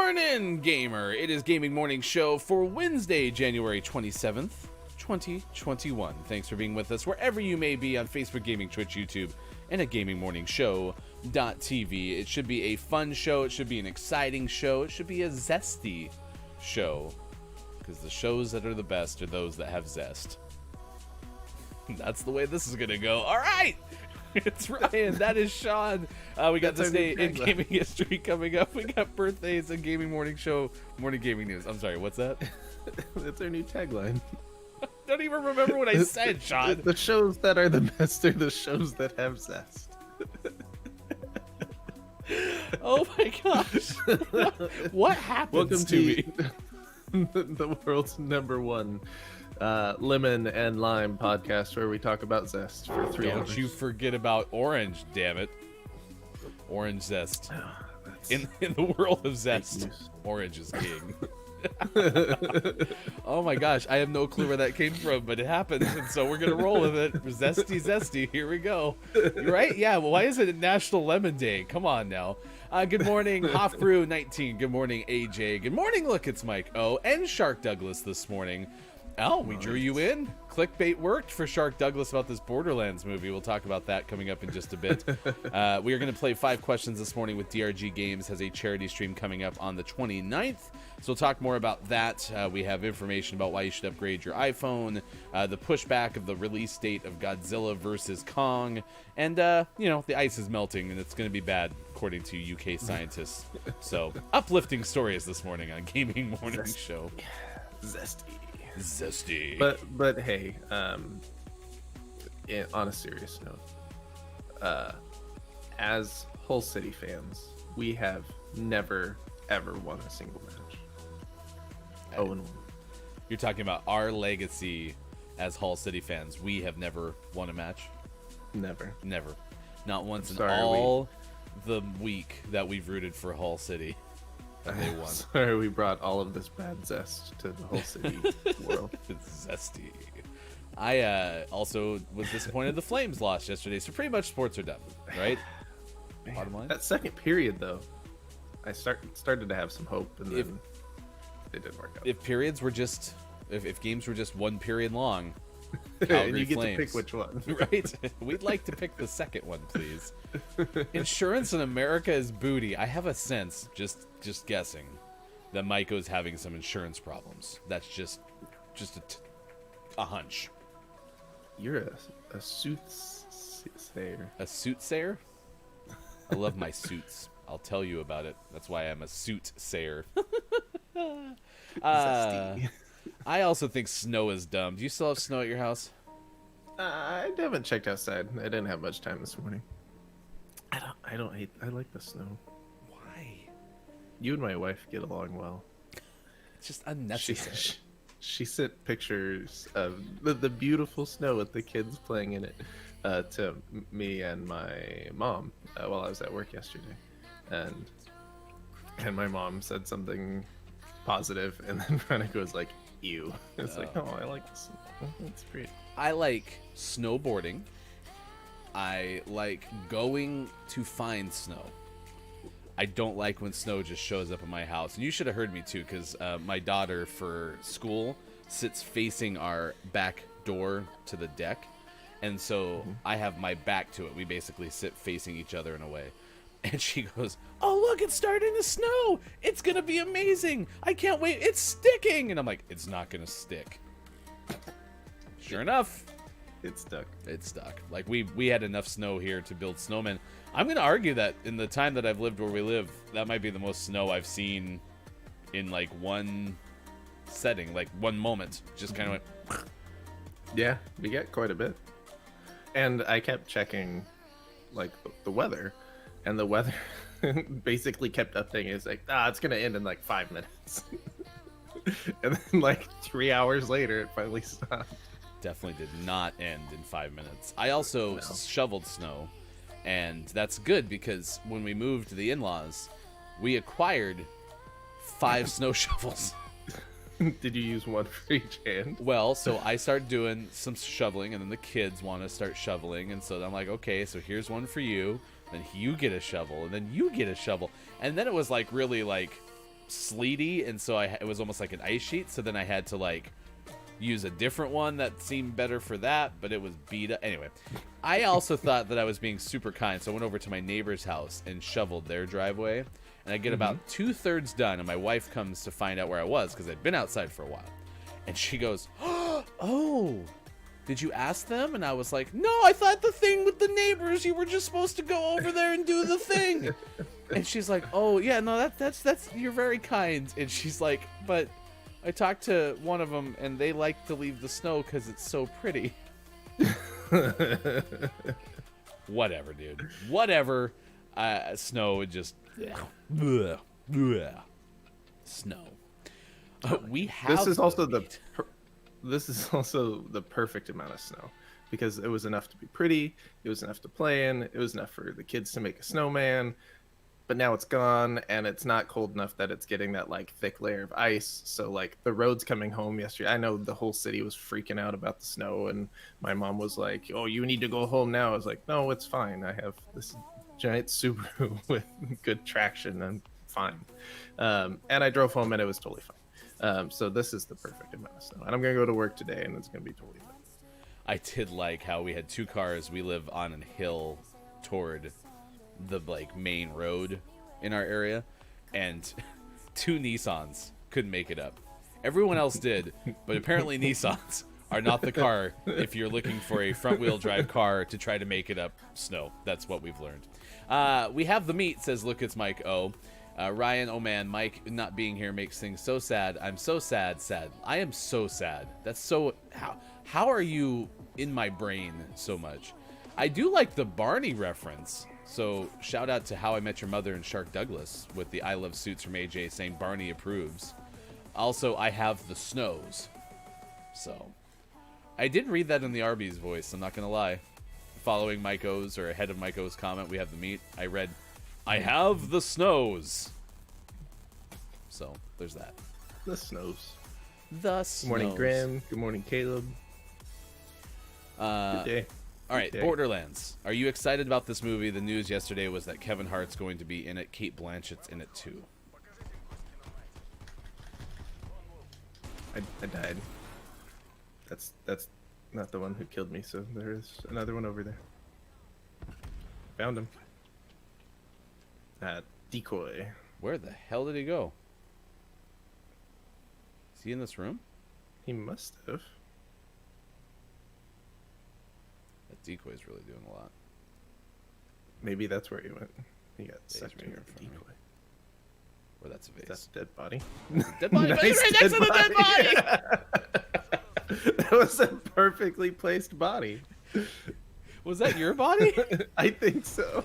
morning, gamer. It is Gaming Morning Show for Wednesday, January 27th, 2021. Thanks for being with us wherever you may be on Facebook, Gaming, Twitch, YouTube, and at gamingmorningshow.tv. It should be a fun show. It should be an exciting show. It should be a zesty show, because the shows that are the best are those that have zest. That's the way this is going to go. All right. It's Ryan. That is Sean. We got this day in gaming history coming up. We got birthdays and Gaming Morning Show, morning gaming news. I'm sorry, what's that? That's our new tagline. Don't even remember what I said, Sean. The shows that are the best are the shows that have zest. Oh my gosh. What happens to me? The world's #1 lemon and lime podcast where we talk about zest for 3 hours. Don't you forget about orange, damn it. Orange zest. In the world of zest, orange is king. Oh my gosh, I have no clue where that came from, but it happened, and so we're gonna roll with it. Zesty, zesty, here we go. You're right? Yeah, well, why is it National Lemon Day? Come on now. Good morning, Hoffbrew19. Good morning, AJ. Good morning, look, it's Mike O. And Shark Douglas this morning. Oh, we drew you in. Clickbait worked for Shark Douglas about this Borderlands movie. We'll talk about that coming up in just a bit. We are going to play 5 questions this morning with DRG Games. Has a charity stream coming up on the 29th. So we'll talk more about that. We have information about why you should upgrade your iPhone, the pushback of the release date of Godzilla vs. Kong, and, you know, the ice is melting and it's going to be bad, according to UK scientists. So, uplifting stories this morning on Gaming Morning Show. Zesty. But hey, on a serious note, as Hull City fans, we have never ever won a single match. 0-1. You're talking about our legacy as Hull City fans. We have never won a match. Never. Not once in all the week that we've rooted for Hull City. They won. Sorry, we brought all of this bad zest to the whole city world. It's zesty. I also was disappointed the Flames lost yesterday, so pretty much sports are done, right? Man, bottom line. that second period, though, I started to have some hope, and then it didn't work out. If periods were just, if games were just 1 period long, and you get Flames. to pick which one, right? We'd like to pick the second one, please. Insurance in America is booty. I have a sense, just guessing, that Maiko's having some insurance problems. That's just a hunch. You're a soothsayer. A soothsayer? I love my suits. I'll tell you about it. That's why I'm a soothsayer. I also think snow is dumb. Do you still have snow at your house? I haven't checked outside. I didn't have much time this morning. I don't hate. I like the snow. Why? You and my wife get along well. It's just unnecessary. She sent pictures of the beautiful snow with the kids playing in it to me and my mom while I was at work yesterday, and my mom said something positive, and then Veronica was like, "Ew." It's like, "Oh, I like this. That's great." I like snowboarding. I like going to find snow. I don't like when snow just shows up at my house. And you should have heard me too, because my daughter for school sits facing our back door to the deck. And so I have my back to it. We basically sit facing each other in a way. And she goes, "Oh, look, it's starting to snow. It's going to be amazing. I can't wait. It's sticking." And I'm like, "It's not going to stick." Sure enough. It's stuck. It's stuck. Like, we had enough snow here to build snowmen. I'm going to argue that in the time that I've lived where we live, that might be the most snow I've seen in, like, one setting, like, one moment. Just kind of went... Yeah, we get quite a bit. And I kept checking, like, the weather. And the weather basically kept updating. It's like, it's going to end in, like, 5 minutes. And then, like, 3 hours later, it finally stopped. Definitely did not end in 5 minutes. I also shoveled snow, and that's good because when we moved to the in-laws, we acquired 5 snow shovels. Did you use one for each hand? Well, so I started doing some shoveling, and then the kids want to start shoveling, and so I'm like, okay, so here's one for you, then you get a shovel, and then you get a shovel. And then it was like really like sleety, and so it was almost like an ice sheet. So then I had to like use a different one that seemed better for that, but it was beat up. Anyway, I also thought that I was being super kind, so I went over to my neighbor's house and shoveled their driveway. And I get about 2/3 done, and my wife comes to find out where I was because I'd been outside for a while. And she goes, "Oh, did you ask them?" And I was like, "No, I thought the thing with the neighbors, you were just supposed to go over there and do the thing." And she's like, "Oh, yeah, no, that's you're very kind." And she's like, "But I talked to one of them, and they like to leave the snow because it's so pretty." Whatever, dude. Whatever. Snow would just... Bleh, bleh. Snow. We have... This is also the perfect amount of snow. Because it was enough to be pretty, it was enough to play in, it was enough for the kids to make a snowman. But now it's gone, and it's not cold enough that it's getting that like thick layer of ice. So like the roads coming home yesterday, I know the whole city was freaking out about the snow, and my mom was like, "Oh, you need to go home now." I was like, "No, it's fine. I have this giant Subaru with good traction. I'm fine." And I drove home, and it was totally fine. So this is the perfect amount of snow, and I'm gonna go to work today, and it's gonna be totally fine. I did like how we had 2 cars. We live on a hill toward the like main road in our area, and 2 Nissans couldn't make it up. Everyone else did, but apparently Nissans are not the car if you're looking for a front-wheel drive car to try to make it up snow. That's what we've learned. We have the meat, says Look, it's Mike O. Ryan, oh man, Mike not being here makes things so sad. I'm so sad. I am so sad. That's so... How are you in my brain so much? I do like the Barney reference. So shout out to How I Met Your Mother and Shark Douglas with the I Love Suits from AJ saying Barney approves. Also, I have the snows. So I did read that in the Arby's voice, I'm not going to lie. Following Mike O's, or ahead of Mike O's comment, we have the meat. I read, I have the snows. So there's that. The snows. The snows. Good morning, Graham. Good morning, Caleb. Good day. All right, Borderlands. Are you excited about this movie? The news yesterday was that Kevin Hart's going to be in it. Cate Blanchett's in it too. I died. That's not the one who killed me, so there is another one over there. Found him. Decoy. Where the hell did he go? Is he in this room? He must have. That decoy is really doing a lot. Maybe that's where he went. He got Yeah, sucked he's into right the in front of decoy. Or that's a vase. That's a dead body. Dead body, but he's right next to the dead body! That was a perfectly placed body. Was that your body? I think so.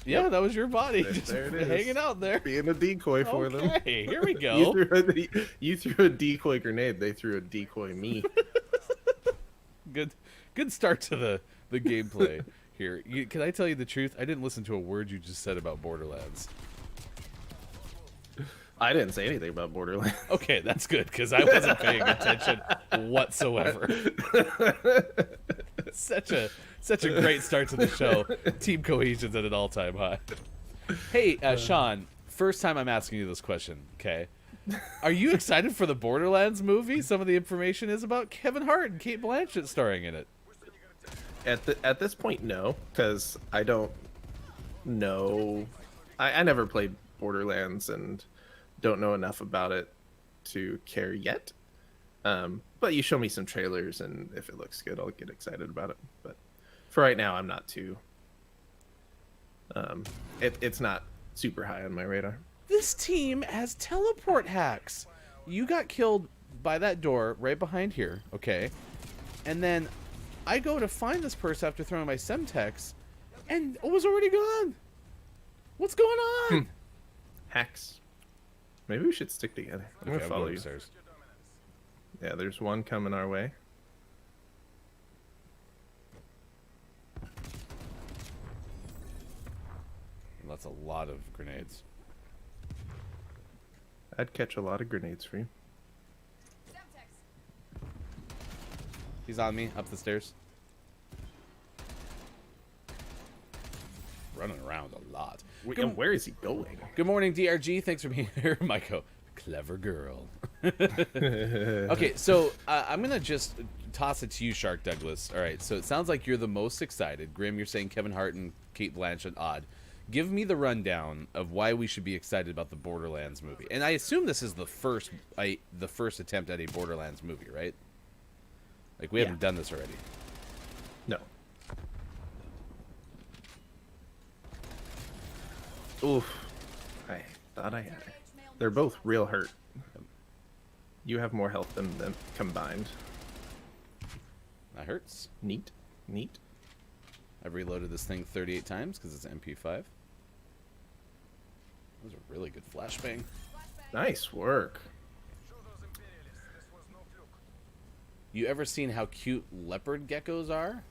Yeah, that was your body. There- Just there it is. hanging out there. Being a decoy for them. Okay, here we go. You threw a decoy grenade. They threw a decoy me. Good start to the gameplay here. Can I tell you the truth? I didn't listen to a word you just said about Borderlands. I didn't say anything about Borderlands. Okay, that's good, because I wasn't paying attention whatsoever. Such a great start to the show. Team cohesion's at an all-time high. Hey, Sean, first time I'm asking you this question, okay? Are you excited for the Borderlands movie? Some of the information is about Kevin Hart and Cate Blanchett starring in it. At this point, no, because I don't know. I never played Borderlands and don't know enough about it to care yet. But you show me some trailers, and if it looks good, I'll get excited about it. But for right now, I'm not too. It's not super high on my radar. This team has teleport hacks. You got killed by that door right behind here, okay? And then I go to find this person after throwing my Semtex, and it was already gone. What's going on? Hacks. Maybe we should stick together. I'm gonna follow you. Upstairs. Yeah, there's one coming our way. That's a lot of grenades. I'd catch a lot of grenades for you. He's on me, up the stairs. Running around a lot. And where is he going? Good morning, DRG. Thanks for being here, Maiko. Clever girl. Okay, so I'm gonna just toss it to you, Shark Douglas. All right, so it sounds like you're the most excited. Grim, you're saying Kevin Hart and Kate Blanchett odd. Give me the rundown of why we should be excited about the Borderlands movie. And I assume this is the first attempt at a Borderlands movie, right? Like we haven't done this already. No. Oof. I thought I had it. They're both real hurt. You have more health than them combined. That hurts. Neat. Neat. I've reloaded this thing 38 times because it's MP5. That was a really good flashbang. Nice work. You ever seen how cute leopard geckos are?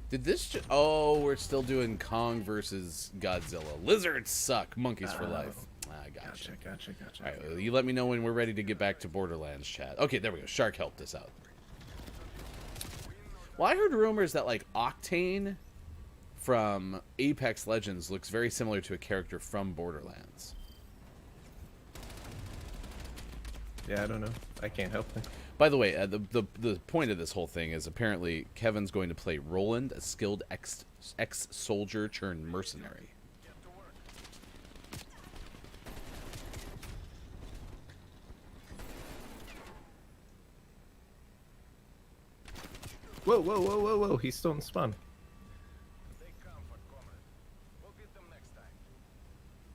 Did this oh, we're still doing Kong versus Godzilla. Lizards suck. Monkeys for life. Gotcha. Gotcha. All right, well, you let me know when we're ready to get back to Borderlands chat. Okay, there we go. Shark helped us out. Well, I heard rumors that, like, Octane from Apex Legends looks very similar to a character from Borderlands. Yeah, I don't know. I can't help it. By the way, the point of this whole thing is apparently Kevin's going to play Roland, a skilled ex-soldier turned mercenary. Whoa. He's still in spawn.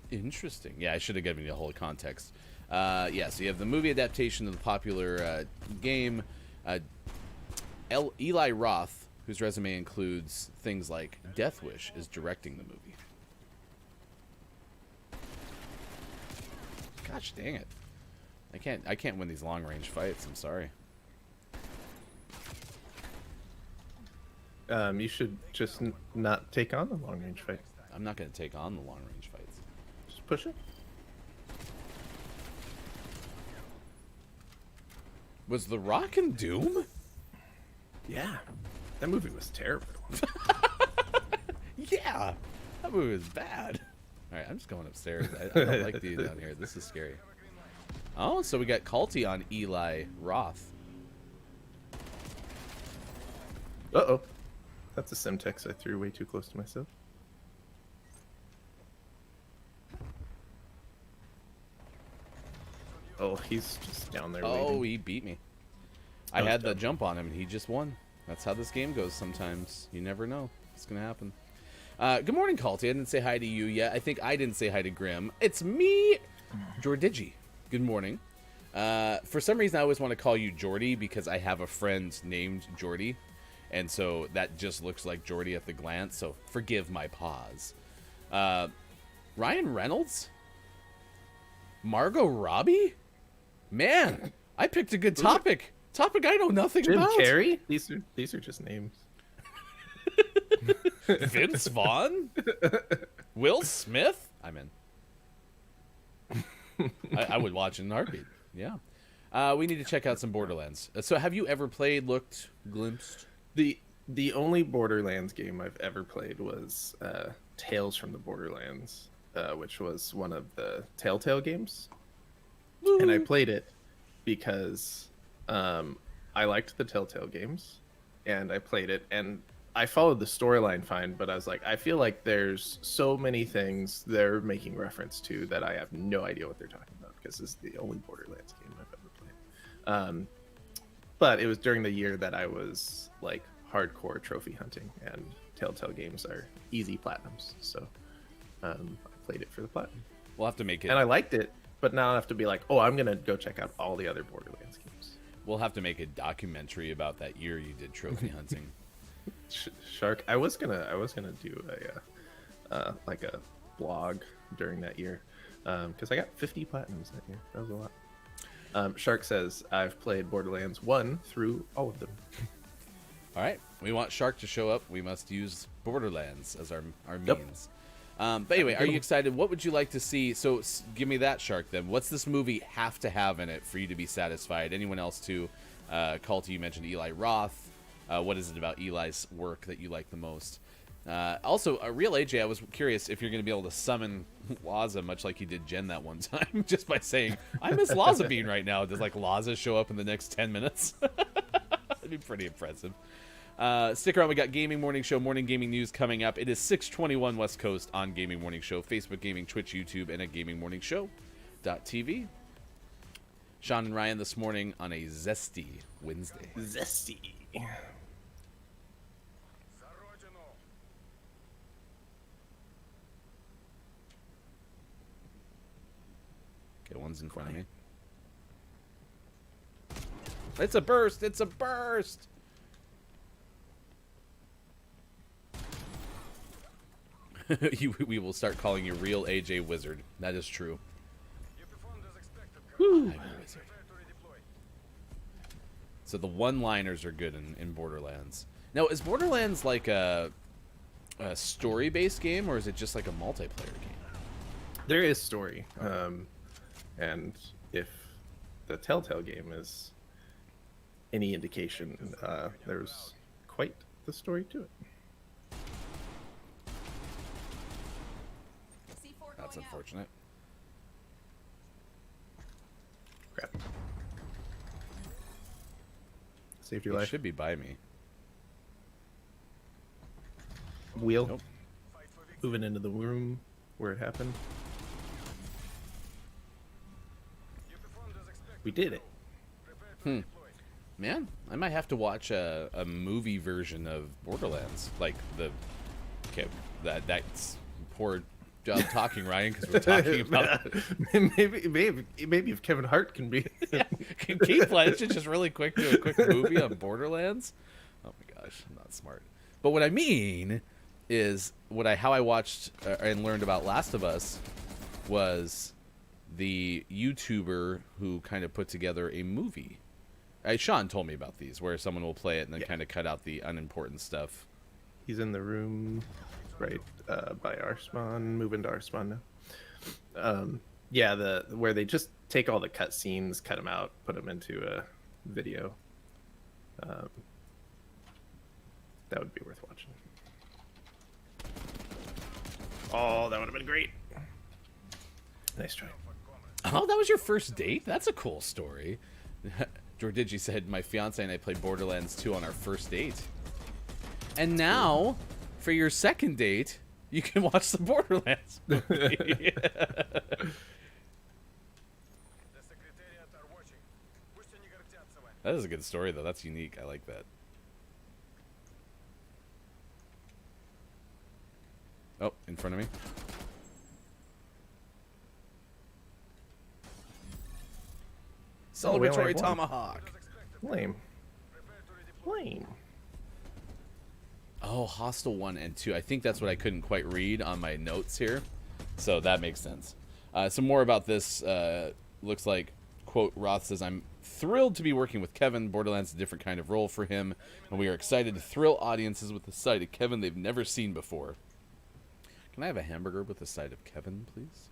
Interesting. Yeah, I should have given you the whole context. Yeah, so you have the movie adaptation of the popular game. Eli Roth, whose resume includes things like Death Wish, is directing the movie. Gosh dang it. I can't win these long range fights, I'm sorry. You should just not take on the long range fight. I'm not going to take on the long range fights. Just push it. Was The Rock in Doom? Yeah. That movie was terrible. Yeah. That movie was bad. Alright, I'm just going upstairs. I don't like these down here. This is scary. Oh, so we got Culty on Eli Roth. Uh-oh. That's a Semtex I threw way too close to myself. Oh, he's just down there waiting. He beat me. I had the jump on him, and he just won. That's how this game goes sometimes. You never know what's going to happen. Good morning, Culty. I didn't say hi to you yet. I think I didn't say hi to Grim. It's me, Jordigi. Good morning. For some reason, I always want to call you Jordy because I have a friend named Jordy. And so that just looks like Jordy at the glance. So forgive my pause. Ryan Reynolds? Margot Robbie? Man, I picked a good topic. Topic I know nothing Jim about. Carrey? These are just names. Vince Vaughn? Will Smith? I'm in. I would watch it in a heartbeat. Yeah. We need to check out some Borderlands. So have you ever played, looked, glimpsed? The only Borderlands game I've ever played was Tales from the Borderlands, which was one of the Telltale games. Woo. And I played it because I liked the Telltale games, and I played it, and I followed the storyline fine, but I was like, I feel like there's so many things they're making reference to that I have no idea what they're talking about, because this is the only Borderlands game I've ever played. But it was during the year that I was like hardcore trophy hunting, and Telltale games are easy platinums, so I played it for the platinum. We'll have to make it. And I liked it, but now I have to be like, oh, I'm gonna go check out all the other Borderlands games. We'll have to make a documentary about that year you did trophy hunting. Shark, I was gonna do a like a blog during that year, because I got 50 platinums that year. That was a lot. Shark says, I've played Borderlands 1 through all of them. All right. We want Shark to show up. We must use Borderlands as our Yep. means. But anyway, are you excited? What would you like to see? So give me that, Shark, then. What's this movie have to have in it for you to be satisfied? Anyone else too? Culty, you mentioned Eli Roth. What is it about Eli's work that you like the most? Also, a real AJ, I was curious if you're going to be able to summon Laza, much like you did Jen that one time, just by saying, I miss Laza Bean right now. Does, like, Laza show up in the next 10 minutes? That'd be pretty impressive. Stick around. We got Gaming Morning Show, morning gaming news coming up. It is 6:21 West Coast on Gaming Morning Show, Facebook Gaming, Twitch, YouTube, and at GamingMorningShow.tv. Sean and Ryan this morning on a zesty Wednesday. Zesty. Okay, one's in front of me. It's a burst! It's a burst! We will start calling you real AJ Wizard. That is true. Woo. I'm a wizard. So the one-liners are good in Borderlands. Now, is Borderlands like a story-based game, or is it just like a multiplayer game? There is story. And if the Telltale game is any indication, there's quite the story to it. That's unfortunate. Crap. Saved your It life. should be by me. Wheel. Nope. Moving into the room where it happened. We did it. Man, I might have to watch a movie version of Borderlands. Like the... Okay, that's poor job talking, Ryan, because we're talking about... maybe if Kevin Hart can be... Yeah, can Kate Blanchett just really quick do a quick movie on Borderlands? Oh my gosh, I'm not smart. But what I mean is, how I watched and learned about Last of Us was the YouTuber who kind of put together a movie. Sean told me about these, where someone will play it and then kind of cut out the unimportant stuff. He's in the room right by our spawn, moving to our spawn now. Yeah, where they just take all the cut scenes, cut them out, put them into a video. That would be worth watching. Oh, that would have been great. Nice try. Oh, that was your first date? That's a cool story. Jordigi said, my fiance and I played Borderlands 2 on our first date. And now, for your second date, you can watch the Borderlands movie. That is a good story, though. That's unique. I like that. Oh, in front of me. Celebratory tomahawk. Lame. Lame. Oh, Hostile 1 and 2. I think that's what I couldn't quite read on my notes here. So that makes sense. Some more about this. Looks like, quote, Roth says, I'm thrilled to be working with Kevin. Borderlands is a different kind of role for him, and we are excited to thrill audiences with the side of Kevin they've never seen before. Can I have a hamburger with the side of Kevin, please?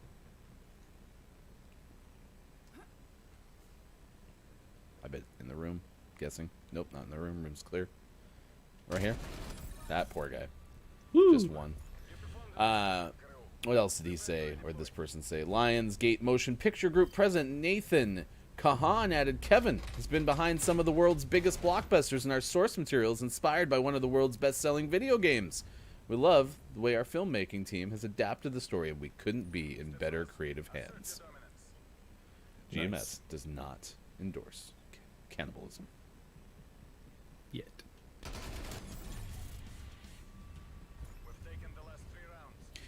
I bet in the room. Guessing. Nope, not in the room. Room's clear. Right here. That poor guy. Woo. Just one. What else did he say, or this person say? Lionsgate Motion Picture Group president Nathan Kahan added, Kevin has been behind some of the world's biggest blockbusters, and our source material is inspired by one of the world's best-selling video games. We love the way our filmmaking team has adapted the story, and we couldn't be in better creative hands. GMS Nice. does not endorse cannibalism. Yet.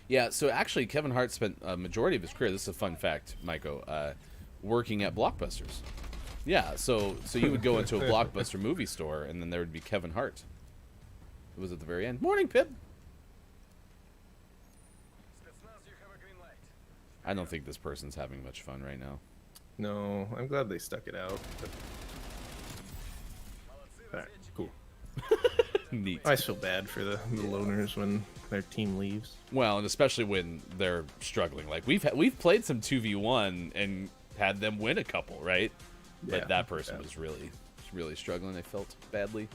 Yeah, so actually Kevin Hart spent a majority of his career, this is a fun fact, Maiko, working at Blockbusters. Yeah, so you would go into a Blockbuster movie store, and then there would be Kevin Hart. It was at the very end. Morning, Pip! I don't think this person's having much fun right now. No, I'm glad they stuck it out. But... Alright, cool. Neat. I just feel bad for the loners when their team leaves. Well, and especially when they're struggling. Like we've played some 2v1 and had them win a couple, right? But Yeah, that person was really struggling. They felt badly.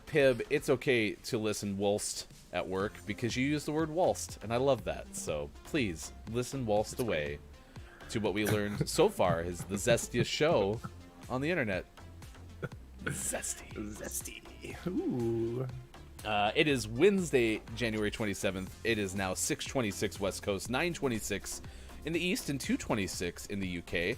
Pib, it's okay to listen whilst at work because you use the word whilst, and I love that. So please listen whilst away to what we learned so far is the zestiest show on the internet. Zesty. Ooh. It is Wednesday, January 27th. It is now 6:26 West Coast, 9:26 in the East, and 2:26 in the UK.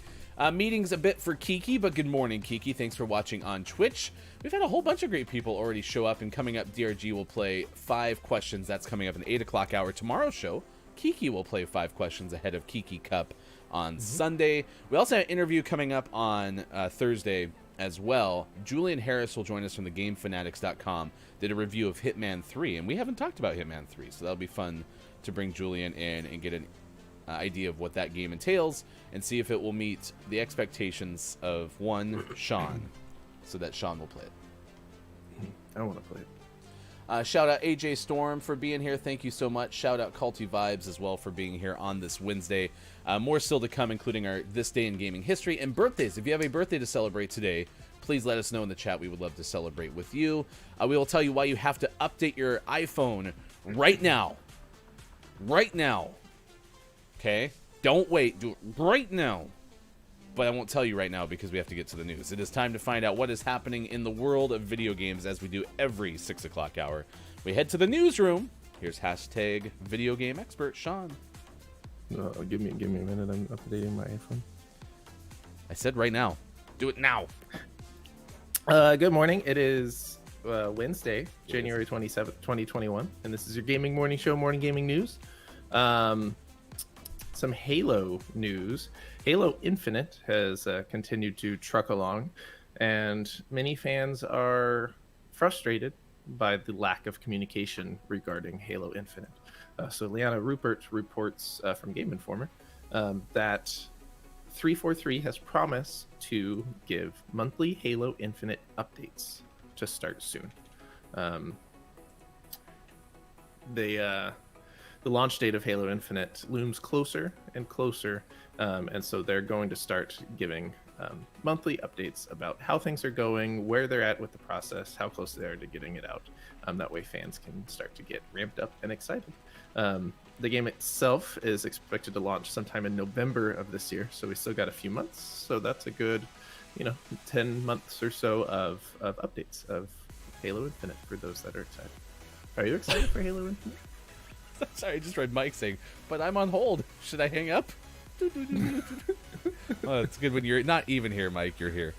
Meetings a bit for Kiki, but good morning, Kiki. Thanks for watching on Twitch. We've had a whole bunch of great people already show up, and coming up, DRG will play 5 questions. That's coming up in the 8 o'clock hour. Tomorrow's show, Kiki will play 5 questions ahead of Kiki Cup on Sunday. We also have an interview coming up on Thursday as well. Julian Harris will join us from the GameFanatics.com. Did a review of Hitman 3, and we haven't talked about Hitman 3, so that'll be fun to bring Julian in and get an idea of what that game entails and see if it will meet the expectations of Sean, so that Sean will play it. I want to play it. Shout out AJ Storm for being here. Thank you so much. Shout out Culty Vibes as well for being here on this Wednesday. More still to come, including our This Day in Gaming History and birthdays. If you have a birthday to celebrate today, please let us know in the chat. We would love to celebrate with you. We will tell you why you have to update your iPhone right now. Right now. Okay? Don't wait. Do it right now. But I won't tell you right now because we have to get to the news. It is time to find out what is happening in the world of video games as we do every 6 o'clock hour. We head to the newsroom. Here's hashtag video game expert Sean. Give me a minute. I'm updating my iPhone. I said right now. Do it now. Good morning. It is Wednesday, January 27th, 2021, and this is your Gaming Morning Show, Morning Gaming News. Some Halo news. Halo Infinite has continued to truck along, and many fans are frustrated by the lack of communication regarding Halo Infinite. So Liana Rupert reports from Game Informer that 343 has promised to give monthly Halo Infinite updates to start soon. The launch date of Halo Infinite looms closer and closer, and so they're going to start giving monthly updates about how things are going, where they're at with the process, how close they are to getting it out. That way fans can start to get ramped up and excited. The game itself is expected to launch sometime in November of this year, so we still got a few months. So that's a good, 10 months or so of updates of Halo Infinite for those that are excited. Are you excited for Halo Infinite? Sorry, I just read Mike saying, but I'm on hold. Should I hang up? Oh, it's good when you're not even here, Mike. You're here.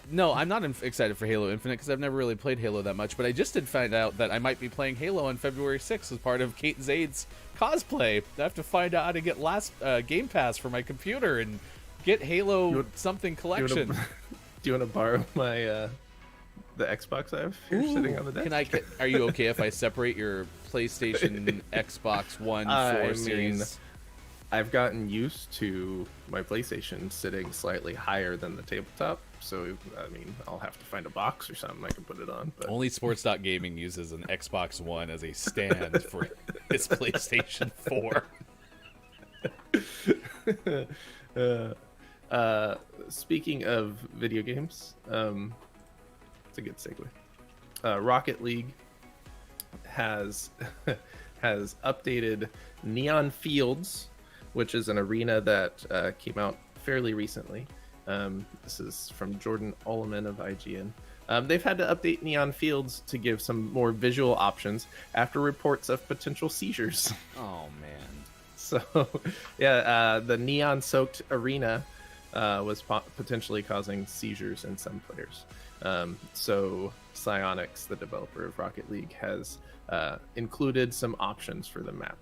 No, I'm not excited for Halo Infinite because I've never really played Halo that much, but I just did find out that I might be playing Halo on February 6th as part of Kate Zade's cosplay. I have to find out how to get Game Pass for my computer and get Halo something collection. Do you want to borrow my the Xbox I have here sitting on the desk? Are you okay if I separate your PlayStation Xbox One 4 series? I've gotten used to my PlayStation sitting slightly higher than the tabletop, so I'll have to find a box or something I can put it on. But only Sports.Gaming uses an Xbox One as a stand for its PlayStation 4. Speaking of video games, it's a good segue. Rocket League has updated Neon Fields, which is an arena that came out fairly recently. This is from Jordan Oleman of IGN. They've had to update Neon Fields to give some more visual options after reports of potential seizures. Oh, man. So, the neon-soaked arena was potentially causing seizures in some players. So Psyonix, the developer of Rocket League, has included some options for the map.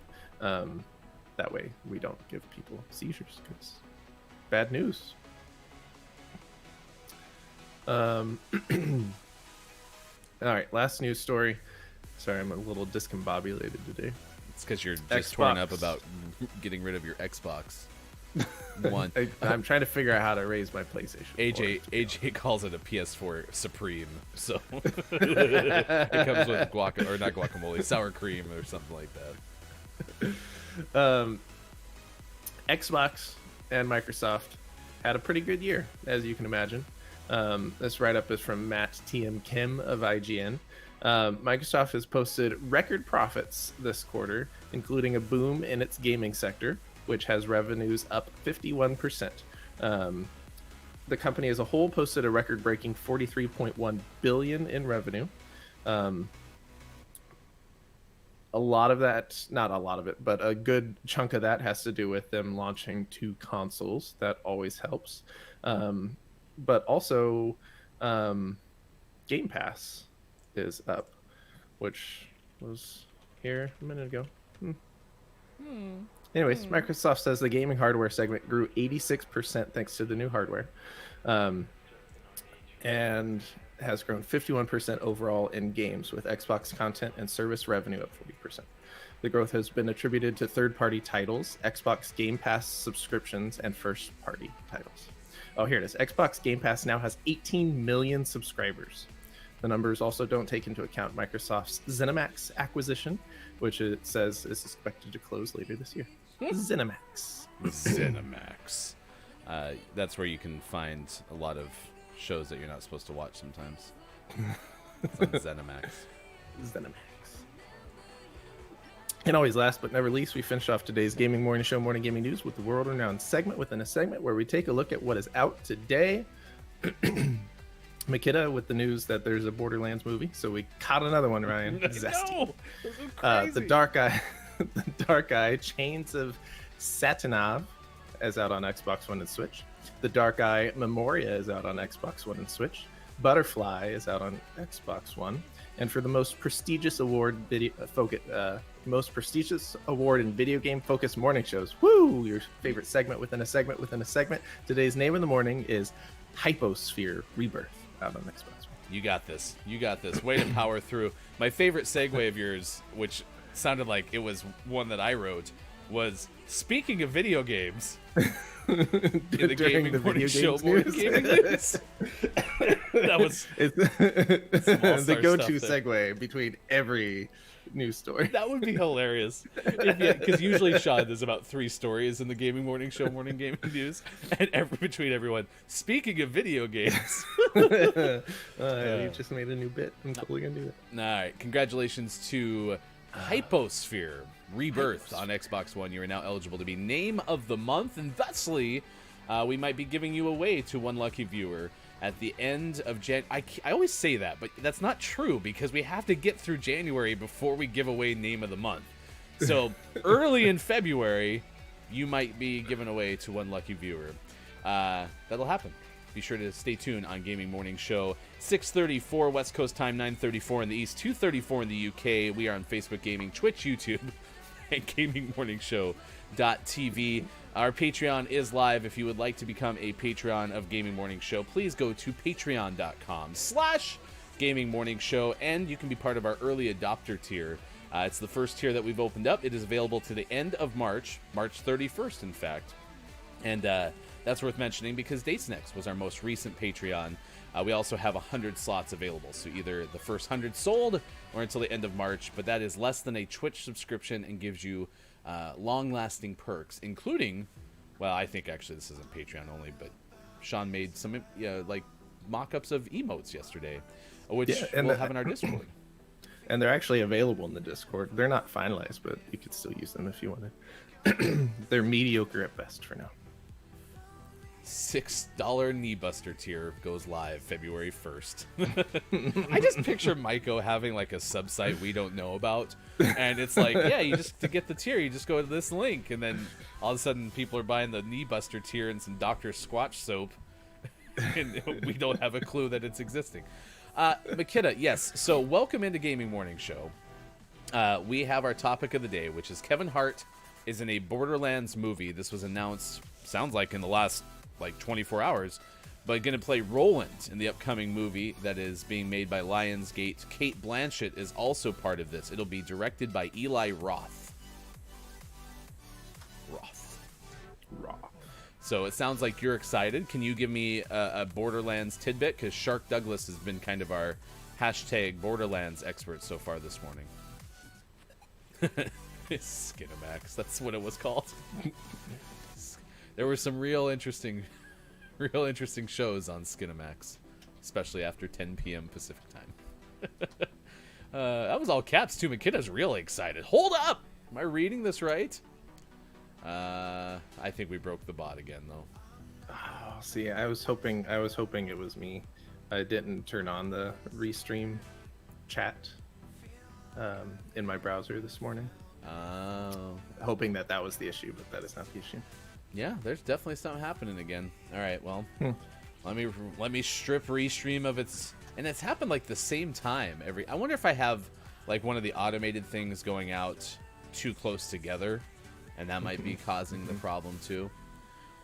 That way we don't give people seizures, because bad news. All right, last news story. Sorry, I'm a little discombobulated today. It's because you're just torn up about getting rid of your Xbox One. I'm trying to figure out how to raise my PlayStation 4. AJ calls it a PS4 Supreme, so it comes with not guacamole, sour cream or something like that. Xbox and Microsoft had a pretty good year, as you can imagine. This write-up is from Matt TM Kim of IGN. Microsoft has posted record profits this quarter, including a boom in its gaming sector, which has revenues up 51%. The company as a whole posted a record-breaking 43.1 billion in revenue. A lot of that, not a lot of it, but a good chunk of that has to do with them launching 2 consoles. That always helps. But also, Game Pass is up, which was here a minute ago. Anyways, Microsoft says the gaming hardware segment grew 86% thanks to the new hardware, and has grown 51% overall in games, with Xbox content and service revenue up 40%. The growth has been attributed to third-party titles, Xbox Game Pass subscriptions, and first-party titles. Oh, here it is. Xbox Game Pass now has 18 million subscribers. The numbers also don't take into account Microsoft's ZeniMax acquisition, which it says is expected to close later this year. ZeniMax. ZeniMax. That's where you can find a lot of shows that you're not supposed to watch sometimes. It's on ZeniMax. ZeniMax. And always last but never least, we finish off today's Gaming Morning Show Morning Gaming News with the world-renowned segment within a segment where we take a look at what is out today. Makita with the news that there's a Borderlands movie, so we caught another one, Ryan. Zesty. No, this is crazy. The Dark Eye, the Dark Eye Chains of Satanov is out on Xbox One and Switch. The Dark Eye Memoria is out on Xbox One and Switch. Butterfly is out on Xbox One. And for the most prestigious award in video game focused morning shows, woo! Your favorite segment within a segment within a segment. Today's name in the morning is Hyposphere Rebirth, out on Xbox One. You got this. You got this. Way to power through. My favorite segue of yours, which sounded like it was one that I wrote, was speaking of video games. In the Gaming Morning Show Morning Gaming News. That was the go-to segue between every news story. That would be hilarious. Because usually, Sean, there's about 3 stories in the Gaming Morning Show Morning Gaming News, and between everyone, speaking of video games. You just made a new bit. I'm totally gonna do it. All right, congratulations to Hyposphere Rebirth on Xbox One. You are now eligible to be Name of the Month, and thusly, we might be giving you away to one lucky viewer at the end of I always say that, but that's not true because we have to get through January before we give away Name of the Month. So early in February, you might be given away to one lucky viewer. That'll happen. Be sure to stay tuned on Gaming Morning Show, 6:34 West Coast time, 9:34 in the East, 2:34 in the UK. We are on Facebook Gaming, Twitch, YouTube, and GamingMorningShow.tv. Our Patreon is live. If you would like to become a Patreon of Gaming Morning Show, please go to patreon.com/Gaming Morning Show, and you can be part of our early adopter tier. It's the first tier that we've opened up. It is available to the end of March 31st, in fact. And that's worth mentioning because Dates Next was our most recent Patreon. We also have 100 slots available, so either the first 100 sold or until the end of March, but that is less than a Twitch subscription and gives you long-lasting perks, including, well, I think actually this isn't Patreon only, but Sean made some like mock-ups of emotes yesterday, which we'll have in our Discord. And they're actually available in the Discord. They're not finalized, but you could still use them if you wanted. They're mediocre at best for now. $6 Knee Buster tier goes live February 1st. I just picture Maiko having like a sub-site we don't know about, and it's like, yeah, you just, to get the tier, you just go to this link, and then all of a sudden people are buying the Knee Buster tier and some Dr. Squatch soap, and we don't have a clue that it's existing. Makita, yes, so welcome into Gaming Morning Show. We have our topic of the day, which is Kevin Hart is in a Borderlands movie. This was announced, sounds like in the last 24 hours, but going to play Roland in the upcoming movie that is being made by Lionsgate. Kate Blanchett is also part of this. It'll be directed by Eli Roth. So it sounds like you're excited. Can you give me a Borderlands tidbit? Because Shark Douglas has been kind of our hashtag Borderlands expert so far this morning. Skinamax, that's what it was called. There were some real interesting real interesting shows on Skinamax, especially after 10 p.m. Pacific time. That was all caps too. McKenna's really excited. Hold up! Am I reading this right? I think we broke the bot again, though. Oh, see, I was hoping it was me. I didn't turn on the restream chat in my browser this morning. Hoping that was the issue, but that is not the issue. Yeah, there's definitely something happening again. All right, well, let me strip restream of its, and it's happened like the same time every. I wonder if I have like one of the automated things going out too close together, and that might be causing the problem too.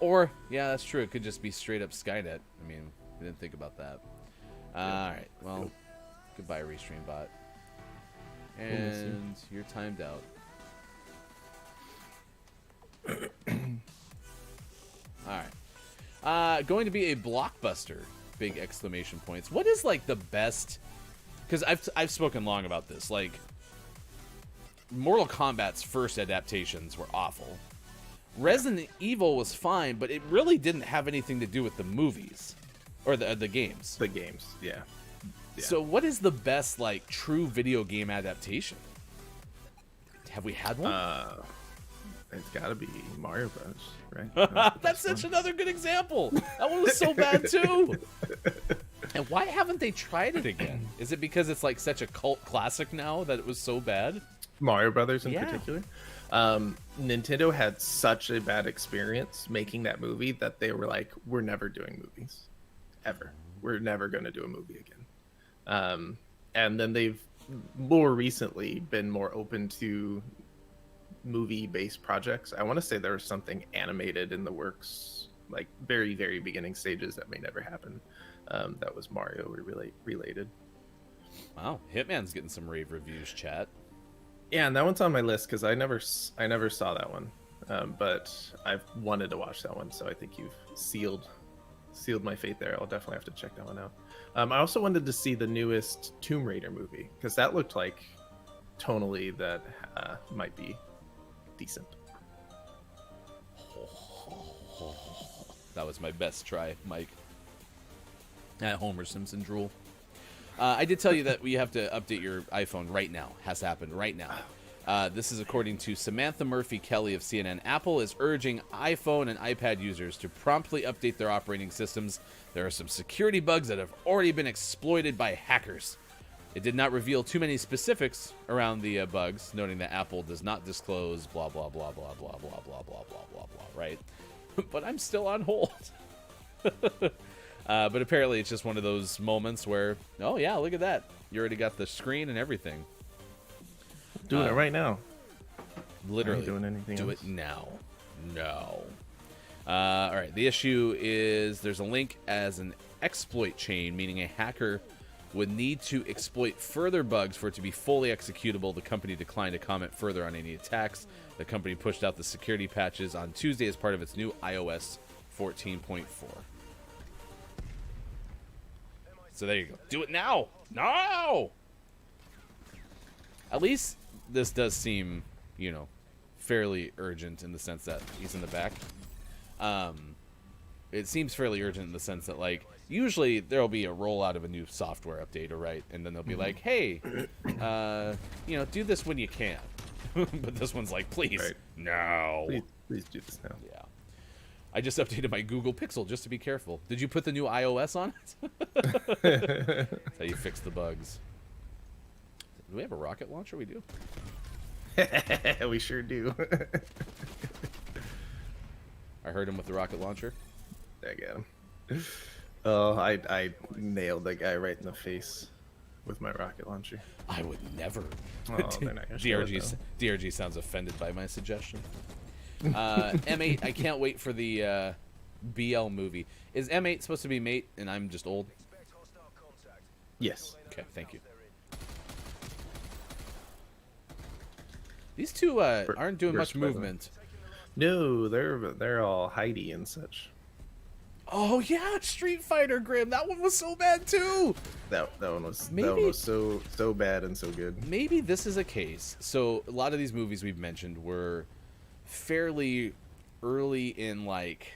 Or yeah, that's true. It could just be straight up Skynet. I mean, we didn't think about that. All right, well, goodbye restream bot, and you're timed out. All right. Going to be a blockbuster. Big exclamation points. What is like the best? Because I've spoken long about this. Like, Mortal Kombat's first adaptations were awful. Resident Evil was fine, but it really didn't have anything to do with the movies or the games. The games, yeah. So, what is the best like true video game adaptation? Have we had one? It's got to be Mario Bros, right? That's such another good example. That one was so bad too. And why haven't they tried it again? Is it because it's like such a cult classic now that it was so bad? Mario Brothers in particular. Nintendo had such a bad experience making that movie that they were like, we're never doing movies. Ever. We're never going to do a movie again. And then they've more recently been more open to movie-based projects. I want to say there was something animated in the works, like very, very beginning stages that may never happen. That was Mario related. Wow, Hitman's getting some rave reviews, chat. Yeah, and that one's on my list because I never saw that one, but I've wanted to watch that one. So I think you've sealed my fate there. I'll definitely have to check that one out. I also wanted to see the newest Tomb Raider movie because that looked like tonally that might be decent. That was my best try, Mike. Homer Simpson drool. I did tell you that we have to update your iPhone right now. Has happened right now. This is according to Samantha Murphy Kelly of CNN. Apple is urging iPhone and iPad users to promptly update their operating systems. There are some security bugs that have already been exploited by hackers. It did not reveal too many specifics around the bugs, noting that Apple does not disclose blah, blah, blah, blah, blah, blah, blah, blah, blah, blah, blah, right? But I'm still on hold. But apparently it's just one of those moments where, oh yeah, look at that. You already got the screen and everything. Doing it right now. Literally. Doing anything do else? it now. No. All right. The issue is there's a link as an exploit chain, meaning a hacker would need to exploit further bugs for it to be fully executable. The company declined to comment further on any attacks. The company pushed out the security patches on Tuesday as part of its new iOS 14.4. So there you go. Do it now. No! At least this does seem, fairly urgent in the sense that he's in the back. It seems fairly urgent in the sense that, like, usually there'll be a rollout of a new software update, right? And then they'll be like, hey, do this when you can. But this one's like, please, right. No. Please do this now. Yeah. I just updated my Google Pixel just to be careful. Did you put the new iOS on it? That's how you fix the bugs. Do we have a rocket launcher? We do. We sure do. I heard him with the rocket launcher. I got him. Oh, I nailed that guy right in the face with my rocket launcher. I would never. Oh, they're not gonna show it, though. DRG sounds offended by my suggestion. M8, I can't wait for the BL movie. Is M8 supposed to be mate and I'm just old? Yes. Okay, thank you. These two aren't doing much movement. No, they're all hidey and such. Oh yeah, Street Fighter, Grim. That one was so bad too. That one was so bad and so good. Maybe this is a case. So a lot of these movies we've mentioned were fairly early in like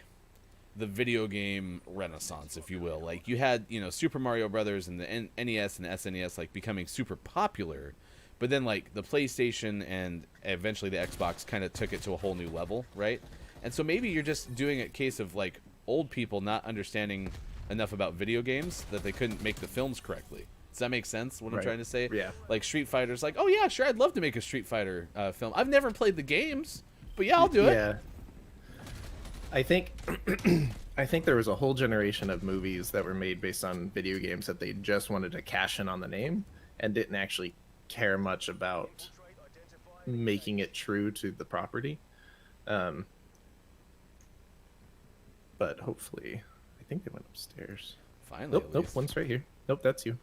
the video game renaissance, if you will. Like you had, Super Mario Brothers and the NES and the SNES like becoming super popular, but then like the PlayStation and eventually the Xbox kind of took it to a whole new level, right? And so maybe you're just doing a case of like old people not understanding enough about video games that they couldn't make the films correctly. Does that make sense? What I'm trying to say? Yeah. Like Street Fighter's like, oh yeah, sure, I'd love to make a Street Fighter film. I've never played the games, but yeah, I'll do it. Yeah. I think I think there was a whole generation of movies that were made based on video games that they just wanted to cash in on the name and didn't actually care much about making it true to the property. But hopefully, I think they went upstairs. Finally, Nope, one's right here. Nope, that's you.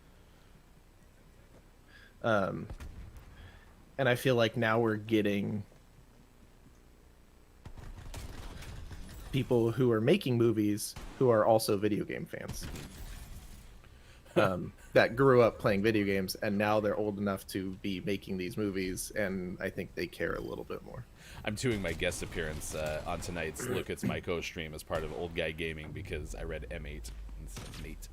And I feel like now we're getting people who are making movies who are also video game fans. That grew up playing video games and now they're old enough to be making these movies, and I think they care a little bit more. I'm doing my guest appearance on tonight's Look It's My Co-stream as part of Old Guy Gaming because I read M8 instead of mate.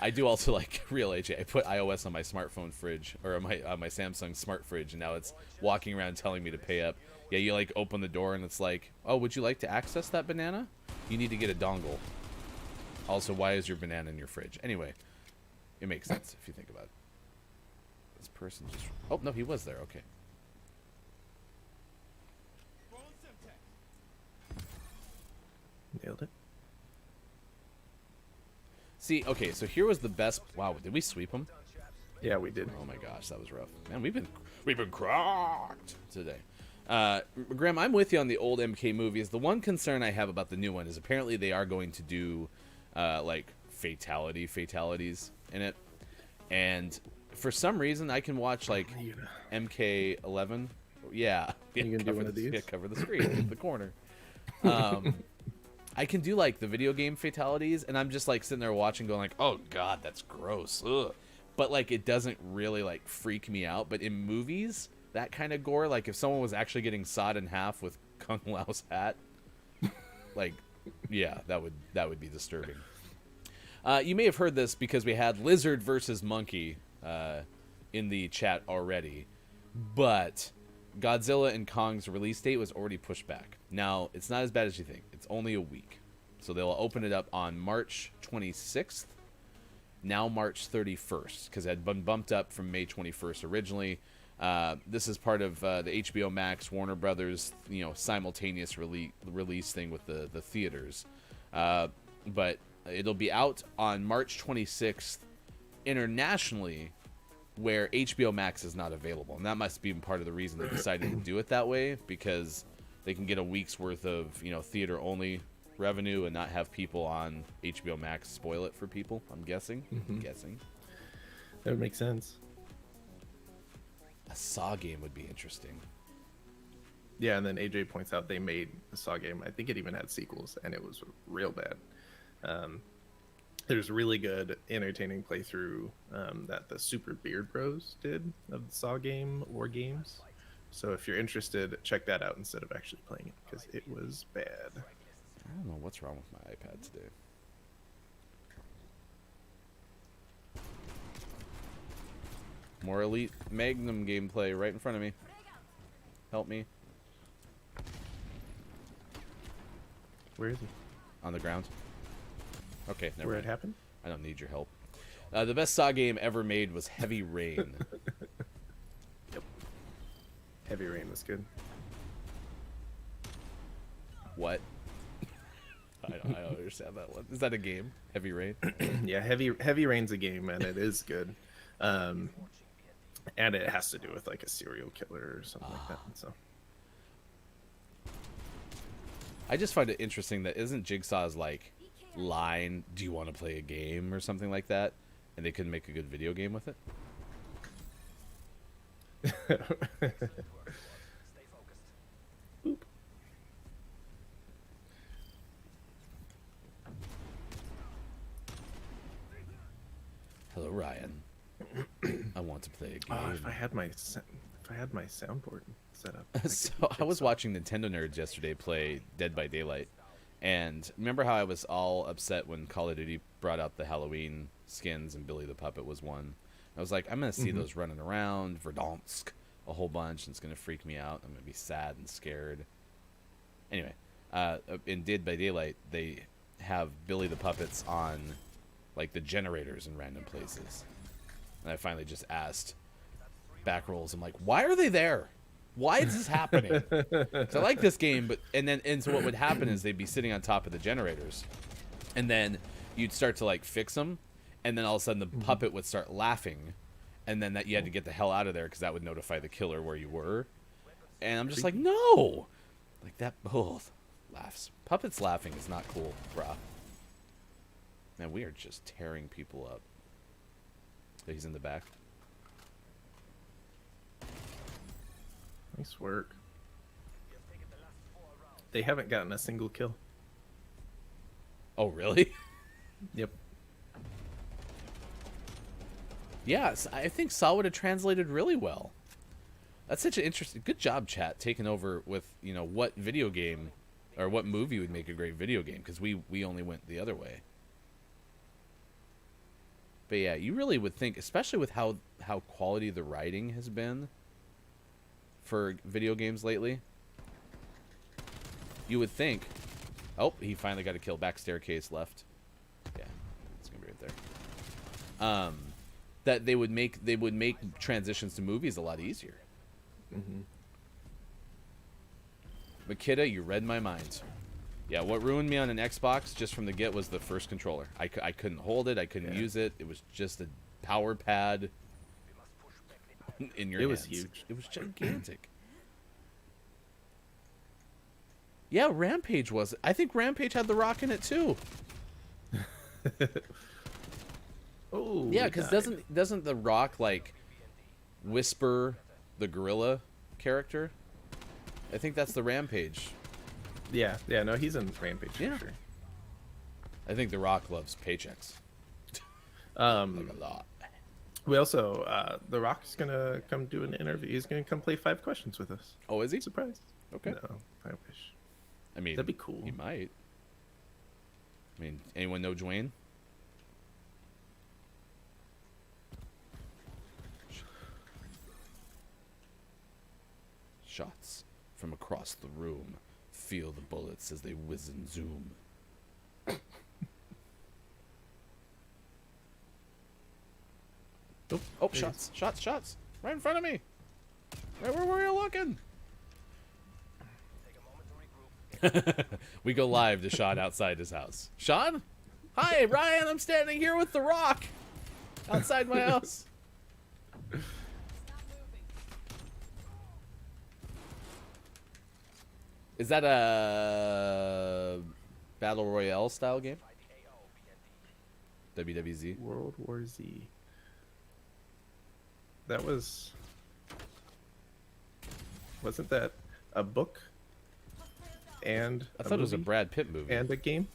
I do also like real AJ. I put iOS on my smartphone fridge, or on my Samsung smart fridge, and now it's walking around telling me to pay up. Yeah, you like open the door and it's like, oh, would you like to access that banana? You need to get a dongle. Also, why is your banana in your fridge? Anyway, it makes sense if you think about it. This person just... Oh, no, he was there. Okay. Nailed it. See, okay, so here was the best... Wow, did we sweep him? Yeah, we did. Oh my gosh, that was rough. Man, we've been crocked today. Graham, I'm with you on the old MK movies. The one concern I have about the new one is apparently they are going to do like fatalities in it, and for some reason I can watch like MK11. Yeah, you can do one of these. Yeah, cover the screen in the corner. I can do like the video game fatalities, and I'm just like sitting there watching, going like, "Oh God, that's gross." Ugh. But like it doesn't really like freak me out. But in movies, that kind of gore, like if someone was actually getting sawed in half with Kung Lao's hat, like, yeah, that would be disturbing. You may have heard this because we had Lizard versus Monkey in the chat already, but Godzilla and Kong's release date was already pushed back. Now, it's not as bad as you think. It's only a week. So they'll open it up on March 26th, now March 31st, because it had been bumped up from May 21st originally. This is part of the HBO Max, Warner Brothers, simultaneous release thing with the theaters. But it'll be out on March 26th internationally, where HBO Max is not available. And that must be part of the reason they decided to do it that way, because they can get a week's worth of, theater-only revenue and not have people on HBO Max spoil it for people, I'm guessing. That would make sense. A Saw game would be interesting. Yeah, and then AJ points out they made a Saw game. I think it even had sequels, and it was real bad. There's a really good, entertaining playthrough that the Super Beard Bros did of the Saw game or games. So if you're interested, check that out instead of actually playing it, because it was bad. I don't know what's wrong with my iPad today. More Elite Magnum gameplay right in front of me. Help me. Where is he? On the ground. Okay, never Where mind. it happened? I don't need your help. The best Saw game ever made was Heavy Rain. Yep. Heavy Rain was good. What? I don't understand that one. Is that a game? Heavy Rain? Yeah, Heavy Rain's a game, and it is good. And it has to do with like a serial killer or something like that. So I just find it interesting that isn't Jigsaw's like line, "Do you want to play a game?" or something like that, and they couldn't make a good video game with it. Hello, Ryan. I want to play a game. Oh, if I had my soundboard set up. So I was watching Nintendo Nerds yesterday play Dead by Daylight, And remember how I was all upset when Call of Duty brought out the Halloween skins and Billy the Puppet was one? I was like, I'm going to see those running around, Verdansk, a whole bunch, and it's going to freak me out. I'm going to be sad and scared. Anyway, in Dead by Daylight, they have Billy the Puppets on, like, the generators in random places. And I finally just asked back rolls. I'm like, why are they there? Why is this happening? 'Cause I like this game, but so what would happen is they'd be sitting on top of the generators, and then you'd start to like fix them, and then all of a sudden the puppet would start laughing, and then that you had to get the hell out of there because that would notify the killer where you were. And I'm just like, no, like that. Oh, laughs. Puppets laughing is not cool, bruh. Man, we are just tearing people up. So he's in the back. Nice work. They haven't gotten a single kill. Oh, really? Yep. Yes, I think Saw would have translated really well. That's such an interesting... Good job, chat, taking over with, you know, what video game or what movie would make a great video game, because we only went the other way. But yeah, you really would think, especially with how quality the writing has been for video games lately, you would think... Oh, he finally got a kill. Back staircase left. Yeah, it's gonna be right there. That they would make transitions to movies a lot easier. Makita, you read my mind. Yeah, what ruined me on an Xbox just from the get was the first controller. I couldn't hold it. I couldn't use it. It was just a power pad in your hands. It was huge. It was gigantic. Yeah, Rampage was. I think Rampage had The Rock in it too. Oh. Yeah, because doesn't The Rock like whisper the gorilla character? I think that's the Rampage. Yeah, no, he's in Rampage for sure. I think The Rock loves paychecks. Like a lot. We also, The Rock's gonna come do an interview. He's gonna come play 5 questions with us. Oh, is he? Surprise. Okay. No, I wish. I mean, that'd be cool. He might. I mean, anyone know Dwayne? Shots from across the room. Feel the bullets as they whiz and zoom. Oh, shots. Right in front of me. Right where were you looking? We go live to Sean outside his house. Sean? Hi, Ryan. I'm standing here with The Rock outside my house. Is that a Battle Royale style game? WWZ? World War Z. That was... Wasn't that a book? And I thought it was a Brad Pitt movie. And a game?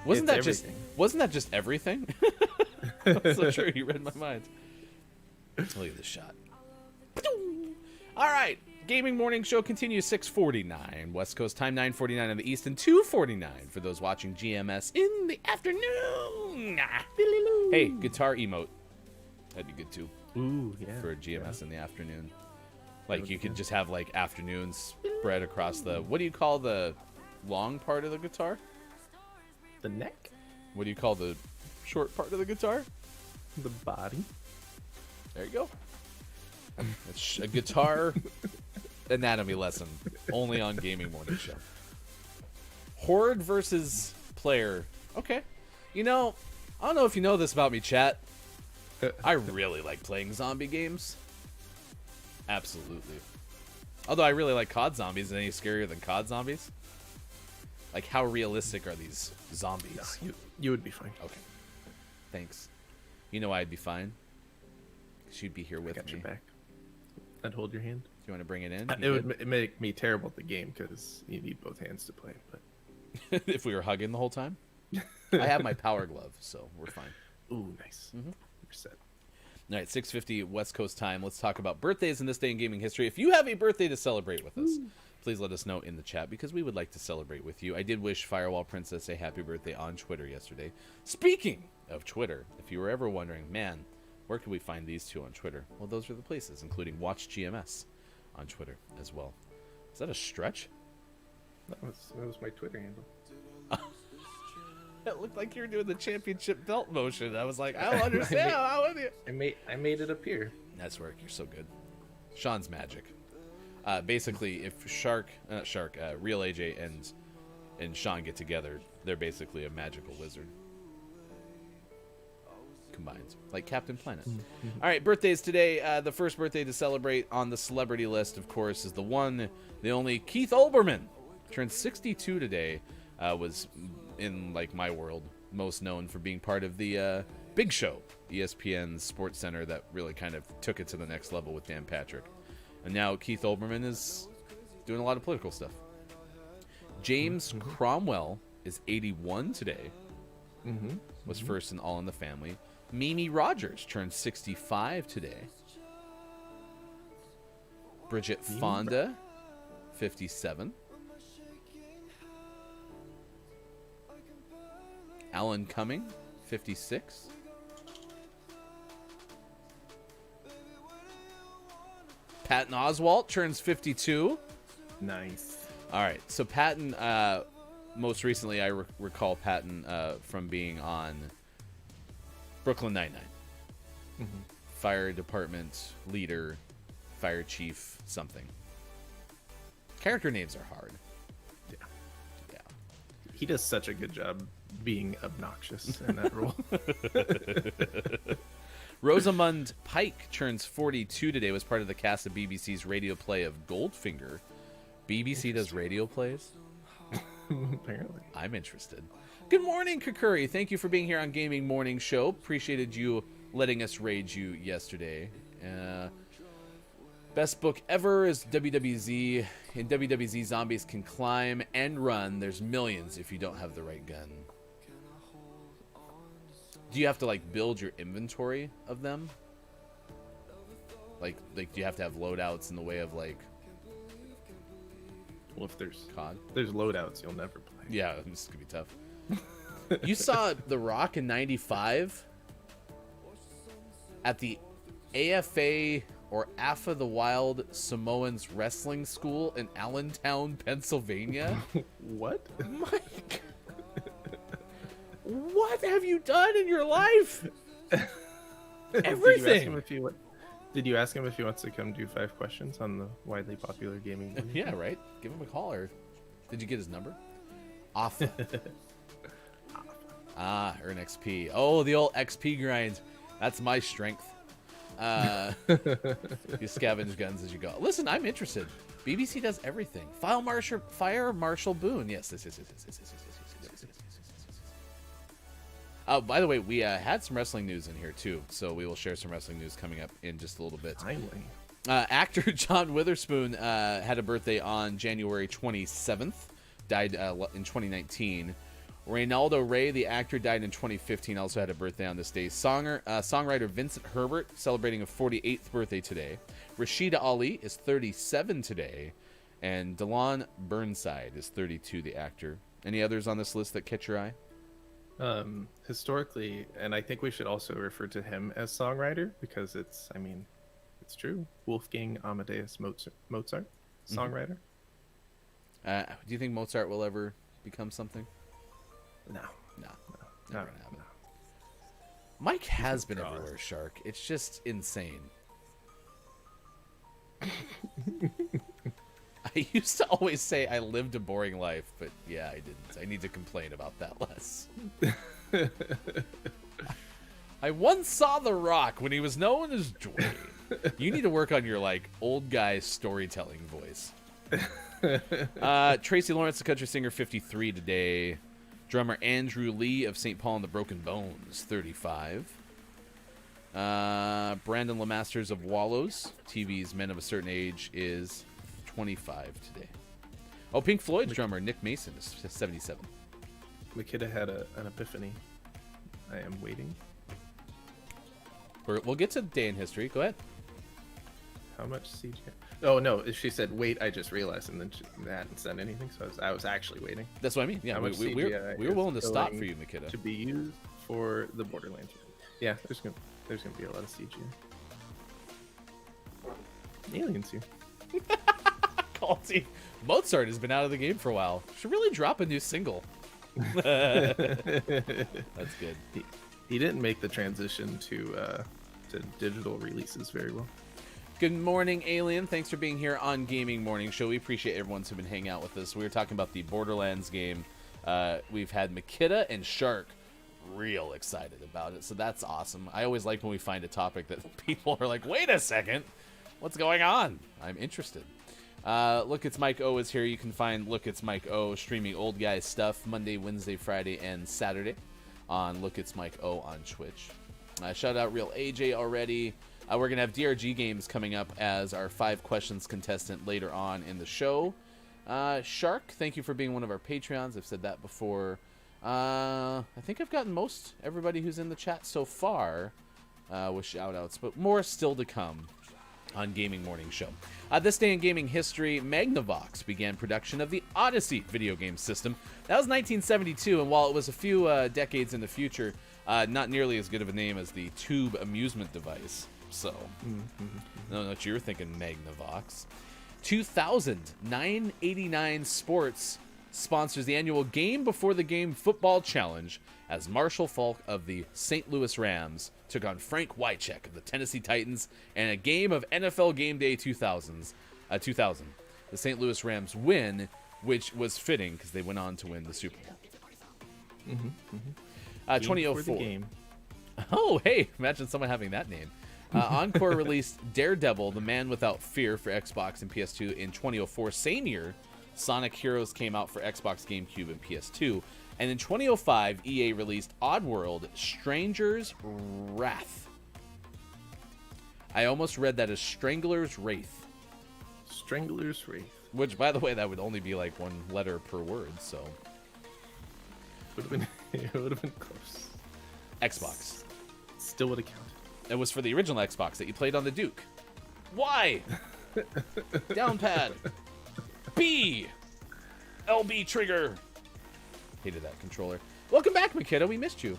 Wasn't that just everything? That's so true. You read my mind. Look at this shot. All right. Gaming Morning Show continues 6:49 West Coast time, 9:49 on the East, and 2:49 for those watching GMS in the afternoon. Hey, guitar emote. That'd be good too. Ooh, yeah. For GMS in the afternoon. Like you could just have like afternoons spread across the... What do you call the long part of the guitar? The neck? What do you call the short part of the guitar? The body. There you go. It's a guitar anatomy lesson only on Gaming Morning Show. Horde versus player. Okay. You know, I don't know if you know this about me, chat. I really like playing zombie games. Absolutely. Although I really like COD zombies. Any scarier than COD zombies? Like, how realistic are these zombies? No, you would be fine. Okay. Thanks. You know I'd be fine. Because you'd be here with me. Got your back. I'd hold your hand. Do you want to bring it in? It would make me terrible at the game because you need both hands to play. But if we were hugging the whole time? I have my power glove, so we're fine. Ooh, nice. Mm-hmm. We're set. All right, 6:50 West Coast time. Let's talk about birthdays in this day in gaming history. If you have a birthday to celebrate with us, please let us know in the chat because we would like to celebrate with you. I did wish Firewall Princess a happy birthday on Twitter yesterday. Speaking of Twitter, if you were ever wondering, man, where can we find these two on Twitter? Well, those are the places, including Watch GMS on Twitter as well. Is that a stretch? That was my Twitter handle. It looked like you were doing the championship belt motion. I was like, I don't understand. I made it appear. Nice work. You're so good. Sean's magic. Basically, if Real AJ and Sean get together, they're basically a magical wizard. Combined. Like Captain Planet. Mm-hmm. All right, birthdays today. The first birthday to celebrate on the celebrity list, of course, is the one, the only Keith Olbermann. Turned 62 today. Was, in like my world, most known for being part of the Big Show, ESPN's Sports Center that really kind of took it to the next level with Dan Patrick. And now Keith Olbermann is doing a lot of political stuff. James Cromwell is 81 today. Was first in All in the Family. Mimi Rogers turned 65 today. Bridget Fonda, 57. Alan Cumming, 56. Patton Oswalt turns 52. Nice. All right. So Patton, most recently, I recall Patton from being on Brooklyn Nine-Nine. Fire department leader, fire chief, something. Character names are hard. Yeah. He does such a good job being obnoxious in that role. Rosamund Pike turns 42 today. Was part of the cast of BBC's radio play of Goldfinger. BBC does radio plays? Apparently. I'm interested. Good morning, Kakuri. Thank you for being here on Gaming Morning Show. Appreciated you letting us raid you yesterday. Best book ever is WWZ. In WWZ, zombies can climb and run. There's millions if you don't have the right gun. Do you have to like build your inventory of them? Like do you have to have loadouts in the way of like? Well, if there's COD, there's loadouts, you'll never play. Yeah, this is gonna be tough. You saw The Rock in '95 at the AFA or AFA the Wild Samoans Wrestling School in Allentown, Pennsylvania. What? Mike, what have you done in your life? Everything. Did you ask him if he wants to come do 5 questions on the widely popular gaming board? Yeah, right. Give him a call. Or did you get his number? AFA. Earn XP. Oh, the old XP grind. That's my strength. You scavenge guns as you go. Listen, I'm interested. BBC does everything. Fire Marshal Boone. Yes. Oh, by the way, we had some wrestling news in here too, so we will share some wrestling news coming up in just a little bit. Timely. Actor John Witherspoon had a birthday on January 27th. Died in 2019. Reynaldo Rey, the actor, died in 2015. Also had a birthday on this day. Songwriter Vincent Herbert celebrating a 48th birthday today. Rashida Ali is 37 today, and Delon Burnside is 32. The actor. Any others on this list that catch your eye? Historically, and I think we should also refer to him as songwriter because it's true. Wolfgang Amadeus Mozart, songwriter. Do you think Mozart will ever become something? No. Never gonna happen. Mike has been everywhere, Shark. It's just insane. I used to always say I lived a boring life, but yeah, I didn't. I need to complain about that less. I once saw The Rock when he was known as Dwayne. You need to work on your like old guy storytelling voice. Tracy Lawrence, the country singer, 53 today. Drummer Andrew Lee of St. Paul and the Broken Bones, 35. Brandon Lemasters of Wallows, TV's Men of a Certain Age, is 25 today. Oh, Pink Floyd's drummer Nick Mason is 77. The kid had an epiphany. I am waiting. We'll get to day in history. Go ahead. How much CGI? Oh no, she said wait. I just realized, and then she hadn't said anything. So I was actually waiting. That's what I mean. Yeah, How much we CGI were willing to is stop going for you, Makita. to be used for the Borderlands. Yeah, there's gonna be a lot of CGI. Aliens here. Culty. Mozart has been out of the game for a while. Should really drop a new single. That's good. He didn't make the transition to digital releases very well. Good morning, Alien. Thanks for being here on Gaming Morning Show. We appreciate everyone's who's been hanging out with us. We were talking about the Borderlands game. We've had Makita and Shark real excited about it, so that's awesome. I always like when we find a topic that people are like, wait a second, what's going on? I'm interested. Look, It's Mike O is here. You can find Look, It's Mike O streaming old guy stuff Monday, Wednesday, Friday, and Saturday on Look, It's Mike O on Twitch. Shout out Real AJ already. We're going to have DRG games coming up as our 5 questions contestant later on in the show. Shark, thank you for being one of our Patreons. I've said that before. I think I've gotten most everybody who's in the chat so far with shout-outs, but more still to come on Gaming Morning Show. This day in gaming history, Magnavox began production of the Odyssey video game system. That was 1972, and while it was a few decades in the future, not nearly as good of a name as the Tube amusement device. So, I don't know what you were thinking, Magnavox. 2000, 989 Sports sponsors the annual Game Before the Game Football Challenge as Marshall Faulk of the St. Louis Rams took on Frank Wycheck of the Tennessee Titans in a game of NFL Game Day 2000. The St. Louis Rams win, which was fitting because they went on to win the Super Bowl. 2004. Oh, hey, imagine someone having that name. Encore released Daredevil, The Man Without Fear for Xbox and PS2 in 2004. Same year, Sonic Heroes came out for Xbox, GameCube, and PS2. And in 2005, EA released Oddworld, Stranger's Wrath. I almost read that as Strangler's Wraith. Strangler's Wraith. Which, by the way, that would only be like 1 letter per word, so. It would have been close. Xbox. Still would have counted. It was for the original Xbox that you played on the Duke. Y. Down pad. B. LB trigger. Hated that controller. Welcome back, Makita. We missed you.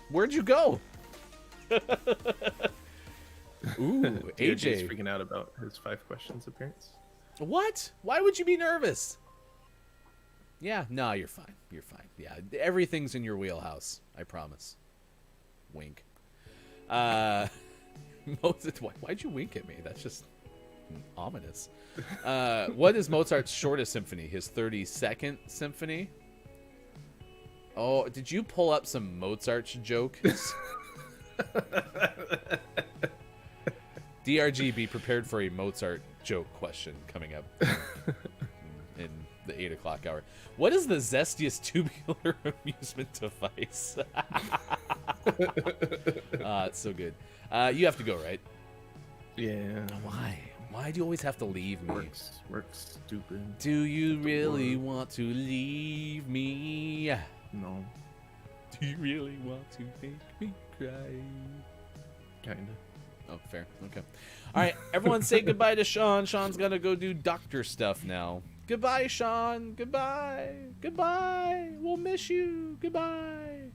Where'd you go? Ooh, AJ. freaking out about his 5 questions appearance. What? Why would you be nervous? Yeah, no, you're fine. You're fine. Yeah, everything's in your wheelhouse. I promise. Wink. Mozart, why'd you wink at me? That's just ominous. What is Mozart's shortest symphony? His 32nd symphony? Oh, did you pull up some Mozart jokes? DRG, be prepared for a Mozart joke question coming up in the 8 o'clock hour. What is the zestiest tubular amusement device? It's so good. You have to go, right? Yeah. Why? Why do you always have to leave me? Works stupid. Do you really want to leave me? No. Do you really want to make me cry? Kinda. Oh, fair. Okay. All right, everyone say goodbye to Sean. Sean's got to go do doctor stuff now. Goodbye, Sean. Goodbye. Goodbye. We'll miss you. Goodbye.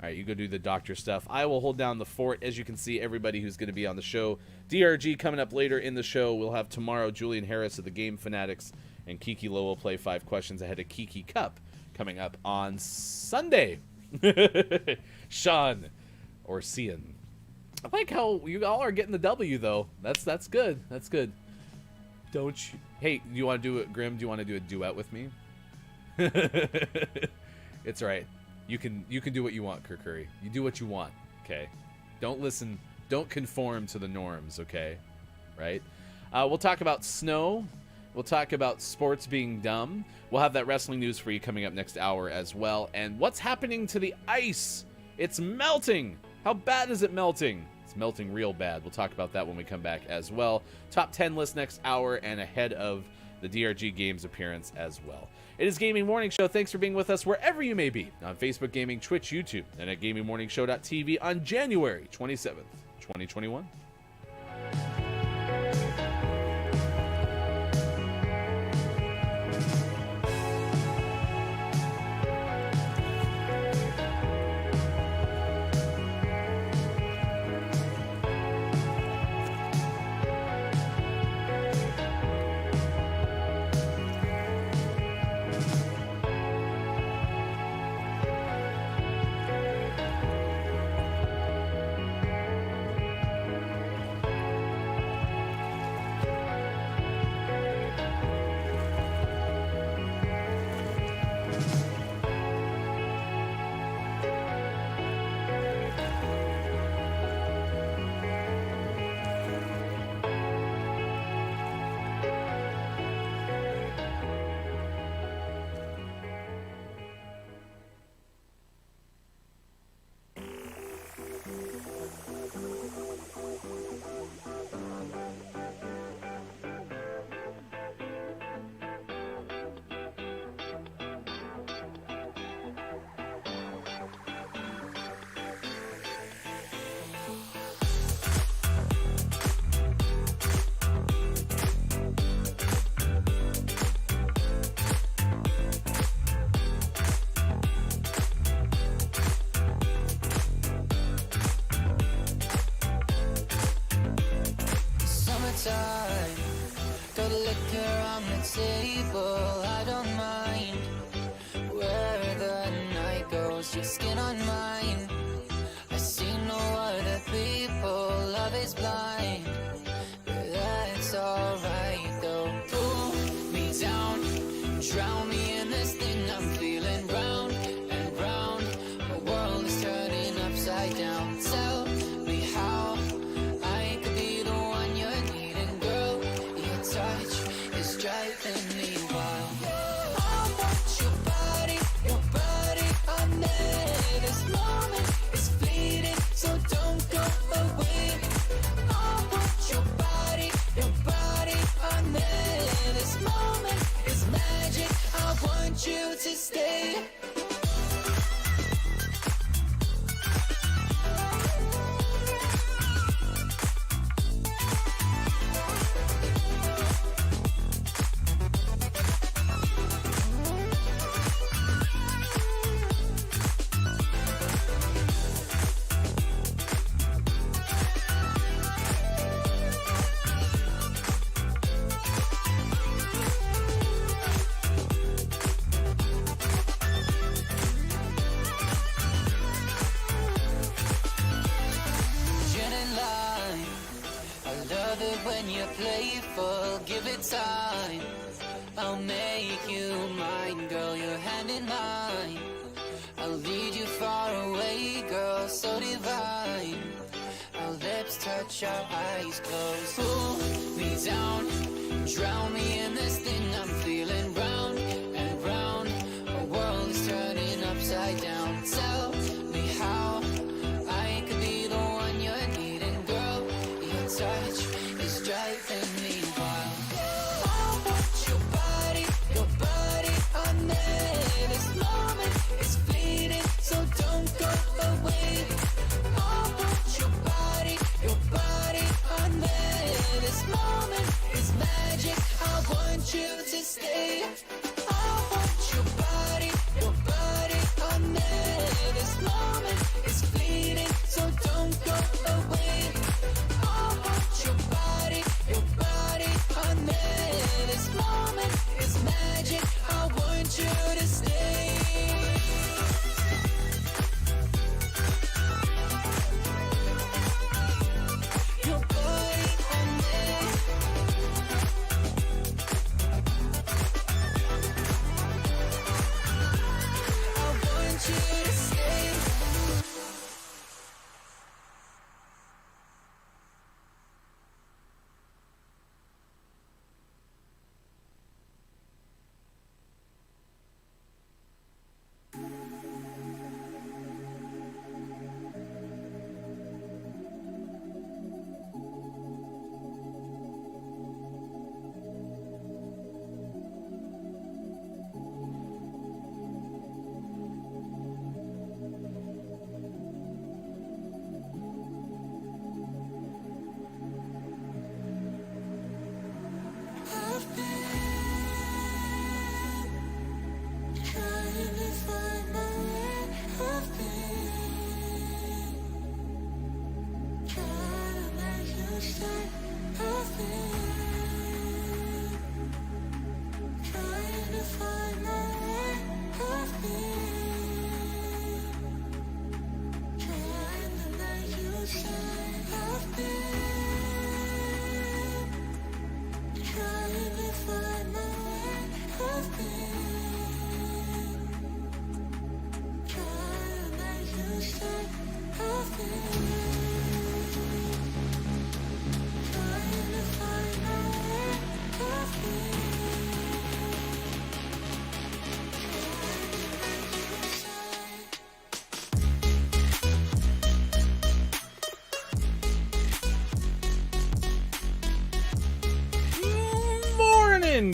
All right, you go do the doctor stuff. I will hold down the fort. As you can see, everybody who's going to be on the show. DRG coming up later in the show. We'll have tomorrow Julian Harris of the Game Fanatics, and Kiki Lowe will play 5 questions ahead of Kiki Cup coming up on Sunday. Sean or Cian. I like how you all are getting the W, though. That's good. That's good. Don't you? Hey, do you want to do it, Grim? Do you want to do a duet with me? It's all right. You can do what you want, Kirkuri. You do what you want, okay? Don't listen. Don't conform to the norms, okay? Right? We'll talk about snow. We'll talk about sports being dumb. We'll have that wrestling news for you coming up next hour as well. And what's happening to the ice? It's melting. How bad is it melting? It's melting real bad. We'll talk about that when we come back as well. Top 10 list next hour and ahead of the DRG Games appearance as well. It is Gaming Morning Show. Thanks for being with us wherever you may be on Facebook Gaming, Twitch, YouTube, and at GamingMorningShow.tv on January 27th, 2021. table, I don't mind where the night goes, your skin on mine. I see no other people, love is blind, but that's alright though. Pull me down, drown me in this thing I'm feeling, round and round. My world is turning upside down. Tell me how I could be the one you're needing, girl. Your touch is driving me wild. I want your body on me. This moment is fleeting, so don't go away. I want your body on me. This moment is magic, I want you to stay. When you're playful, give it time. I'll make you mine, girl, your hand in mine. I'll lead you far away, girl, so divine. Our lips touch, our eyes close. Pull me down, drown me in this thing I'm feeling, round and round. Our world is turning upside down. Tell me how I could be the one you're needing, girl. Your touch is driving me wild. I want your body on me. This moment is fleeting, so don't go away. I want your body on me. This moment is magic, I want you to stay. I want your body on me. This moment is fleeting, so don't go away. I want your body on me. This moment is magic, I want you to stay. Your body on me. I want you to stay.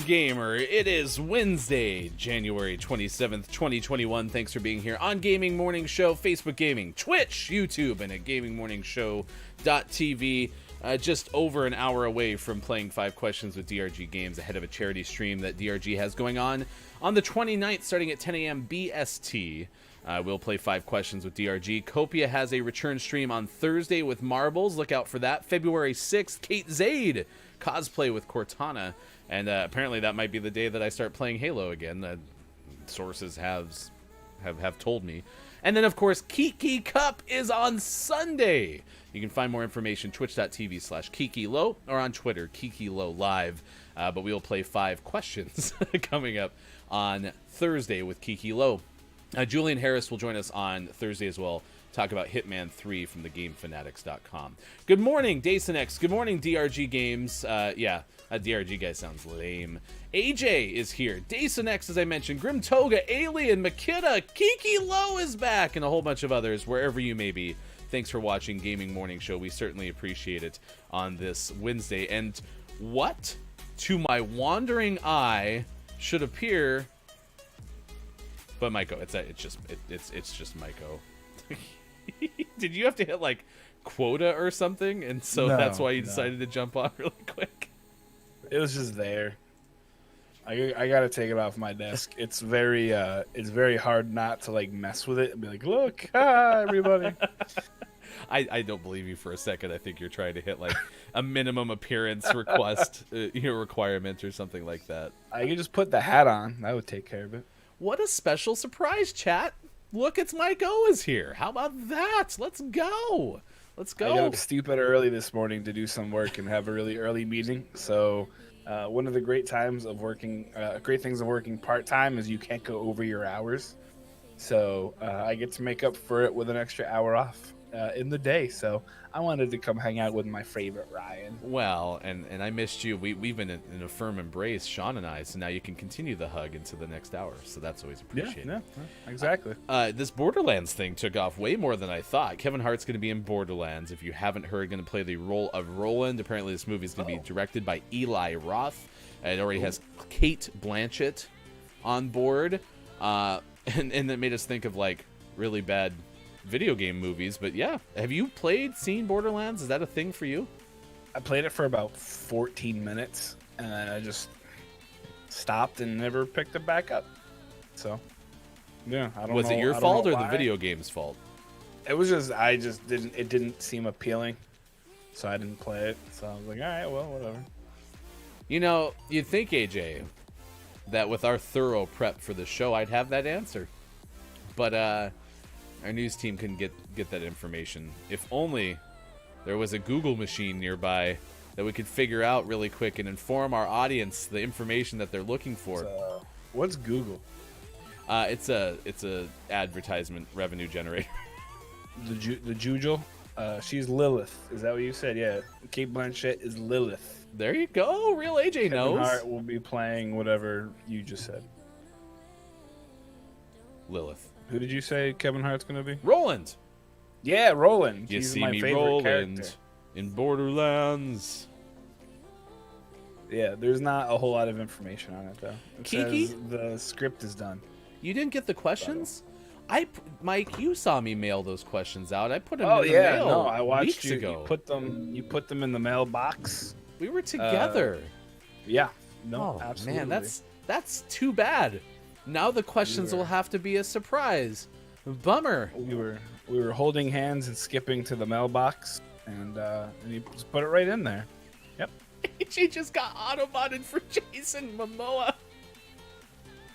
Gamer, it is Wednesday, January 27th, 2021. Thanks for being here on Gaming Morning Show, Facebook Gaming, Twitch, YouTube, and at gamingmorningshow.tv. Just over an hour away from playing 5 Questions with DRG Games ahead of a charity stream that DRG has going on the 29th, starting at 10 a.m. BST. We'll play 5 Questions with DRG. Copia has a return stream on Thursday with Marbles. Look out for that. February 6th, Kate Zaid cosplay with Cortana. And apparently that might be the day that I start playing Halo again. Sources have told me. And then, of course, Kiki Cup is on Sunday. You can find more information, twitch.tv/KikiLow, or on Twitter, KikiLow Live. But we will play 5 questions coming up on Thursday with Kiki Low. Julian Harris will join us on Thursday as well. Talk about Hitman 3 from thegamefanatics.com. Good morning, Dasonex. Good morning, DRG Games. Yeah, that DRG guy sounds lame. AJ is here. Dasonex, as I mentioned. Grim Toga, Alien, Makita, Kiki Low is back, and a whole bunch of others, wherever you may be. Thanks for watching Gaming Morning Show. We certainly appreciate it on this Wednesday. And what, to my wandering eye, should appear... But Maiko, it's just Maiko. Did you have to hit like quota or something, and so that's why you decided to jump on really quick? It was just there. I gotta take it off my desk. It's very hard not to like mess with it and be like, look, hi everybody. I don't believe you for a second. I think you're trying to hit like a minimum appearance request, requirement or something like that. I could just put the hat on. That would take care of it. What a special surprise, chat. Look, it's Mike O is here. How about that? Let's go. Let's go. I got up stupid early this morning to do some work and have a really early meeting. So one of the great things of working part-time is you can't go over your hours. So I get to make up for it with an extra hour off in the day. So I wanted to come hang out with my favorite Ryan. Well, and I missed you. We've been in a firm embrace, Sean and I, so now you can continue the hug into the next hour. So that's always appreciated. Yeah, exactly. This Borderlands thing took off way more than I thought. Kevin Hart's going to be in Borderlands. If you haven't heard, going to play the role of Roland. Apparently this movie is going to be directed by Eli Roth. It already has Kate Blanchett on board. And that made us think of like really bad video game movies. But yeah, have you seen Borderlands? Is that a thing for you? I played it for about 14 minutes and then I just stopped and never picked it back up. So yeah, I don't know. Was it your fault or the video game's fault? It was just it didn't seem appealing, so I didn't play it. So I was like, all right, well, whatever. You know, you'd think, AJ, that with our thorough prep for the show, I'd have that answer. But our news team couldn't get that information. If only there was a Google machine nearby that we could figure out really quick and inform our audience the information that they're looking for. So, what's Google? It's a advertisement revenue generator. The Jujel? She's Lilith. Is that what you said? Yeah. Kate Blanchett is Lilith. There you go. Real AJ knows. Kevin Hart will be playing whatever you just said. Lilith. Who did you say Kevin Hart's going to be? Roland. Yeah, Roland. You He's see my me favorite Roland character. in Borderlands. Yeah, there's not a whole lot of information on it, though. It Kiki? says the script is done. You didn't get the questions? Mike, you saw me mail those questions out. I put them in the mail no, I watched weeks you. ago. You put them in the mailbox. We were together. Yeah. No, oh absolutely. man, that's too bad. Now the questions will have to be a surprise. Bummer. We were holding hands and skipping to the mailbox, and you just put it right in there. Yep. She just got auto-modded for Jason Momoa.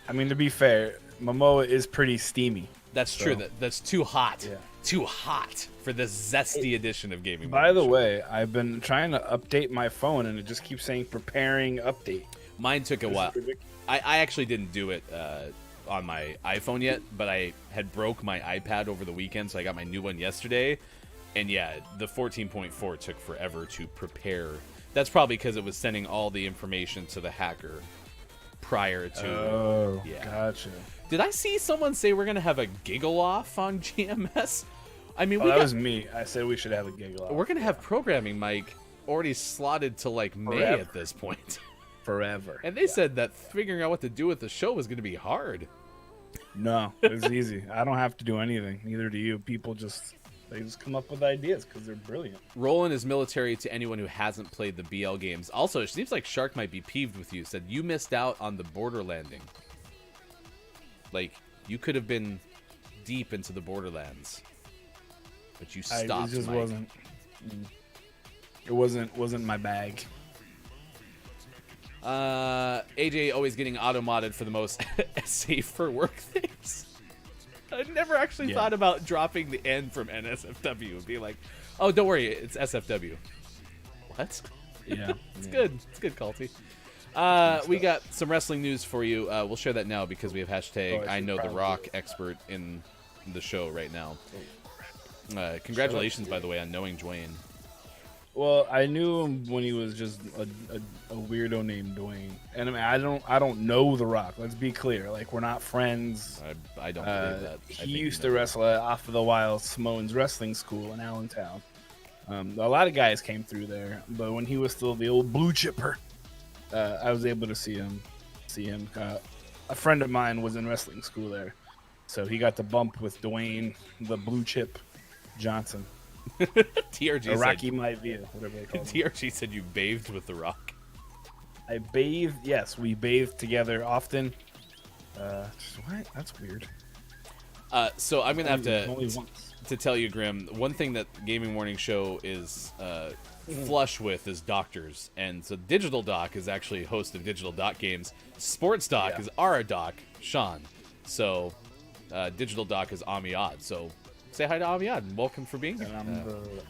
I mean, to be fair, Momoa is pretty steamy. That's true. That's too hot. Yeah. Too hot for this zesty edition of Gaming. By the way, I've been trying to update my phone, and it just keeps saying preparing update. Mine took a while. I actually didn't do it on my iPhone yet, but I had broke my iPad over the weekend, so I got my new one yesterday. And yeah, the 14.4 took forever to prepare. That's probably because it was sending all the information to the hacker prior to. Oh, yeah. Gotcha. Did I see someone say we're gonna have a giggle off on GMS? I mean, that was me. I said we should have a giggle off. We're gonna have programming, Mike, already slotted to like May at this point. Forever. And they said that figuring out what to do with the show was gonna be hard. No, it's easy. I don't have to do anything. Neither do you. People just come up with ideas because they're brilliant. Roland is military to anyone who hasn't played the BL games. Also, it seems like Shark might be peeved with you. Said you missed out on the border landing. Like, you could have been deep into the Borderlands, but you stopped. It just Mike. wasn't my bag. AJ always getting auto-modded for the most safe for work things. I never actually thought about dropping the N from NSFW and being like, oh, don't worry, it's SFW. What? Yeah. It's good. It's good, Culty. We got some wrestling news for you. We'll share that now because we have hashtag I know the Rock expert in the show right now. Congratulations, by the way, on knowing Dwayne. Well, I knew him when he was just a weirdo named Dwayne, and I mean, I don't know The Rock. Let's be clear, like we're not friends. I don't believe that. He used to wrestle at Off of the Wild Samoans Wrestling School in Allentown. A lot of guys came through there, but when he was still the old blue chipper, I was able to see him. A friend of mine was in wrestling school there, so he got the bump with Dwayne, the blue chip Johnson. TRG Rocky Maivia, whatever they call him. TRG said you bathed with The Rock. I bathed. Yes, we bathed together often. What? That's weird. So I'm gonna have Only once. to tell you, Grim. One thing that Gaming Morning Show is flush with is doctors, and so Digital Doc is actually host of Digital Doc Games. Sports Doc is our doc, Sean. So Digital Doc is Amiad. So say hi to Amiad and welcome for being here.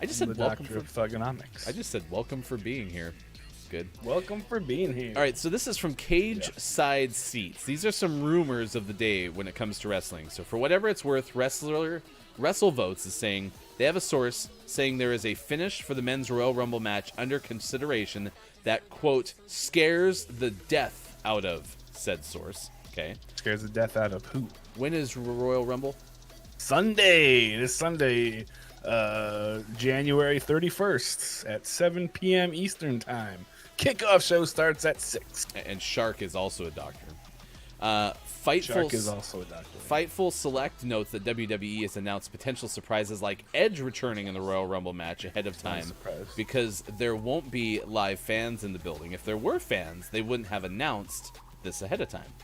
I just said welcome for thugonomics. I just said welcome for being here. Good. Welcome for being here. All right, so this is from Cage Side Seats. These are some rumors of the day when it comes to wrestling. So for whatever it's worth, WrestleVotes is saying they have a source saying there is a finish for the men's Royal Rumble match under consideration that, quote, scares the death out of said source. Okay. Scares the death out of who? When is Royal Rumble? This Sunday, January 31st at 7 p.m. Eastern Time. Kickoff show starts at 6. And Shark is also a doctor. Shark is also a doctor. Fightful Select notes that WWE has announced potential surprises like Edge returning in the Royal Rumble match ahead of time because there won't be live fans in the building. If there were fans, they wouldn't have announced this ahead of time.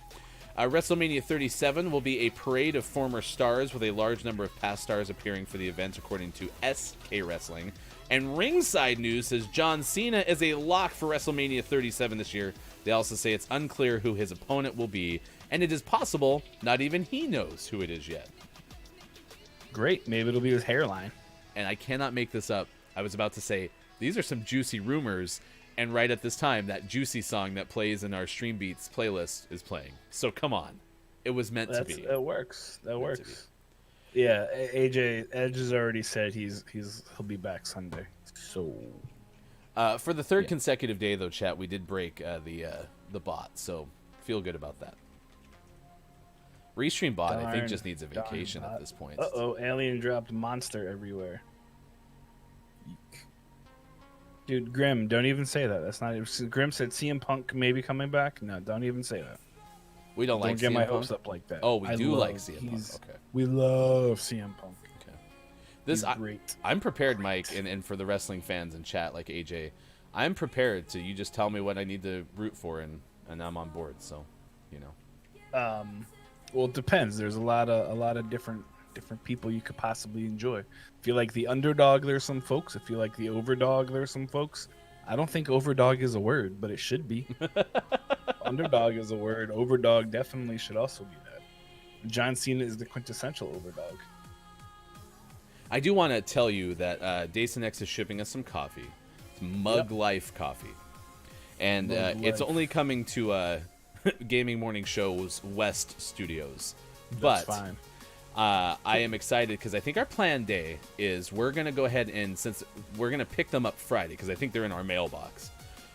WrestleMania 37 will be a parade of former stars with a large number of past stars appearing for the event, according to SK Wrestling. And Ringside News says John Cena is a lock for WrestleMania 37 this year. They also say it's unclear who his opponent will be, and it is possible not even he knows who it is yet. Great. Maybe it'll be his hairline. And I cannot make this up. I was about to say, these are some juicy rumors, and right at this time, that Juicy song that plays in our Stream Beats playlist is playing. So come on. It was meant to be. That works. That works. Yeah, Edge has already said he'll be back Sunday. So for the third consecutive day, though, chat, we did break the bot, so feel good about that. Restream bot, I think, just needs a vacation at this point. Alien dropped monster everywhere. Eek. Dude, Grim, don't even say that. That's not. Grim said CM Punk may be coming back. No, don't even say that. We don't like get CM my Punk? hopes up like that. Oh, we do like CM Punk. Okay. We love CM Punk. Okay. He's great. I'm prepared, Mike, and for the wrestling fans in chat like AJ, I'm prepared to. You just tell me what I need to root for, and I'm on board. So, you know. Well, it depends. There's a lot of different people you could possibly enjoy. If you like the underdog, there's some folks. If you like the overdog, there's some folks. I don't think overdog is a word, but it should be. Underdog is a word. Overdog definitely should also be that. John Cena is the quintessential overdog. I do want to tell you that Dason X is shipping us some coffee. It's Mug Life coffee. And it's only coming to Gaming Morning Show's West Studios. But that's fine. I am excited because I think our plan day is we're going to go ahead and, since we're going to pick them up Friday, because I think they're in our mailbox.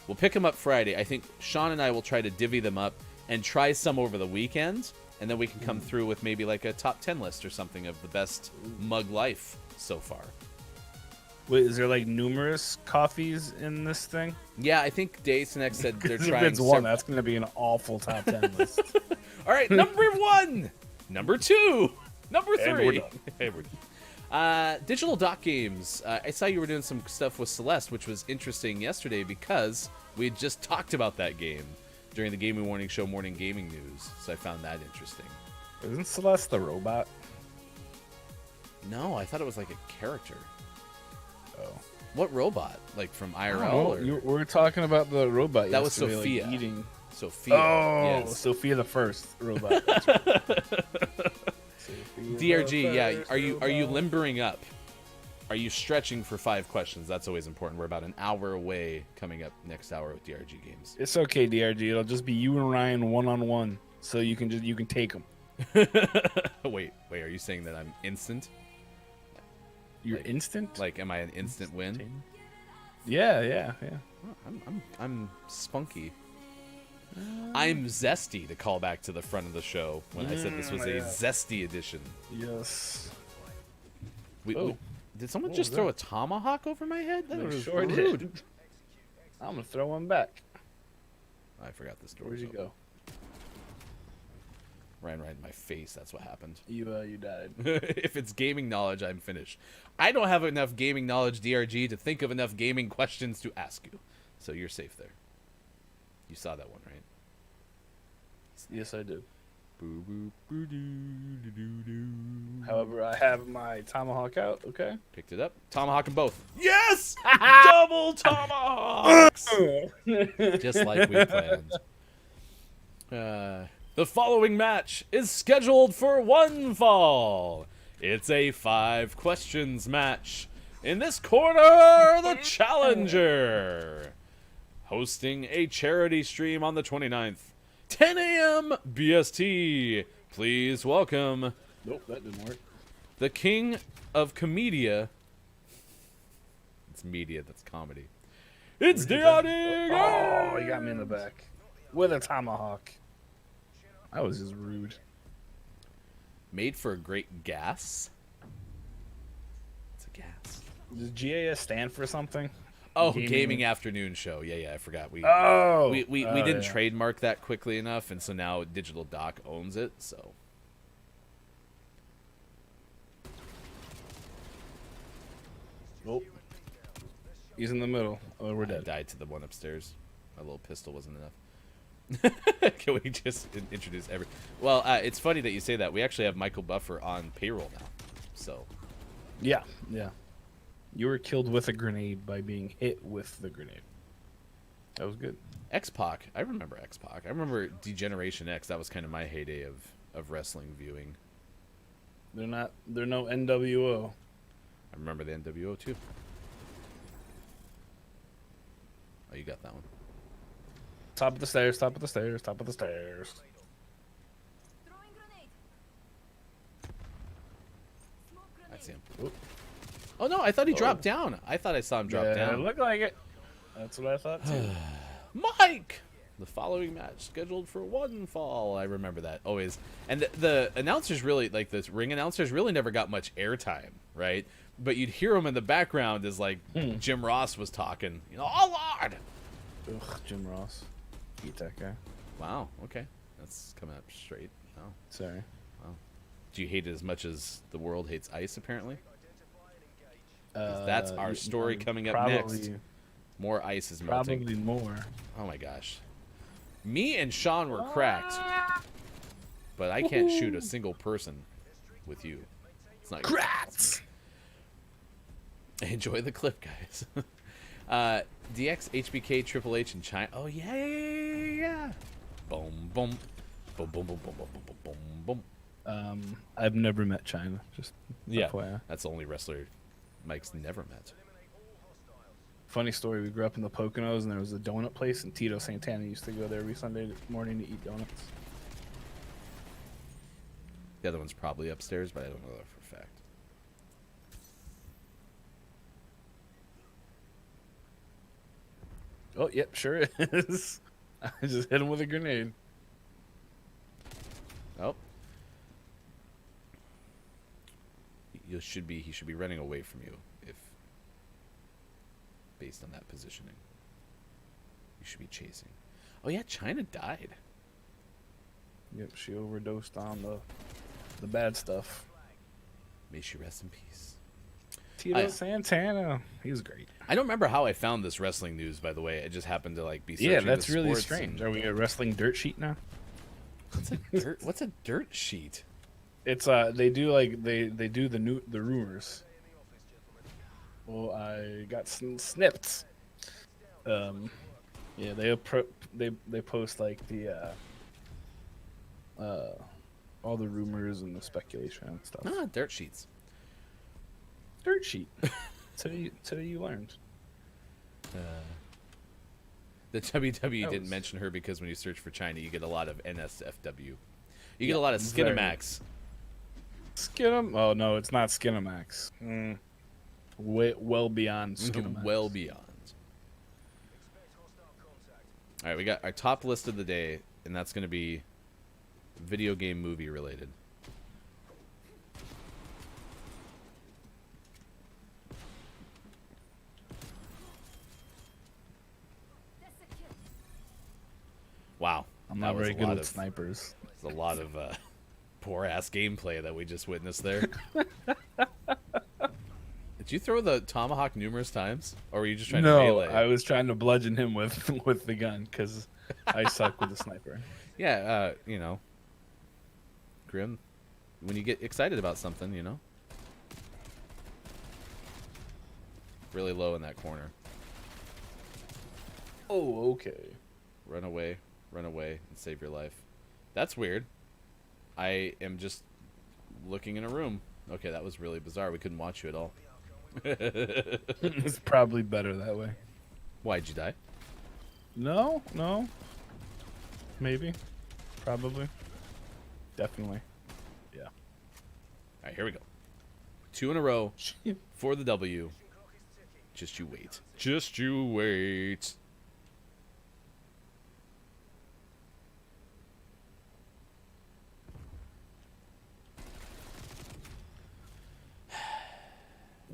We'll pick them up Friday. I think Sean and I will try to divvy them up and try some over the weekend, and then we can come through with maybe like a top 10 list or something of the best Mug Life so far. Wait, is there like numerous coffees in this thing? Yeah, I think Dason X said they're trying. If it's one, that's going to be an awful top 10 list. All right, number 1, number 2, number 3. Hey, we're done. Digital Doc Games. I saw you were doing some stuff with Celeste, which was interesting yesterday because we had just talked about that game during the Gaming Morning Show Morning Gaming News. So I found that interesting. Isn't Celeste the robot? No, I thought it was like a character. Oh. What robot? Like from IRL? Oh, or... we were talking about the robot. That was yesterday, Sophia. Like, eating. Sophia. Oh, yes. Sophia the first robot. That's right. Sophia DRG, the yeah. first Are you robot. limbering up? Are you stretching for 5 questions? That's always important. We're about an hour away coming up next hour with DRG games. It's okay, DRG. It'll just be you and Ryan 1-on-1, so you can take them. wait, are you saying that I'm instant? You're Like- instant. Like, am I an instant win? Yeah. Oh, I'm spunky. I'm zesty, to call back to the front of the show when I said this was a yeah. zesty edition. Yes. Did someone What just was throw that? a tomahawk over my head? That They was sure rude. did. I'm gonna throw one back. I forgot this door. Where'd you go? Ran right in my face. That's what happened. You died. If it's gaming knowledge, I'm finished. I don't have enough gaming knowledge, DRG, to think of enough gaming questions to ask you. So you're safe there. You saw that one, right? Yes, I do. Boo, boo, boo, doo, doo, doo, doo. However, I have my tomahawk out. Okay. Picked it up. Tomahawk them both. Yes! Double tomahawks! Just like we planned. The following match is scheduled for one fall. It's a 5 questions match. In this corner, the challenger. Hosting a charity stream on the 29th. 10 a.m. BST. Please welcome Nope, that didn't work. the king of comedia. It's media, that's comedy. It's DRG! Oh, you got me in the back with a tomahawk. That was just rude. Made for a great gas. It's a gas. Does GAS stand for something? Oh, gaming afternoon show. Yeah, I forgot. We didn't yeah. trademark that quickly enough, and so now Digital Doc owns it. So Nope. He's in the middle. Oh, we're I dead. died to the one upstairs. My little pistol wasn't enough. Can we just introduce every? Well, it's funny that you say that. We actually have Michael Buffer on payroll now. So Yeah. You were killed with a grenade by being hit with the grenade. That was good. X-Pac. I remember X-Pac. I remember Degeneration X. That was kind of my heyday of wrestling viewing. They're no NWO. I remember the NWO too. Oh, you got that one. Top of the stairs, top of the stairs, top of the stairs. Throwing grenade. Smoke I grenade. see him. Oop. Oh no, I thought he dropped down. I thought I saw him drop Yeah, down. it looked like it. That's what I thought too. Mike! The following match scheduled for one fall. I remember that always. And the announcers really, like the ring announcers, really never got much airtime, right? But you'd hear them in the background as like Jim Ross was talking. You know, oh Lord! Ugh, Jim Ross. Eat that guy. Wow. Okay, that's coming up straight. Oh, Sorry. do you hate it as much as the world hates ice? Apparently, 'Cause that's our story coming up next. More ice is melting. Probably more. Oh my gosh. Me and Sean were cracked. But I can't shoot a single person with you. It's not Cracked! Enjoy the clip, guys. DX, HBK, Triple H, and China. Oh, yeah. Boom, boom. Boom, boom, boom, boom, boom, boom, boom, boom. I've never met China. Just Yeah, FYI. that's the only wrestler Mike's never met. Funny story. We grew up in the Poconos, and there was a donut place, and Tito Santana used to go there every Sunday morning to eat donuts. The other one's probably upstairs, but I don't know that for a fact. Oh, yep, sure is. I just hit him with a grenade. Oh. He should be running away from you if based on that positioning. You should be chasing. Oh yeah, China died. Yep, she overdosed on the bad stuff. May she rest in peace. Tito Santana. He was great. I don't remember how I found this wrestling news, by the way. It just happened to like be searching Yeah, that's the really sports strange. and- Are we a wrestling dirt sheet now? What's a dirt sheet? It's they do like they do the rumors. Well, I got snipped. Yeah, they post like the all the rumors and the speculation and stuff. Ah, dirt sheets. Dirt sheet. Today you learned. The WW That didn't was- mention her because when you search for China, you get a lot of NSFW. You get a lot of Skinamax. Skinam? Oh no, it's not Skinamax. Way well beyond Skinamax. Well beyond. All right, we got our top list of the day, and that's going to be video game movie related. That's a kill. Wow. I'm that not was very a good lot with of- snipers. There's a lot of poor ass gameplay that we just witnessed there. Did you throw the tomahawk numerous times, or were you just trying to No, melee? I was trying to bludgeon him with the gun because I suck with the sniper. Yeah, you know, Grim. When you get excited about something, you know. Really low in that corner. Oh, okay. Run away, and save your life. That's weird. I am just looking in a room. Okay, that was really bizarre. We couldn't watch you at all. It's probably better that way. Why'd you die? No. Maybe. Probably. Definitely. Yeah. All right, here we go. 2 in a row for the W. Just you wait. Just you wait.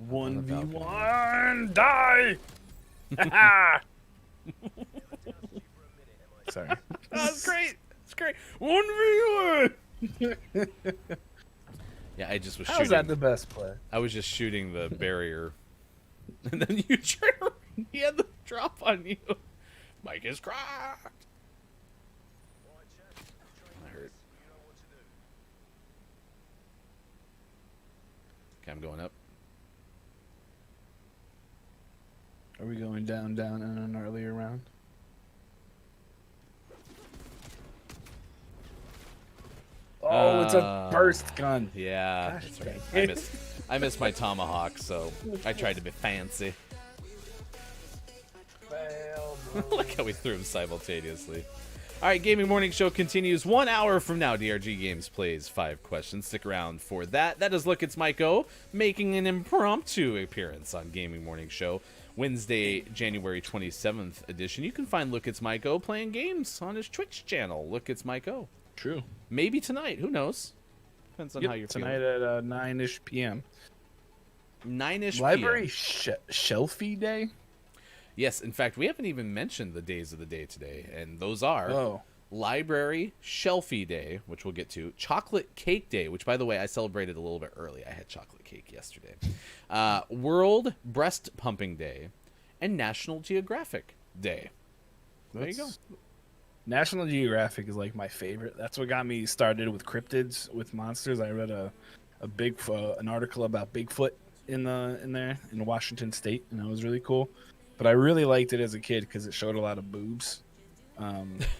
One v balcony. one, die! Sorry. That's great. It's great. 1v1. Yeah, I just was How's shooting. that the best play? I was just shooting the barrier, and then you he had the drop on you. Mike is cracked. That hurt. Okay, I'm going up. Are we going down in an earlier round? Oh, it's a burst gun. Yeah, Gosh, that's right. dang I missed my tomahawk, so I tried to be fancy. Look how we threw them simultaneously. All right, Gaming Morning Show continues 1 hour from now. DRG Games plays 5 questions. Stick around for that. That is Look, It's Mike O, making an impromptu appearance on Gaming Morning Show. Wednesday, January 27th edition. You can find Look, It's Mike O playing games on his Twitch channel, Look, It's Mike O. True. Maybe tonight. Who knows? Depends on how you're tonight feeling. at 9-ish p.m. 9-ish Library PM. Shelfie Day? Yes, in fact, we haven't even mentioned the days of the day today, and those are Oh. Library Shelfie Day, which we'll get to, Chocolate Cake Day, which, by the way, I celebrated a little bit early. I had chocolate cake yesterday. World Breast Pumping Day, and National Geographic Day. There you go. National Geographic is like my favorite. That's what got me started with cryptids, with monsters. I read an article about Bigfoot in Washington State, and that was really cool. But I really liked it as a kid because it showed a lot of boobs.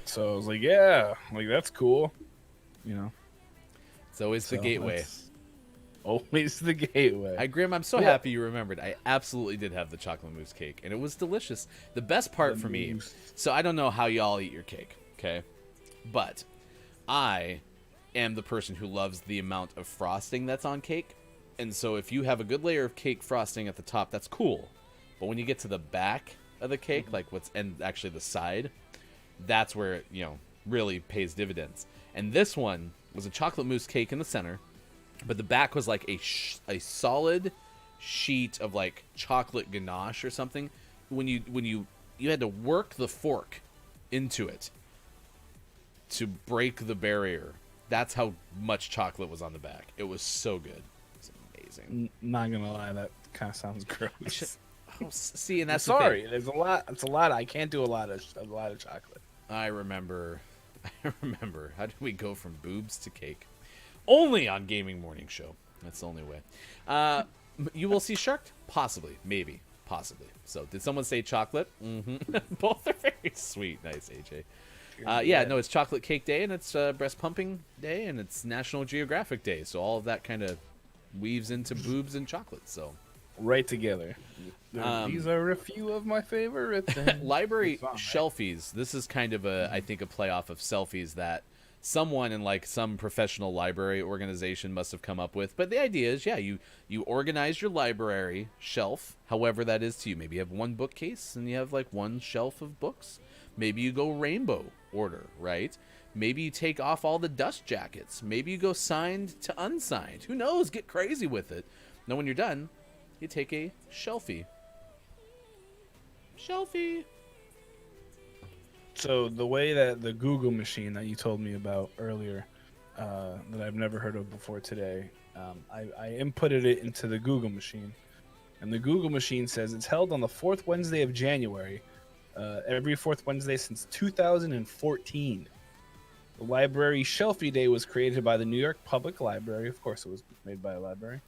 So I was like, yeah, like that's cool, you know. It's always the So gateway. that's Always the gateway. Grim, I'm so Yeah. happy you remembered. I absolutely did have the chocolate mousse cake, and it was delicious. The best part The for me, mousse. so I don't know how y'all eat your cake, okay? But I am the person who loves the amount of frosting that's on cake. And so if you have a good layer of cake frosting at the top, that's cool. But when you get to the back of the cake, like actually the side, that's where it, really pays dividends. And this one was a chocolate mousse cake in the center, but the back was like a solid sheet of like chocolate ganache or something. When you had to work the fork into it to break the barrier. That's how much chocolate was on the back. It was so good. It's amazing. Not gonna lie, that kind of sounds gross. See, and that's the sorry. thing. There's a lot. It's a lot. I can't do a lot of chocolate. I remember. How did we go from boobs to cake? Only on Gaming Morning Show. That's the only way. You will see shark? Possibly. Maybe. Possibly. So, did someone say chocolate? Mm-hmm. Both are very sweet. Nice, AJ. Yeah, no, it's Chocolate Cake Day, and it's Breast Pumping Day, and it's National Geographic Day. So all of that kind of weaves into boobs and chocolate. So Right together. These are a few of my favorites. library shelfies. This is kind of I think, a playoff of selfies that someone in like some professional library organization must have come up with. But the idea is, yeah, you organize your library shelf, however that is to you. Maybe you have one bookcase and you have like one shelf of books. Maybe you go rainbow order, right? Maybe you take off all the dust jackets. Maybe you go signed to unsigned. Who knows? Get crazy with it. Now, when you're done, you take a shelfie. Shelfie. So the way that the Google machine that you told me about earlier, that I've never heard of before today, I inputted it into the Google machine, and the Google machine says it's held on the fourth Wednesday of January, every fourth Wednesday since 2014. The Library Shelfie Day was created by the New York Public Library. Of course, it was made by a library.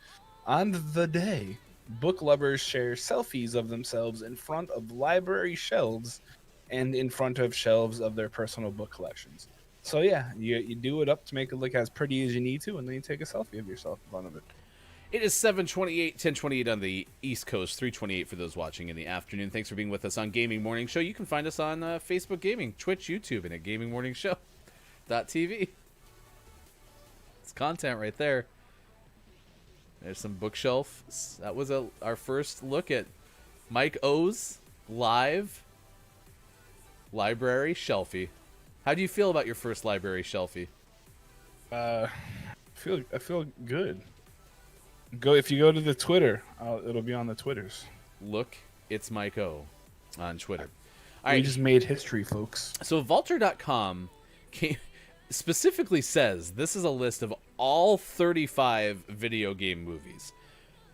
On the day, book lovers share selfies of themselves in front of library shelves and in front of shelves of their personal book collections. So yeah, you do it up to make it look as pretty as you need to, and then you take a selfie of yourself in front of it. It is 7:28, 10:28 on the East Coast, 3:28 for those watching in the afternoon. Thanks for being with us on Gaming Morning Show. You can find us on Facebook Gaming, Twitch, YouTube, and at gamingmorningshow.tv. It's content right there. There's some bookshelf. That was our first look at Mike O's live library shelfie. How do you feel about your first library shelfie? I feel good. If you go to the Twitter, it'll be on the Twitters. Look, it's Mike O on Twitter. We just made history, folks. So Vulture.com specifically says this is a list of all 35 video game movies.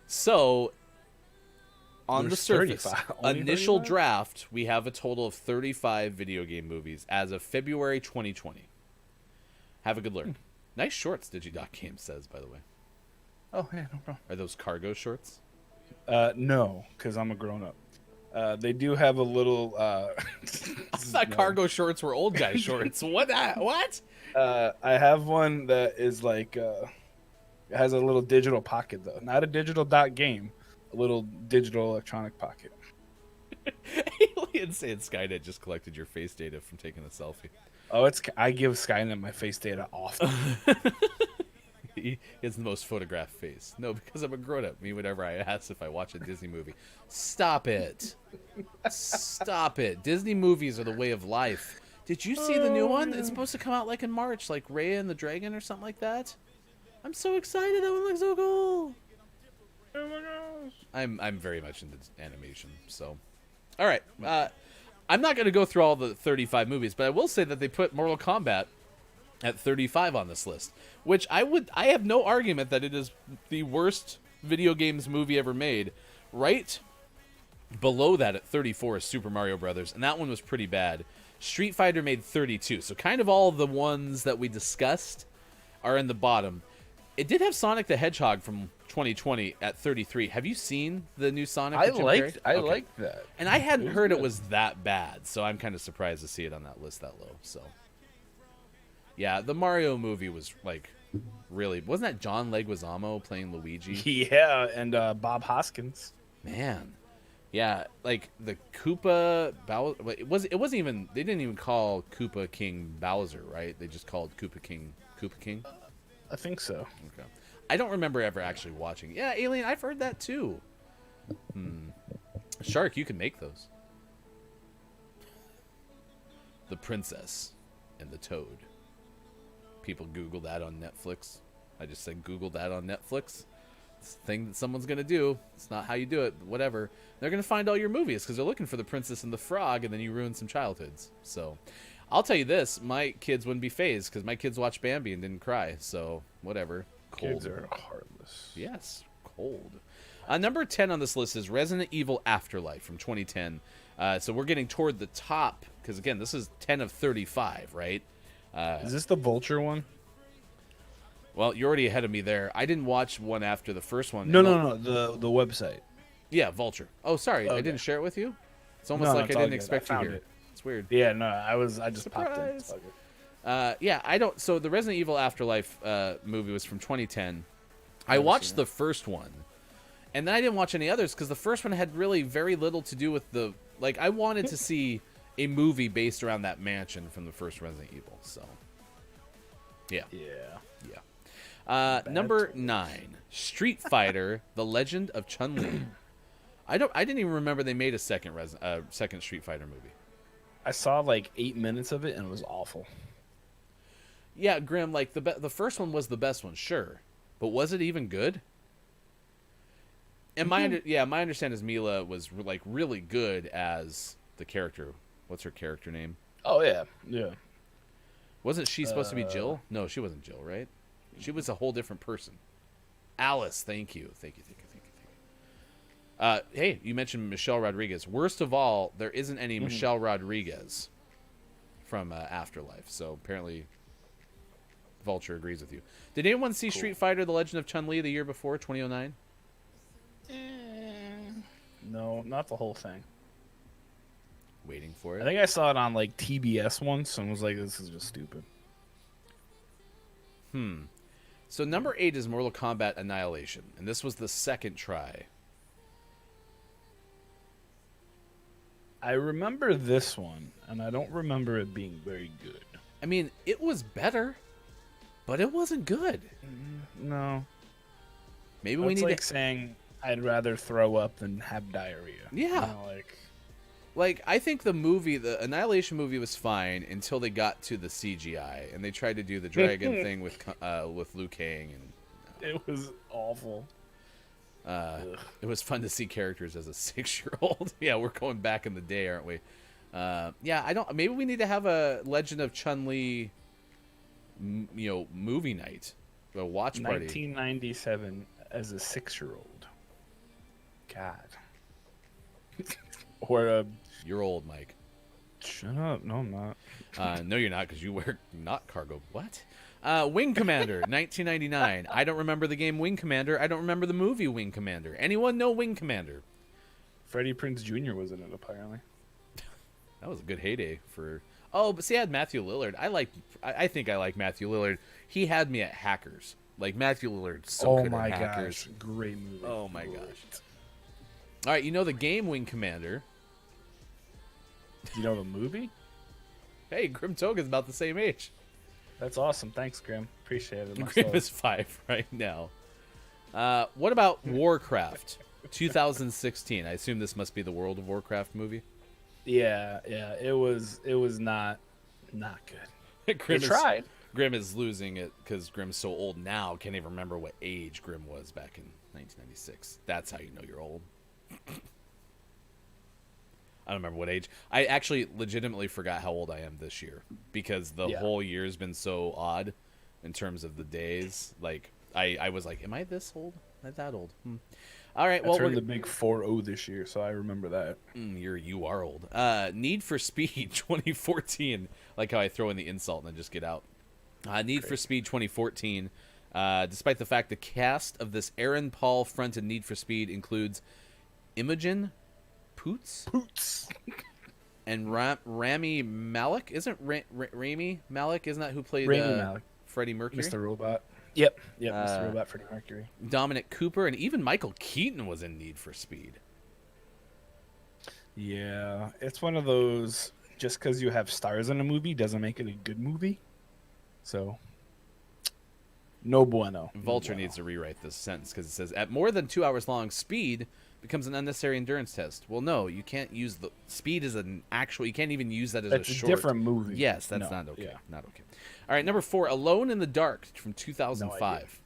So, on There's the surface, 35. Only initial 35? draft, we have a total of 35 video game movies as of February 2020. Have a good look. Nice shorts, Digi.Game says, by the way. Oh, yeah, no problem. Are those cargo shorts? No, because I'm a grown-up. They do have a little... I thought cargo shorts were old guy shorts. What? What? I have one that is like... it has a little digital pocket, though. Not a digital dot game. A little digital electronic pocket. Alien saying Skynet just collected your face data from taking a selfie. Oh, I give Skynet my face data often. He has the most photographed face. No, because I'm a grown-up. Me, whenever I ask if I watch a Disney movie. Stop it. Stop it. Disney movies are the way of life. Did you see the new one? It's supposed to come out like in March, like Raya and the Dragon or something like that. I'm so excited. That one looks so cool. Oh my gosh. I'm very much into animation, so. All right. I'm not going to go through all the 35 movies, but I will say that they put Mortal Kombat at 35 on this list, which I have no argument that it is the worst video games movie ever made. Right below that at 34 is Super Mario Brothers, and that one was pretty bad. Street Fighter made 32, so kind of all the ones that we discussed are in the bottom. It did have Sonic the Hedgehog from 2020 at 33. Have you seen the new Sonic? I liked that. And I hadn't heard it was that bad, so I'm kind of surprised to see it on that list that low. So, yeah, the Mario movie was like really. Wasn't that John Leguizamo playing Luigi? Yeah, and Bob Hoskins. Man, yeah, like the Koopa Bowser. It wasn't even. They didn't even call Koopa King Bowser, right? They just called Koopa King Koopa King. I think so. Okay. I don't remember ever actually watching. Yeah, Alien, I've heard that too. Shark, you can make those. The Princess and the Toad. People Google that on Netflix. I just said Google that on Netflix. It's the thing that someone's going to do. It's not how you do it, whatever. They're going to find all your movies because they're looking for The Princess and the Frog, and then you ruin some childhoods. So, I'll tell you this. My kids wouldn't be fazed because my kids watched Bambi and didn't cry. So, whatever. Cold. Kids are heartless. Yes, cold. Number 10 on this list is Resident Evil Afterlife from 2010. So we're getting toward the top because, again, this is 10 of 35, right? Is this the Vulture one? Well, you're already ahead of me there. I didn't watch one after the first one. No, And no, no. The website. Yeah, Vulture. Oh, sorry, I Okay. didn't share it with you. It's almost No, like it's I all didn't good. expect I you found here. it. It's weird. Yeah, no, I just popped in. It's Surprise. all good. Yeah, I don't. So the Resident Evil Afterlife movie was from 2010. I watched the first one, and then I didn't watch any others because the first one had really very little to do with the. Like, I wanted to see a movie based around that mansion from the first Resident Evil. So, yeah. Yeah. Number 9, Street Fighter: The Legend of Chun-Li. I didn't even remember they made a second Street Fighter movie. I saw like 8 minutes of it and it was awful. Yeah, Grim. Like the first one was the best one, sure, but was it even good? And my understanding is Mila was like really good as the character. What's her character name? Oh yeah, yeah. Wasn't she supposed to be Jill? No, she wasn't Jill, right? She was a whole different person. Alice, thank you. Hey, you mentioned Michelle Rodriguez. Worst of all, there isn't any Michelle Rodriguez from Afterlife. So apparently, Vulture agrees with you. Did anyone see Street Fighter: The Legend of Chun-Li the year before, 2009? No, not the whole thing. Waiting for I it. think I saw it on like TBS once and was like, this is just stupid. So number 8 is Mortal Kombat Annihilation, and this was the second try. I remember this one, and I don't remember it being very good. I mean, it was better, but it wasn't good. No. Maybe we It's need like to... saying I'd rather throw up than have diarrhea. Yeah. You know, Like, I think the Annihilation movie was fine until they got to the CGI, and they tried to do the dragon thing with Liu Kang, and it was awful. it was fun to see characters as a 6-year-old. Yeah, we're going back in the day, aren't we? Yeah, maybe we need to have a Legend of Chun-Li, movie night, a watch party. 1997 as a 6-year-old. God. Or You're old, Mike. shut up. No, I'm not. No, you're not, because you wear not cargo. What? Wing Commander, 1999. I don't remember the game Wing Commander. I don't remember the movie Wing Commander. Anyone know Wing Commander? Freddie Prinze Jr. was in it, apparently. That was a good heyday for... Oh, but see, I had Matthew Lillard. I think I like Matthew Lillard. He had me at Hackers. Like, Matthew Lillard's so good at Hackers. Gosh. Great movie. Oh, my gosh. All right, you know the game Wing Commander. You know the movie? Hey, Grim Toga's about the same age. That's awesome. Thanks, Grim. Appreciate it. Grim is 5 right now. What about Warcraft 2016? I assume this must be the World of Warcraft movie. Yeah. It was not good. Grim They tried. Grim is losing it because Grim's so old now, can't even remember what age Grim was back in 1996. That's how you know you're old. I don't remember what age. I actually legitimately forgot how old I am this year because the whole year's been so odd in terms of the days. Like, I was like, am I this old? Am I that old? All right, I well, turned the big 4-0 this year, so I remember that. you are old. Need for Speed 2014. Like how I throw in the insult and then just get out. Need for Speed 2014. Despite the fact the cast of this Aaron Paul fronted Need for Speed includes Imogen Poots and Rami Malek. Isn't Rami Malek? Isn't that who played Malek. Freddie Mercury? Mr. Robot. Yep, Mr. Robot, Freddie Mercury. Dominic Cooper, and even Michael Keaton was in Need for Speed. Yeah, it's one of those, just because you have stars in a movie doesn't make it a good movie. So, no bueno. Vulture needs to rewrite this sentence because it says, at more than 2 hours long, speed becomes an unnecessary endurance test. Well, no, you can't use the... Speed is an actual... You can't even use that as That's a a short... different movie. Yes, that's No, not okay. yeah. Not okay. All right, number 4, Alone in the Dark from 2005.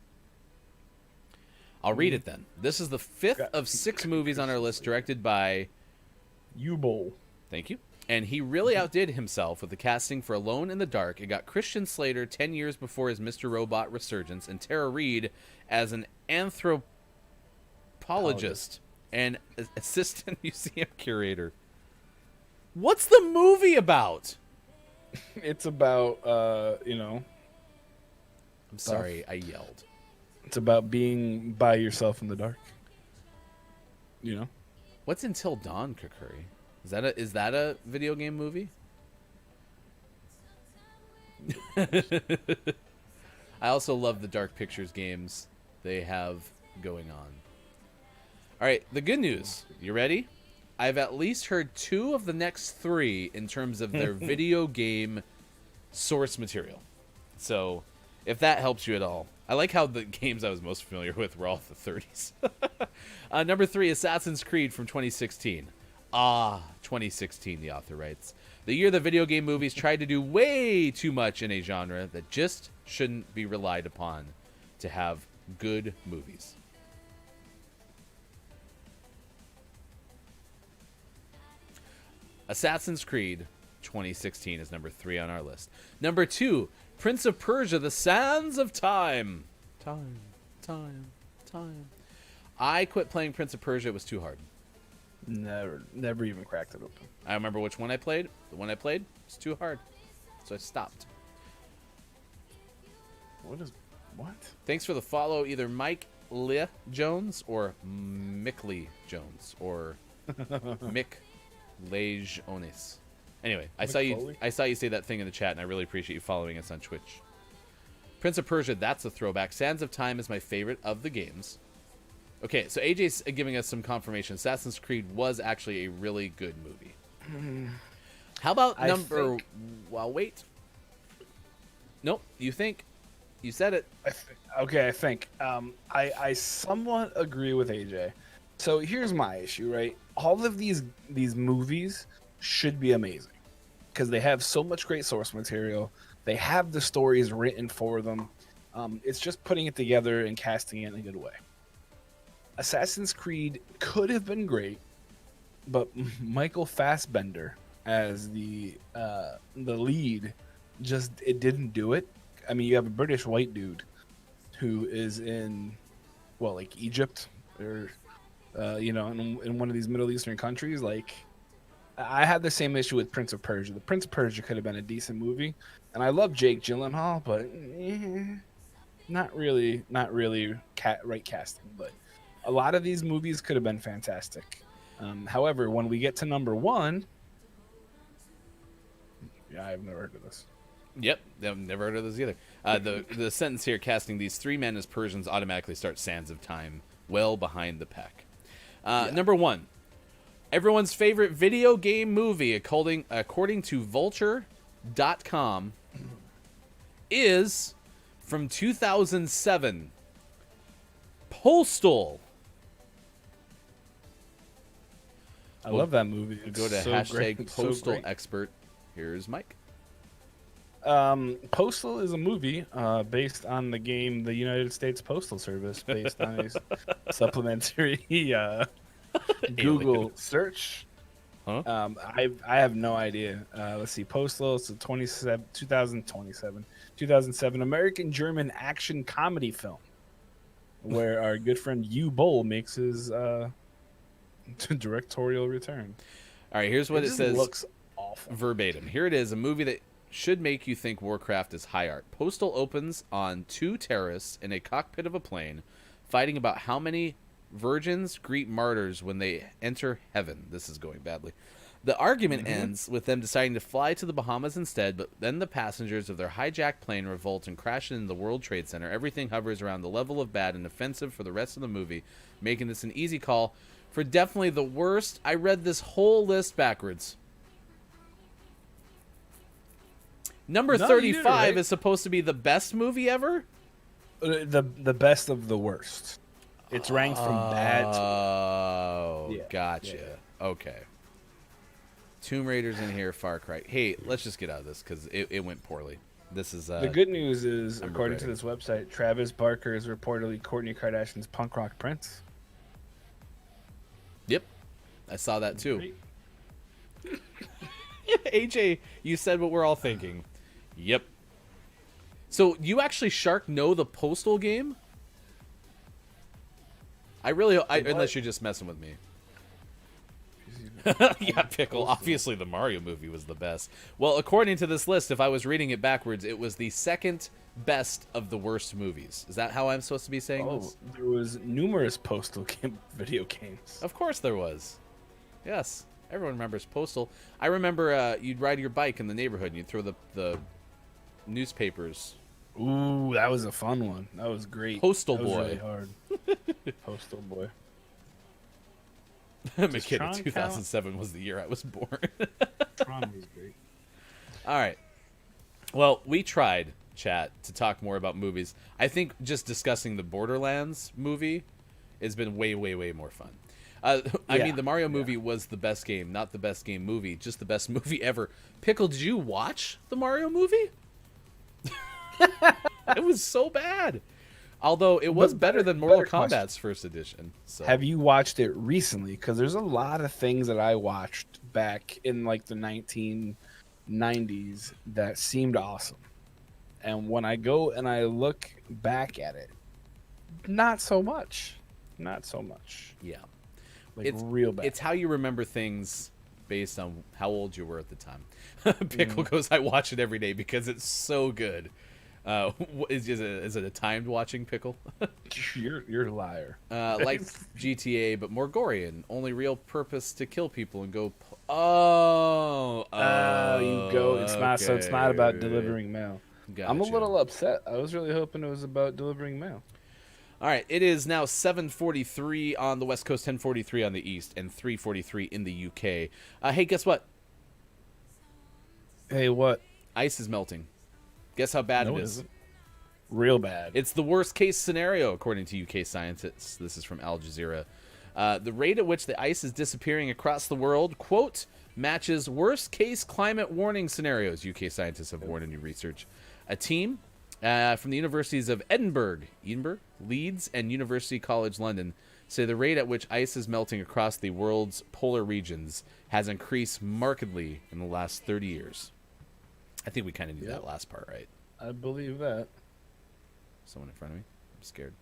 I'll read it then. This is the 5th of 6 movies on our list directed by... U-Bowl. Thank you. And he really outdid himself with the casting for Alone in the Dark. It got Christian Slater 10 years before his Mr. Robot resurgence and Tara Reid as an anthropologist and assistant museum curator. What's the movie about? It's about, I'm sorry, I yelled. It's about being by yourself in the dark. You know? What's Until Dawn, Kakuri? Is that a video game movie? I also love the Dark Pictures games they have going on. All right, the good news. You ready? I've at least heard 2 of the next 3 in terms of their video game source material. So, if that helps you at all. I like how the games I was most familiar with were all the 30s. Number 3, Assassin's Creed from 2016. 2016, the author writes. The year the video game movies tried to do way too much in a genre that just shouldn't be relied upon to have good movies. Assassin's Creed 2016 is number 3 on our list. Number 2, Prince of Persia: The Sands of Time. Time. I quit playing Prince of Persia. It was too hard. Never even cracked it open. I remember which one I played. The one I played was too hard, so I stopped. What? Thanks for the follow, either Mike Lee Jones or Mick Lee Jones or Mick Lage Onis. Anyway, I saw you say that thing in the chat, and I really appreciate you following us on Twitch. Prince of Persia, that's a throwback. Sands of Time is my favorite of the games. Okay, so AJ's giving us some confirmation. Assassin's Creed was actually a really good movie. How about Well, wait. Nope, you think. You said it. I think. I somewhat agree with AJ. So here's my issue, right? All of these movies should be amazing because they have so much great source material. They have the stories written for them. It's just putting it together and casting it in a good way. Assassin's Creed could have been great, but Michael Fassbender as the lead it didn't do it. I mean, you have a British white dude who is in Egypt or in one of these Middle Eastern countries. Like, I had the same issue with Prince of Persia. The Prince of Persia could have been a decent movie, and I love Jake Gyllenhaal, but not really right casting. But a lot of these movies could have been fantastic. However, when we get to number 1, I've never heard of this. Yep, I've never heard of this either. The sentence here, casting these 3 men as Persians, automatically starts Sands of Time well behind the pack. Number 1, everyone's favorite video game movie, according to Vulture.com, is from 2007, Postal. I love that movie. Go to hashtag Postal Expert. Here's Mike. Postal is a movie based on the game The United States Postal Service, based on a supplementary Google search. Huh? I have no idea. Let's see. Postal, it's a 2007 American-German action comedy film where our good friend Hugh Boll makes his directorial return. All right, here's what it says. Looks awful. Verbatim. Here it is, a movie that should make you think Warcraft is high art. Postal opens on 2 terrorists in a cockpit of a plane fighting about how many virgins greet martyrs when they enter heaven. This is going badly. The argument ends with them deciding to fly to the Bahamas instead, but then the passengers of their hijacked plane revolt and crash into the World Trade Center. Everything hovers around the level of bad and offensive for the rest of the movie, making this an easy call for definitely the worst. I read this whole list backwards. Number 35 is supposed to be the best movie ever? The best of the worst. It's ranked from bad to... Oh, gotcha. Yeah. Okay. Tomb Raider's in here, Far Cry. Hey, let's just get out of this because it went poorly. This is the good news is, according to this website, Travis Barker is reportedly Kourtney Kardashian's punk rock prince. Yep, I saw that too. AJ, you said what we're all thinking. Yep. So you actually know the Postal game? Unless you're just messing with me. Yeah, Pickle. Obviously, the Mario movie was the best. Well, according to this list, if I was reading it backwards, it was the second best of the worst movies. Is that how I'm supposed to be saying Oh, this? there was numerous Postal video games. Of course there was. Yes, everyone remembers Postal. I remember you'd ride your bike in the neighborhood and you'd throw the newspapers. Ooh, that was a fun one. That was great. Postal that was Boy. really hard. Postal Boy. McKinney, Tron 2007 was the year I was born. Tron was great. All right. Well, we tried, chat, to talk more about movies. I think just discussing the Borderlands movie has been way, way, way more fun. I mean, the Mario movie was the best game, not the best game movie, just the best movie ever. Pickle, did you watch the Mario movie? It was so bad. Although it was better than Mortal Kombat's first edition. So. Have you watched it recently? Because there's a lot of things that I watched back in like the 1990s that seemed awesome. And when I go and I look back at it, not so much. Not so much. Yeah. Like It's real bad. It's how you remember things based on how old you were at the time. Pickle goes, I watch it every day because it's so good. Is it a timed watching, Pickle? You're a liar. Like GTA, but more gory and only real purpose to kill people and go. You go. It's not. So it's not about okay. delivering mail. Gotcha. I'm a little upset. I was really hoping it was about delivering mail. All right, it is now 7:43 on the West Coast, 10:43 on the East, and 3:43 in the UK. Hey, guess what? Hey, what? Ice is melting. Guess how bad No, it it is. isn't. Real bad. It's the worst case scenario, according to UK scientists. This is from Al Jazeera. The rate at which the ice is disappearing across the world, quote, matches worst case climate warning scenarios, UK scientists have warned in new research. A team from the universities of Edinburgh, Leeds, and University College London say the rate at which ice is melting across the world's polar regions has increased markedly in the last 30 years. I think we kind of knew that last part, right? I believe that. Someone in front of me? I'm scared.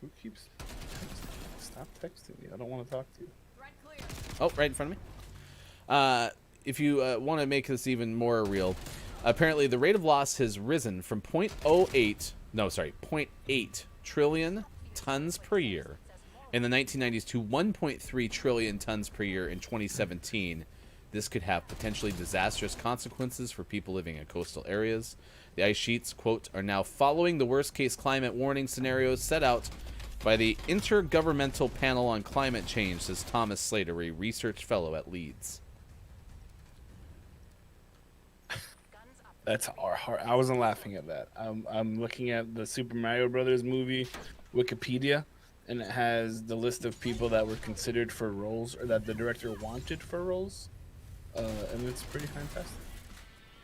Who keeps texting? Stop texting me. I don't want to talk to you. Oh, right in front of me. If you want to make this even more real, apparently the rate of loss has risen from 0.8 trillion tons per year in the 1990s to 1.3 trillion tons per year in 2017. This could have potentially disastrous consequences for people living in coastal areas. The ice sheets, quote, are now following the worst-case climate warning scenarios set out by the Intergovernmental Panel on Climate Change, says Thomas Slater, a research fellow at Leeds. That's our heart. I wasn't laughing at that. I'm looking at the Super Mario Brothers movie Wikipedia, and it has the list of people that were considered for roles, or that the director wanted for roles, and it's pretty fantastic.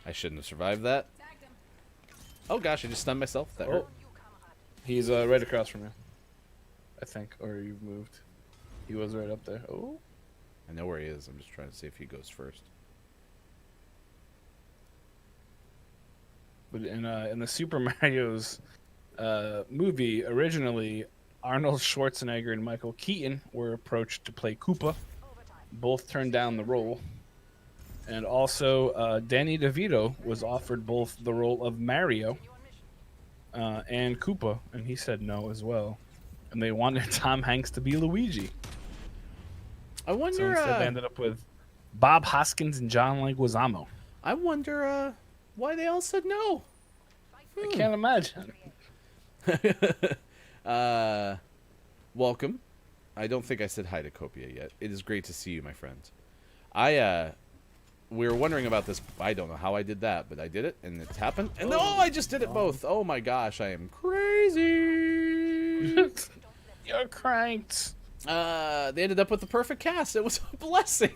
I shouldn't have survived that. Oh gosh, I just stunned myself. That hurt. He's right across from you, I think, or you've moved. He was right up there. Oh, I know where he is. I'm just trying to see if he goes first. but in the Super Mario's movie, originally Arnold Schwarzenegger and Michael Keaton were approached to play Koopa. Both turned down the role. And also, Danny DeVito was offered both the role of Mario and Koopa, and he said no as well. And they wanted Tom Hanks to be Luigi. I So wonder. instead, they ended up with Bob Hoskins and John Leguizamo. I wonder why they all said no. I can't imagine. Welcome. I don't think I said hi to Copia yet. It is great to see you, my friend. We were wondering about this. I don't know how I did that, but I did it, and it's happened. And I just did it both. Oh my gosh, I am crazy. You're cranked. They ended up with the perfect cast. It was a blessing.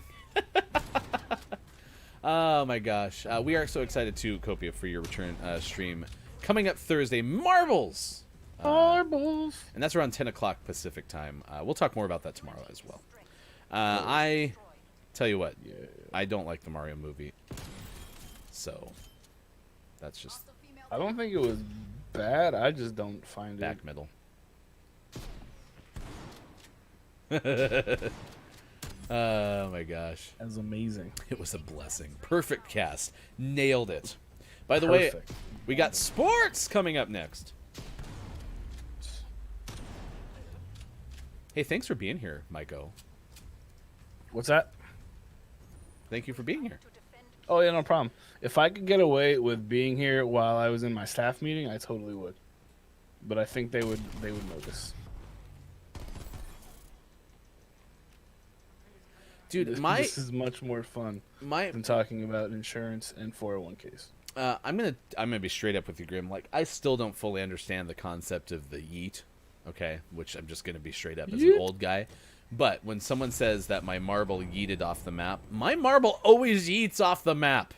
Oh my gosh. We are so excited too, Copia, for your return stream. Coming up Thursday, Marbles! Marbles. And that's around 10 o'clock Pacific time. We'll talk more about that tomorrow as well. I tell you what, I don't like the Mario movie. So, that's just I don't think it was bad. I just don't find back it. middle. Oh my gosh. That was amazing. It was a blessing. Perfect cast. Nailed it. By the way, Perfect. we got sports coming up next. Hey, thanks for being here, Maiko. What's that? Thank you for being here. Oh yeah, no problem. If I could get away with being here while I was in my staff meeting, I totally would. But I think they would notice. Dude, This is much more fun than talking about insurance and 401ks. I'm gonna be straight up with you, Grim. Like, I still don't fully understand the concept of the yeet, okay? Which I'm just gonna be straight up as an old guy. But when someone says that my marble yeeted off the map, my marble always yeets off the map,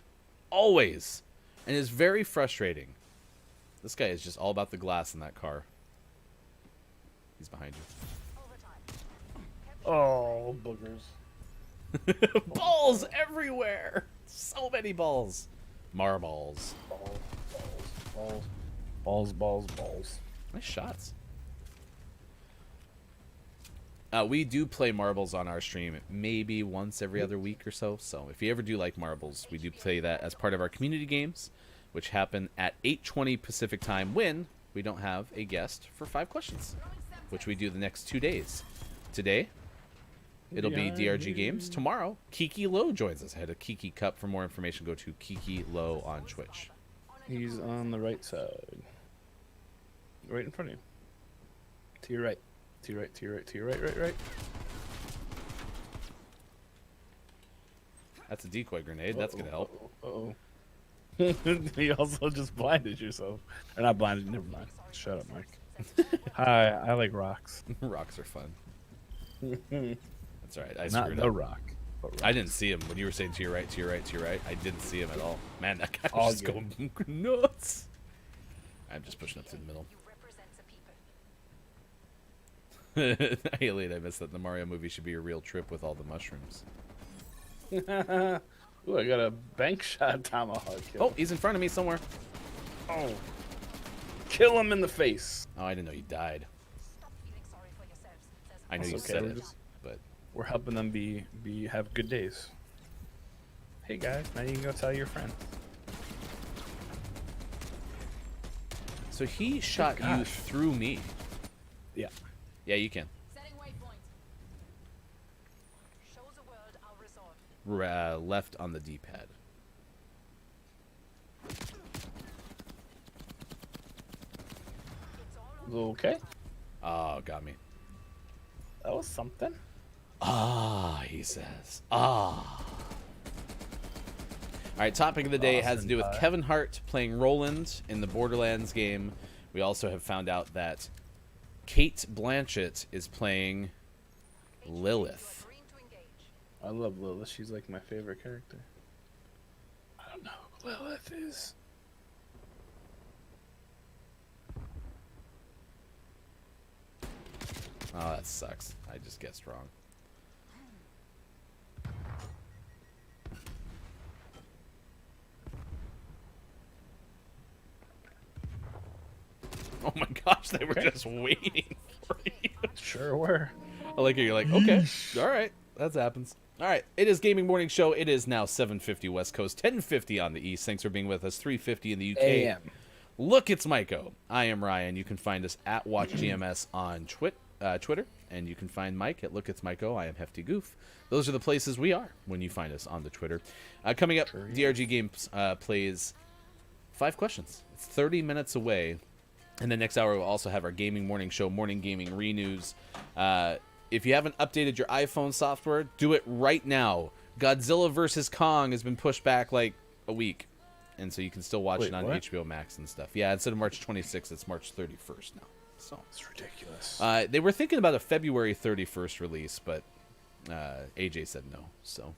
always, and it's very frustrating. This guy is just all about the glass in that car. He's behind you. Oh, boogers. Balls everywhere. So many balls. Marbles. Balls. Nice shots. We do play marbles on our stream maybe once every other week or so. So if you ever do like marbles, we do play that as part of our community games, which happen at 8:20 Pacific time when we don't have a guest for 5 questions, which we do the next 2 days. Today, it'll be DRG Games. Tomorrow, Kiki Low joins us. I had a Kiki Cup. For more information, go to Kiki Low on Twitch. He's on the right side. Right in front of you. To your right. To your right, right. That's a decoy grenade. That's going to help. Uh-oh. You also just blinded yourself. Or not blinded, never mind. Shut up, Mike. Hi, I like rocks. Rocks are fun. That's all right. I Not screwed the up. rock. But I didn't see him when you were saying to your right, to your right, to your right. I didn't see him at all. Man, that guy All was just good. going nuts. I'm just pushing up to the middle. Hey, late. I missed that. The Mario movie should be a real trip with all the mushrooms. Ooh, I got a bank shot tomahawk kill. Oh, he's in front of me somewhere. Oh. Kill him in the face. Oh, I didn't know you died. I know That's you okay, said we're it, just- but We're helping them have good days. Hey guys, now you can go tell your friend. so he shot you gosh. through me. Yeah. Yeah, you can. Setting waypoint. Show the world our resort. Left on the D-pad. Okay. Oh, got me. That was something. Ah, he says. Ah. All right, topic of the day has to do with Awesome. Kevin Hart playing Roland in the Borderlands game. We also have found out that Kate Blanchett is playing Lilith. Green to engage. I love Lilith. She's like my favorite character. I don't know who Lilith is. Oh, that sucks. I just guessed wrong. Oh my gosh, they were Okay. just waiting for you. Sure were. I like it. You're like, okay, all right, that happens. All right, it is Gaming Morning Show. It is now 7:50 West Coast, 10:50 on the East. Thanks for being with us. 3:50 in the UK. AM. Look, it's Maiko. I am Ryan. You can find us at WatchGMS on Twitter, and you can find Mike at Look, it's Maiko. I am Hefty Goof. Those are the places we are when you find us on the Twitter. Coming up, DRG Games plays 5 questions. It's 30 minutes away. And the next hour, we'll also have our Gaming Morning Show, Morning Gaming Renews. If you haven't updated your iPhone software, do it right now. Godzilla vs. Kong has been pushed back like a week. And so you can still watch Wait, it on what? HBO Max and stuff. Yeah, instead of March 26th, it's March 31st now. So It's ridiculous. they were thinking about a February 31st release, but AJ said no. So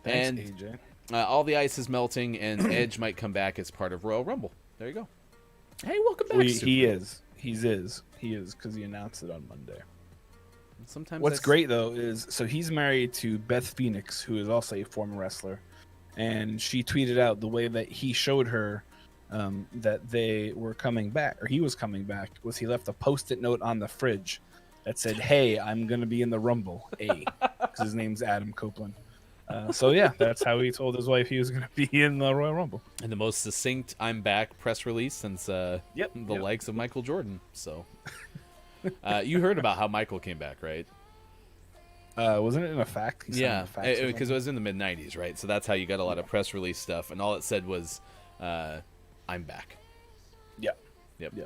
Thanks, and AJ. all the ice is melting, and Edge might come back as part of Royal Rumble. There you go. Hey, welcome back. He Super. is. He is because he announced it on Monday. Sometimes What's great though is so he's married to Beth Phoenix, who is also a former wrestler, and she tweeted out the way that he showed her that they were coming back, or he was coming back, was he left a post-it note on the fridge that said, "Hey, I'm gonna be in the Rumble." His name's Adam Copeland. So yeah, that's how he told his wife he was going to be in the Royal Rumble. And the most succinct "I'm back" press release since the likes of Michael Jordan. So, you heard about how Michael came back, right? Wasn't it in a fact? He signed Yeah, a fax or because it something? was in the mid-'90s, right? So that's how you got a lot of press release stuff, and all it said was, "I'm back." Yeah. Yep. Yeah.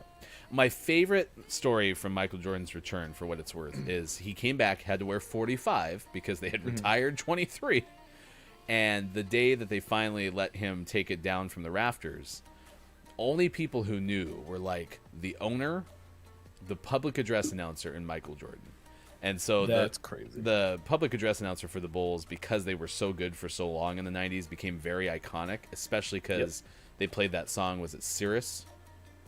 My favorite story from Michael Jordan's return, for what it's worth, is he came back, had to wear 45 because they had retired 23. And the day that they finally let him take it down from the rafters, only people who knew were like the owner, the public address announcer, and Michael Jordan. And so That's crazy. The public address announcer for the Bulls, because they were so good for so long in the 90s, became very iconic, especially because they played that song, was it Sirius?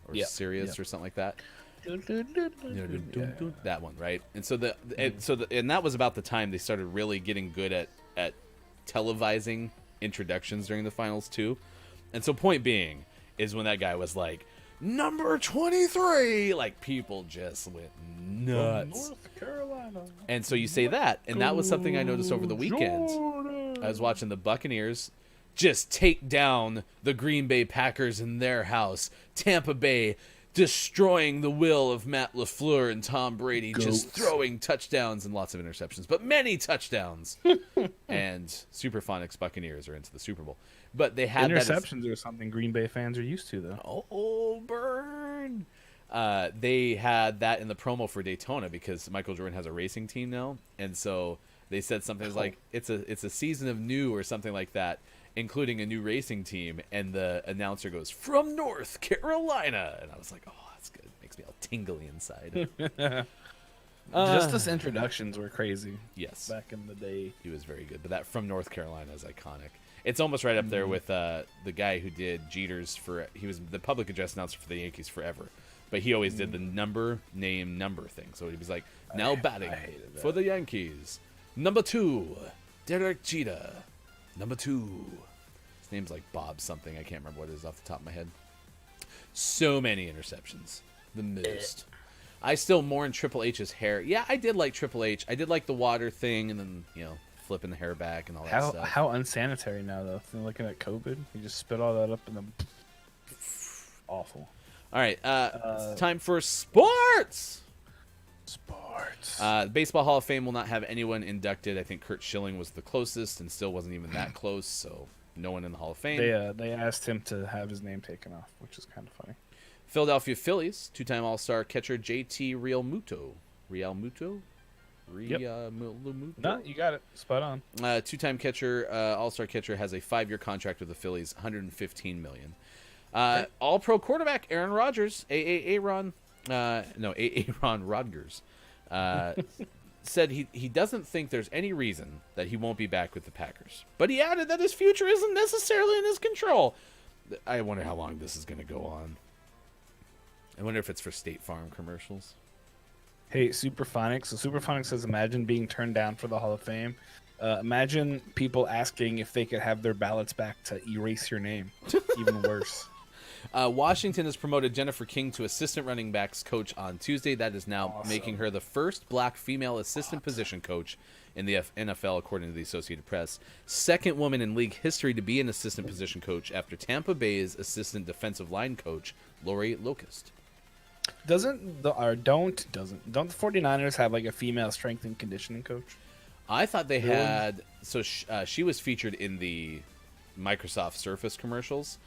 Or Sirius or something like that. That one, right? And so and that was about the time they started really getting good at televising introductions during the finals too. And so point being is when that guy was like, number 23, like people just went nuts. North Carolina. And so you say that, and that was something I noticed over the weekend. I was watching the Buccaneers just take down the Green Bay Packers in their house. Tampa Bay destroying the will of Matt LaFleur and Tom Brady, just throwing touchdowns and lots of interceptions, but many touchdowns. And Superphonics Buccaneers are into the Super Bowl. But they had interceptions are something Green Bay fans are used to, though. Oh, burn. They had that in the promo for Daytona because Michael Jordan has a racing team now. And so they said something like, it's a season of new or something like that, including a new racing team, and the announcer goes, from North Carolina, and I was like, oh, that's good. Makes me all tingly inside. Just his introductions were crazy. Yes, back in the day, he was very good. But that from North Carolina is iconic. It's almost right up there with the guy who did Jeter's he was the public address announcer for the Yankees forever, but he always did the number thing. So he was like, now batting for the Yankees, number 2, Derek Jeter. Number 2. His name's like Bob something. I can't remember what it is off the top of my head. So many interceptions. The most. I still mourn Triple H's hair. Yeah, I did like Triple H. I did like the water thing and then, flipping the hair back and all that stuff. How unsanitary now, though. Looking at COVID, you just spit all that up and then awful. All right, it's time for sports. Baseball Hall of Fame will not have anyone inducted. I think Curt Schilling was the closest and still wasn't even that close, so no one in the Hall of Fame. They asked him to have his name taken off, which is kind of funny. Philadelphia Phillies, 2-time All-Star catcher JT Realmuto. No, you got it. Spot on. 2-time catcher, All-Star catcher, has a 5-year contract with the Phillies, $115 million. All-Pro quarterback Aaron Rodgers, Aaron Rodgers, said he doesn't think there's any reason that he won't be back with the Packers. But he added that his future isn't necessarily in his control. I wonder how long this is going to go on. I wonder if it's for State Farm commercials. Hey, Superphonics. So Superphonics says, imagine being turned down for the Hall of Fame. Imagine people asking if they could have their ballots back to erase your name. Even worse. Washington has promoted Jennifer King to assistant running backs coach on Tuesday. That is now making her the first black female assistant position coach in the NFL, according to the Associated Press. Second woman in league history to be an assistant position coach after Tampa Bay's assistant defensive line coach, Lori Locust. Don't the 49ers have like a female strength and conditioning coach? I thought they had. So she was featured in the Microsoft Surface commercials,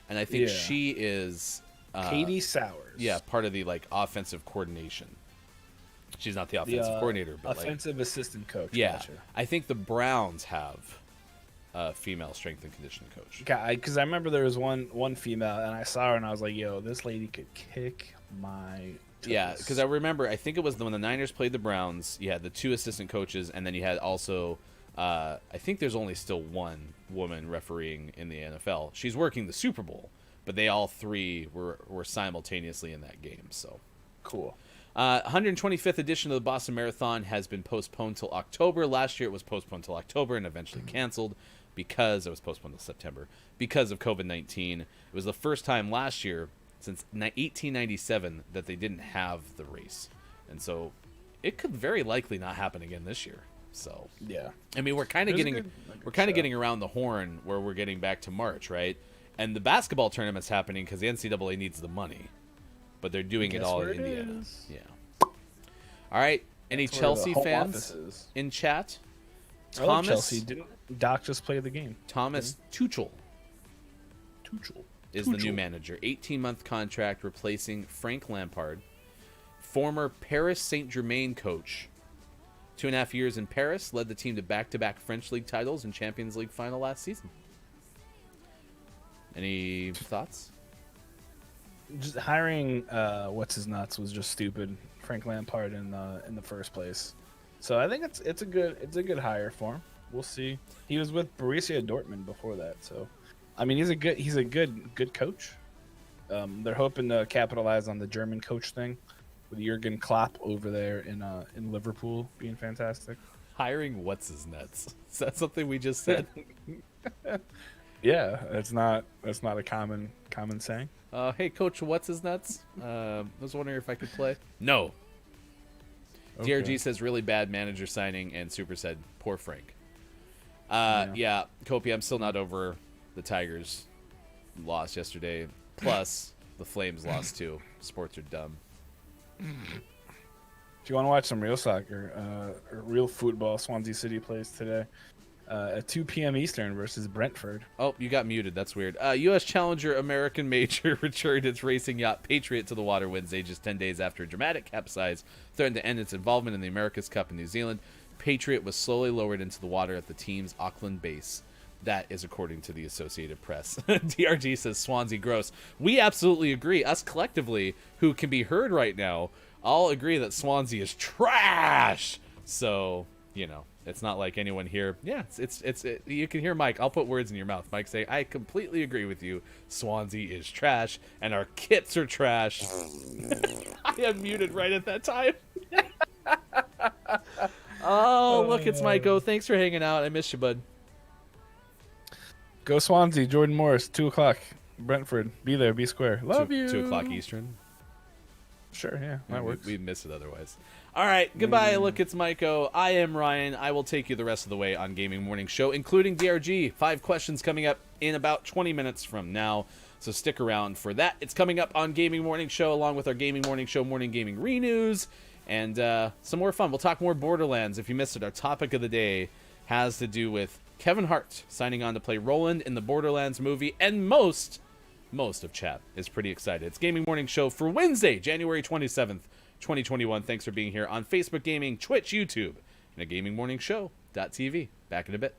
and I think she is Katie Sowers. Yeah, part of the offensive coordination. She's not the offensive coordinator, but offensive assistant coach. Yeah, gotcha. I think the Browns have a female strength and conditioning coach. Because I remember there was one female, and I saw her, and I was like, "Yo, this lady could kick my." Toes. Yeah, because I remember, I think it was when the Niners played the Browns. You had the 2 assistant coaches, and then you had also, I think there's only still one woman refereeing in the NFL. She's working the Super Bowl, but they all 3 were simultaneously in that game. So cool. 125th edition of the Boston Marathon has been postponed till October. Last year it was postponed till October and eventually canceled because it was postponed till September because of COVID-19. It was the first time last year since 1897 that they didn't have the race. And so it could very likely not happen again this year. So Yeah. I mean, we're kind of It was a getting good- a we're good kind of show. getting around the horn where we're getting back to March, right? And the basketball tournament's happening because the NCAA needs the money, but they're doing it Guess all where in it Indiana. is? Yeah. All right. Any That's where the Chelsea home fans office is. in chat? I love Thomas Chelsea. Didn't Doc just play the game? Thomas Tuchel Tuchel. is the new manager. 18-month contract replacing Frank Lampard, former Paris Saint-Germain coach. 2.5 years in Paris, led the team to back-to-back French League titles and Champions League final last season. Any thoughts? Just hiring what's his nuts was just stupid. Frank Lampard in the first place. So I think it's a good hire for him. We'll see. He was with Borussia Dortmund before that, so I mean he's a good coach. They're hoping to capitalize on the German coach thing with Jurgen Klopp over there in Liverpool being fantastic. Hiring what's his nuts? Is that something we just said? Yeah, that's not a common saying. Hey, Coach, what's his nuts? I was wondering if I could play. No. Okay. DRG says really bad manager signing, and Super said poor Frank. Yeah, Kopi, I'm still not over the Tigers loss yesterday. Plus, the Flames lost too. Sports are dumb. If you want to watch some real soccer, or real football, Swansea City plays today at 2 p.m. Eastern versus Brentford. Oh, you got muted. That's weird. U.S. Challenger American Major returned its racing yacht Patriot to the water Wednesday, just 10 days after a dramatic capsize threatened to end its involvement in the America's Cup in New Zealand. Patriot was slowly lowered into the water at the team's Auckland base. That is according to the Associated Press. DRG says Swansea gross. We absolutely agree. Us collectively, who can be heard right now, all agree that Swansea is trash. So, you know, it's not like anyone here. Yeah, it's you can hear Mike. I'll put words in your mouth. Mike say, I completely agree with you. Swansea is trash, and our kits are trash. I am muted right at that time. Oh, look, it's Mike. Thanks for hanging out. I miss you, bud. Go Swansea, Jordan Morris, 2 o'clock, Brentford. Be there, be square. Love you. 2 o'clock Eastern. Sure, yeah, that works. We'd miss it otherwise. All right, goodbye. Look, it's Maiko. I am Ryan. I will take you the rest of the way on Gaming Morning Show, including DRG. 5 questions coming up in about 20 minutes from now, so stick around for that. It's coming up on Gaming Morning Show, along with our Gaming Morning Show Morning Gaming Renews, and some more fun. We'll talk more Borderlands. If you missed it, our topic of the day has to do with Kevin Hart signing on to play Roland in the Borderlands movie, and most of chat is pretty excited. It's Gaming Morning Show for Wednesday, January 27th, 2021. Thanks for being here on Facebook Gaming, Twitch, YouTube, and at gamingmorningshow.tv. Back in a bit.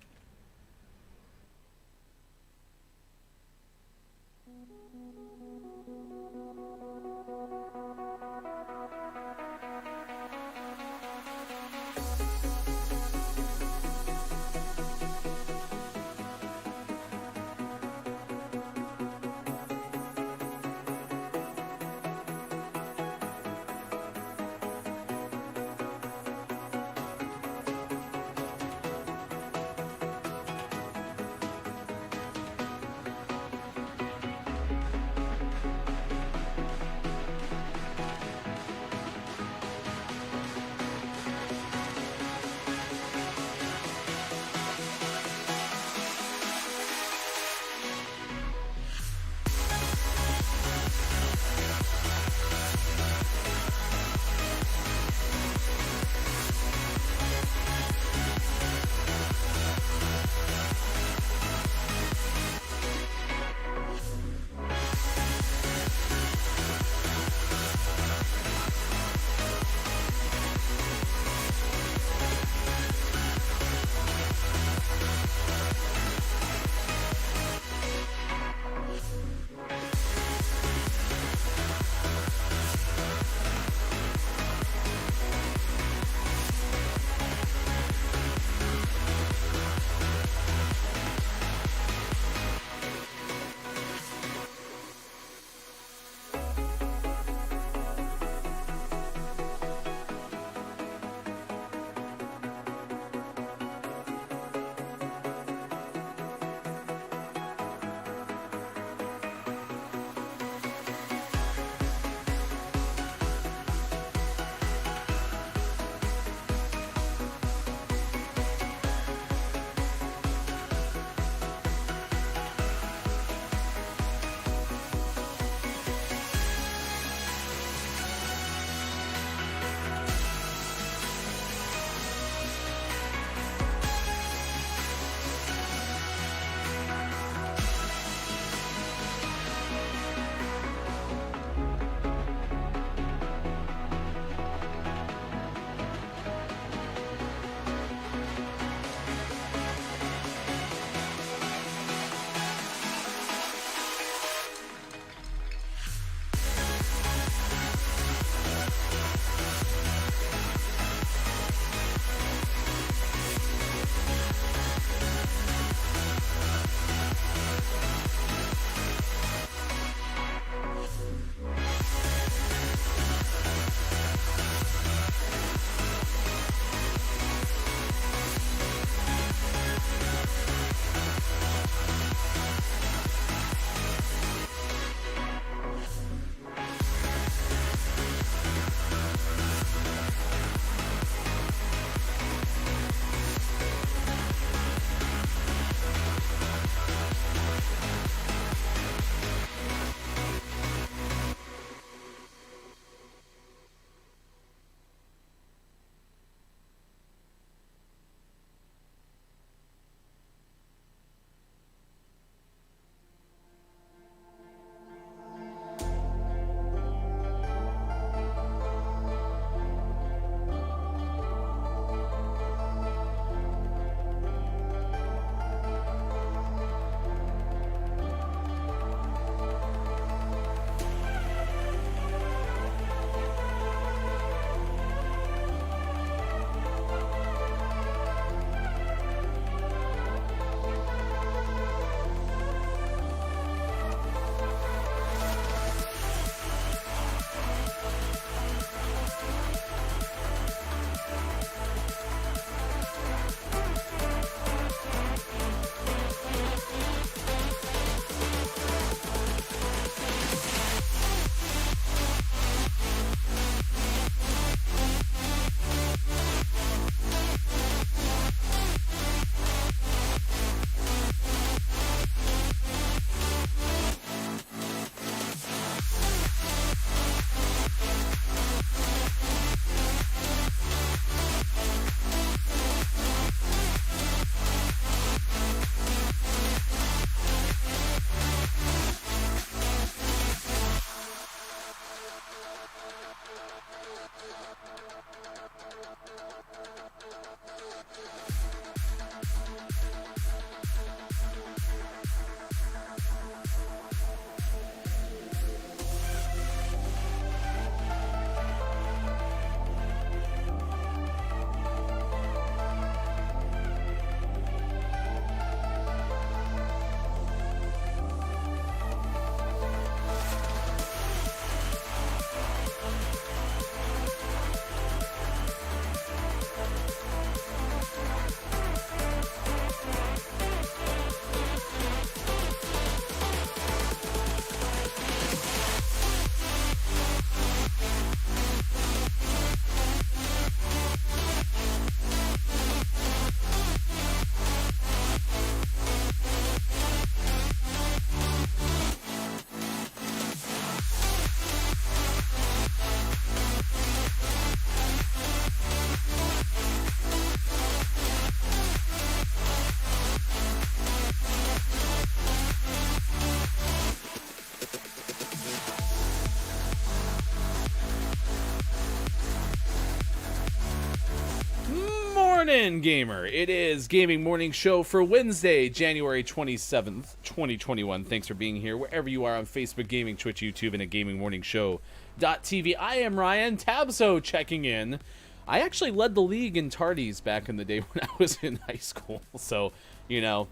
Morning, gamer. It is Gaming Morning Show for Wednesday, January 27th, 2021. Thanks for being here wherever you are on Facebook, Gaming, Twitch, YouTube, and at gamingmorningshow.tv. I am Ryan Tabso checking in. I actually led the league in tardies back in the day when I was in high school. So, you know,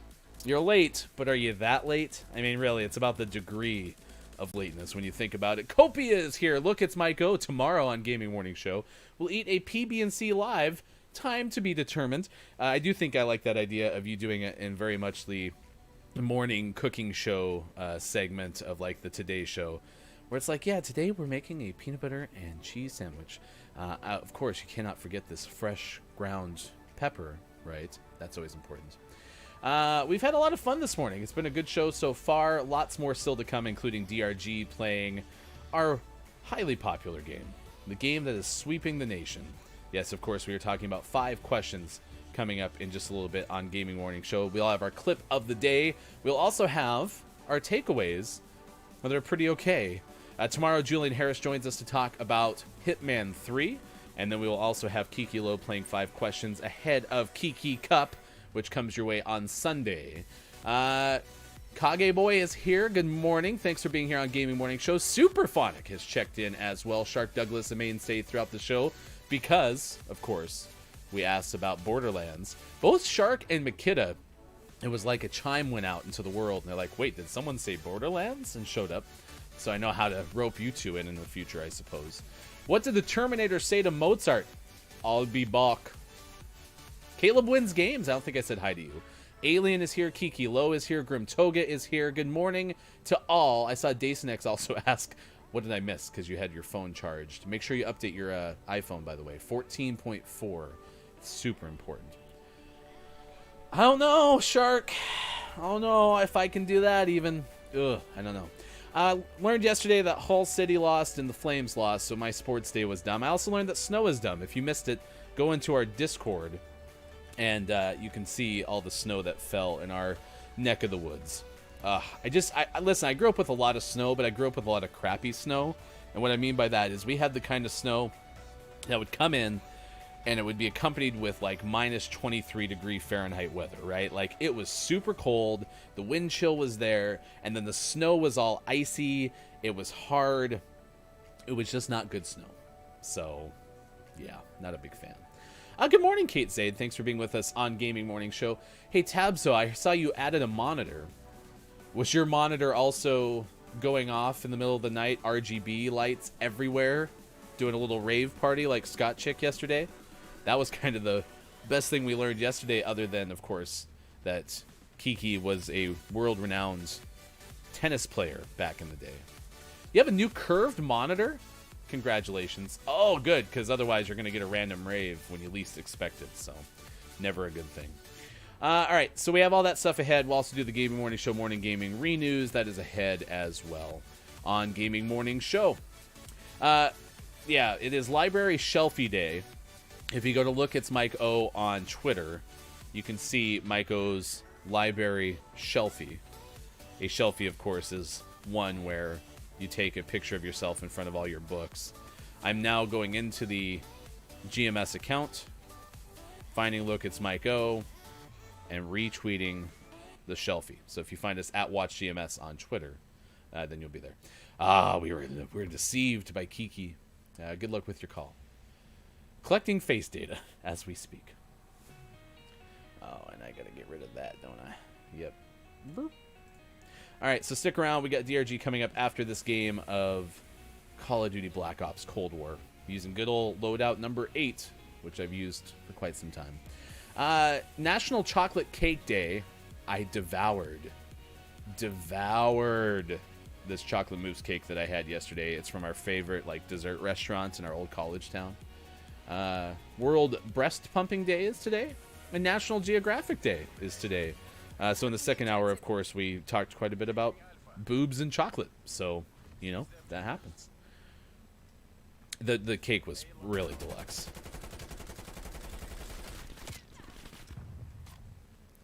you're late, but are you that late? I mean, really, it's about the degree of lateness when you think about it. Copia is here. Look, it's Mike O. Tomorrow on Gaming Morning Show, we'll eat a PB&C live. Time to be determined. I do think I like that idea of you doing it in very much the morning cooking show segment of like the Today Show, where it's like, yeah, today we're making a peanut butter and cheese sandwich. Of course, you cannot forget this fresh ground pepper, right? That's always important. We've had a lot of fun this morning. It's been a good show so far. Lots more still to come, including DRG playing our highly popular game, the game that is sweeping the nation. Yes, of course, we are talking about 5 questions coming up in just a little bit on Gaming Morning Show. We'll have our clip of the day. We'll also have our takeaways. Well, they're pretty okay. Tomorrow, Julian Harris joins us to talk about Hitman 3. And then we will also have Kiki Low playing 5 questions ahead of Kiki Cup, which comes your way on Sunday. Kage Boy is here. Good morning. Thanks for being here on Gaming Morning Show. Superphonic has checked in as well. Shark Douglas, a mainstay throughout the show. Because, of course, we asked about Borderlands. Both Shark and Makita, it was like a chime went out into the world. And they're like, wait, did someone say Borderlands? And showed up. So I know how to rope you two in the future, I suppose. What did the Terminator say to Mozart? I'll be back. Caleb wins games. I don't think I said hi to you. Alien is here. Kiki Low is here. Grim Toga is here. Good morning to all. I saw Dacinex also ask, what did I miss? Because you had your phone charged. Make sure you update your iPhone, by the way. 14.4. Super important. I don't know, Shark. I don't know if I can do that even. Ugh, I don't know. Learned yesterday that Hull City lost and the Flames lost, so my sports day was dumb. I also learned that snow is dumb. If you missed it, go into our Discord, and you can see all the snow that fell in our neck of the woods. Listen, I grew up with a lot of snow, but I grew up with a lot of crappy snow. And what I mean by that is we had the kind of snow that would come in and it would be accompanied with like minus 23 degree Fahrenheit weather, right? Like it was super cold. The wind chill was there. And then the snow was all icy. It was hard. It was just not good snow. So yeah, not a big fan. Good morning, Kate Zaid. Thanks for being with us on Gaming Morning Show. Hey, Tabso, I saw you added a monitor. Was your monitor also going off in the middle of the night, RGB lights everywhere, doing a little rave party like Scott Chick yesterday? That was kind of the best thing we learned yesterday, other than, of course, that Kiki was a world-renowned tennis player back in the day. You have a new curved monitor? Congratulations. Oh, good, because otherwise you're going to get a random rave when you least expect it, so never a good thing. All right, so we have all that stuff ahead. We'll also do the Gaming Morning Show Morning Gaming Renews. That is ahead as well on Gaming Morning Show. Yeah, it is Library Shelfie Day. If you go to Look, It's Mike O on Twitter, you can see Mike O's Library Shelfie. A shelfie, of course, is one where you take a picture of yourself in front of all your books. I'm now going into the GMS account, finding Look It's Mike O, and retweeting the Shelfie. So if you find us at WatchGMS on Twitter, then you'll be there. We were deceived by Kiki. Good luck with your call. Collecting face data as we speak. Oh, and I gotta get rid of that, don't I? Yep. Boop. All right, so stick around. We got DRG coming up after this game of Call of Duty Black Ops Cold War, using good old loadout number 8, which I've used for quite some time. National Chocolate Cake Day. I devoured this chocolate mousse cake that I had yesterday. It's from our favorite dessert restaurant in our old college town. World Breast Pumping Day is today, and National Geographic Day is today. So in the second hour, of course, we talked quite a bit about boobs and chocolate. So, that happens. The cake was really deluxe.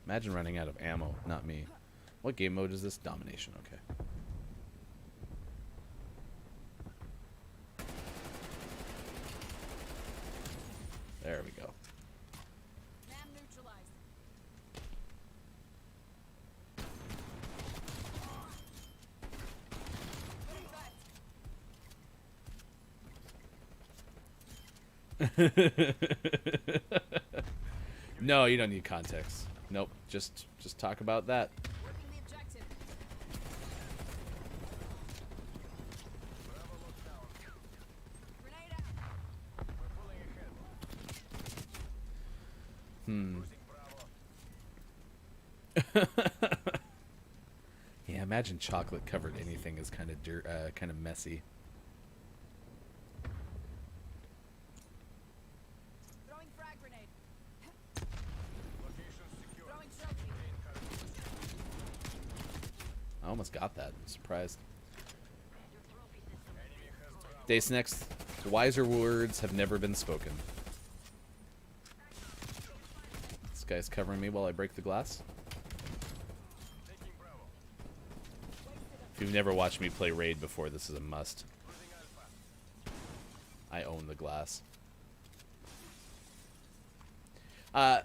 Imagine running out of ammo. Not me. What game mode is this? Domination. Okay. There we go. No, you don't need context. Nope, just talk about that. Yeah, imagine chocolate covered anything is kind of dirt, kind of messy. Throwing frag grenade. I almost got that. I'm surprised. Days next. Wiser words have never been spoken. This guy's covering me while I break the glass. If you've never watched me play Raid before, this is a must. I own the glass.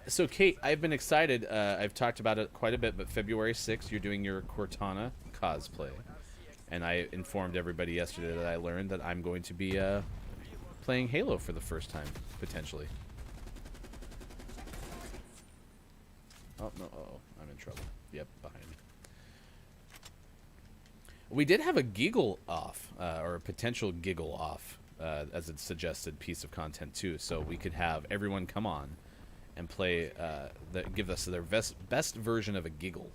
So Kate, I've been excited. I've talked about it quite a bit, but February 6th, you're doing your Cortana cosplay. And I informed everybody yesterday that I learned that I'm going to be playing Halo for the first time, potentially. Oh, no. Uh-oh. I'm in trouble. Yep, behind me. We did have a giggle off, or a potential giggle off, as a suggested piece of content, too. So we could have everyone come on and play, give us their best version of a giggle.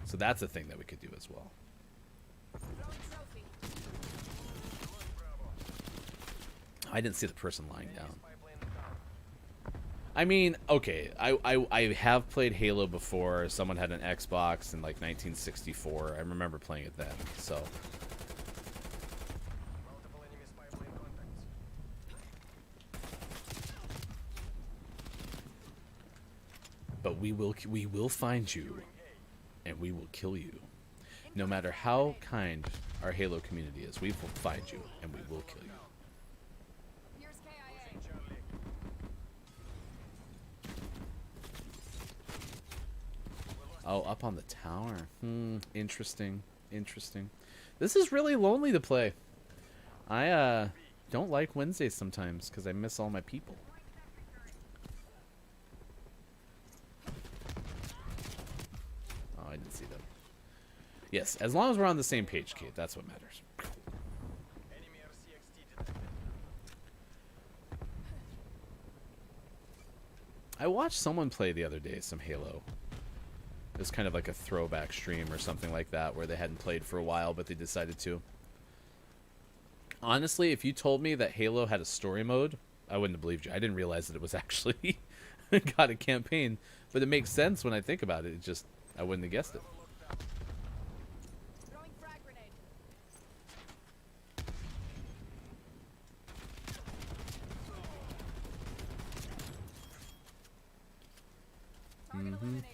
So that's a thing that we could do as well. I didn't see the person lying down. I mean, okay, I have played Halo before. Someone had an Xbox in 1964. I remember playing it then, so. But we will find you, and we will kill you. No matter how kind our Halo community is, we will find you, and we will kill you. Here's KIA. Oh, up on the tower. Interesting. Interesting. This is really lonely to play. I don't like Wednesdays sometimes because I miss all my people. Oh, I didn't see them. Yes, as long as we're on the same page, Kate, that's what matters. I watched someone play the other day some Halo. It was kind of like a throwback stream or something like that where they hadn't played for a while, but they decided to. Honestly, if you told me that Halo had a story mode, I wouldn't have believed you. I didn't realize that it was actually got a campaign, but it makes sense when I think about it. It just, I wouldn't have guessed it. Throwing frag grenade. Target eliminated.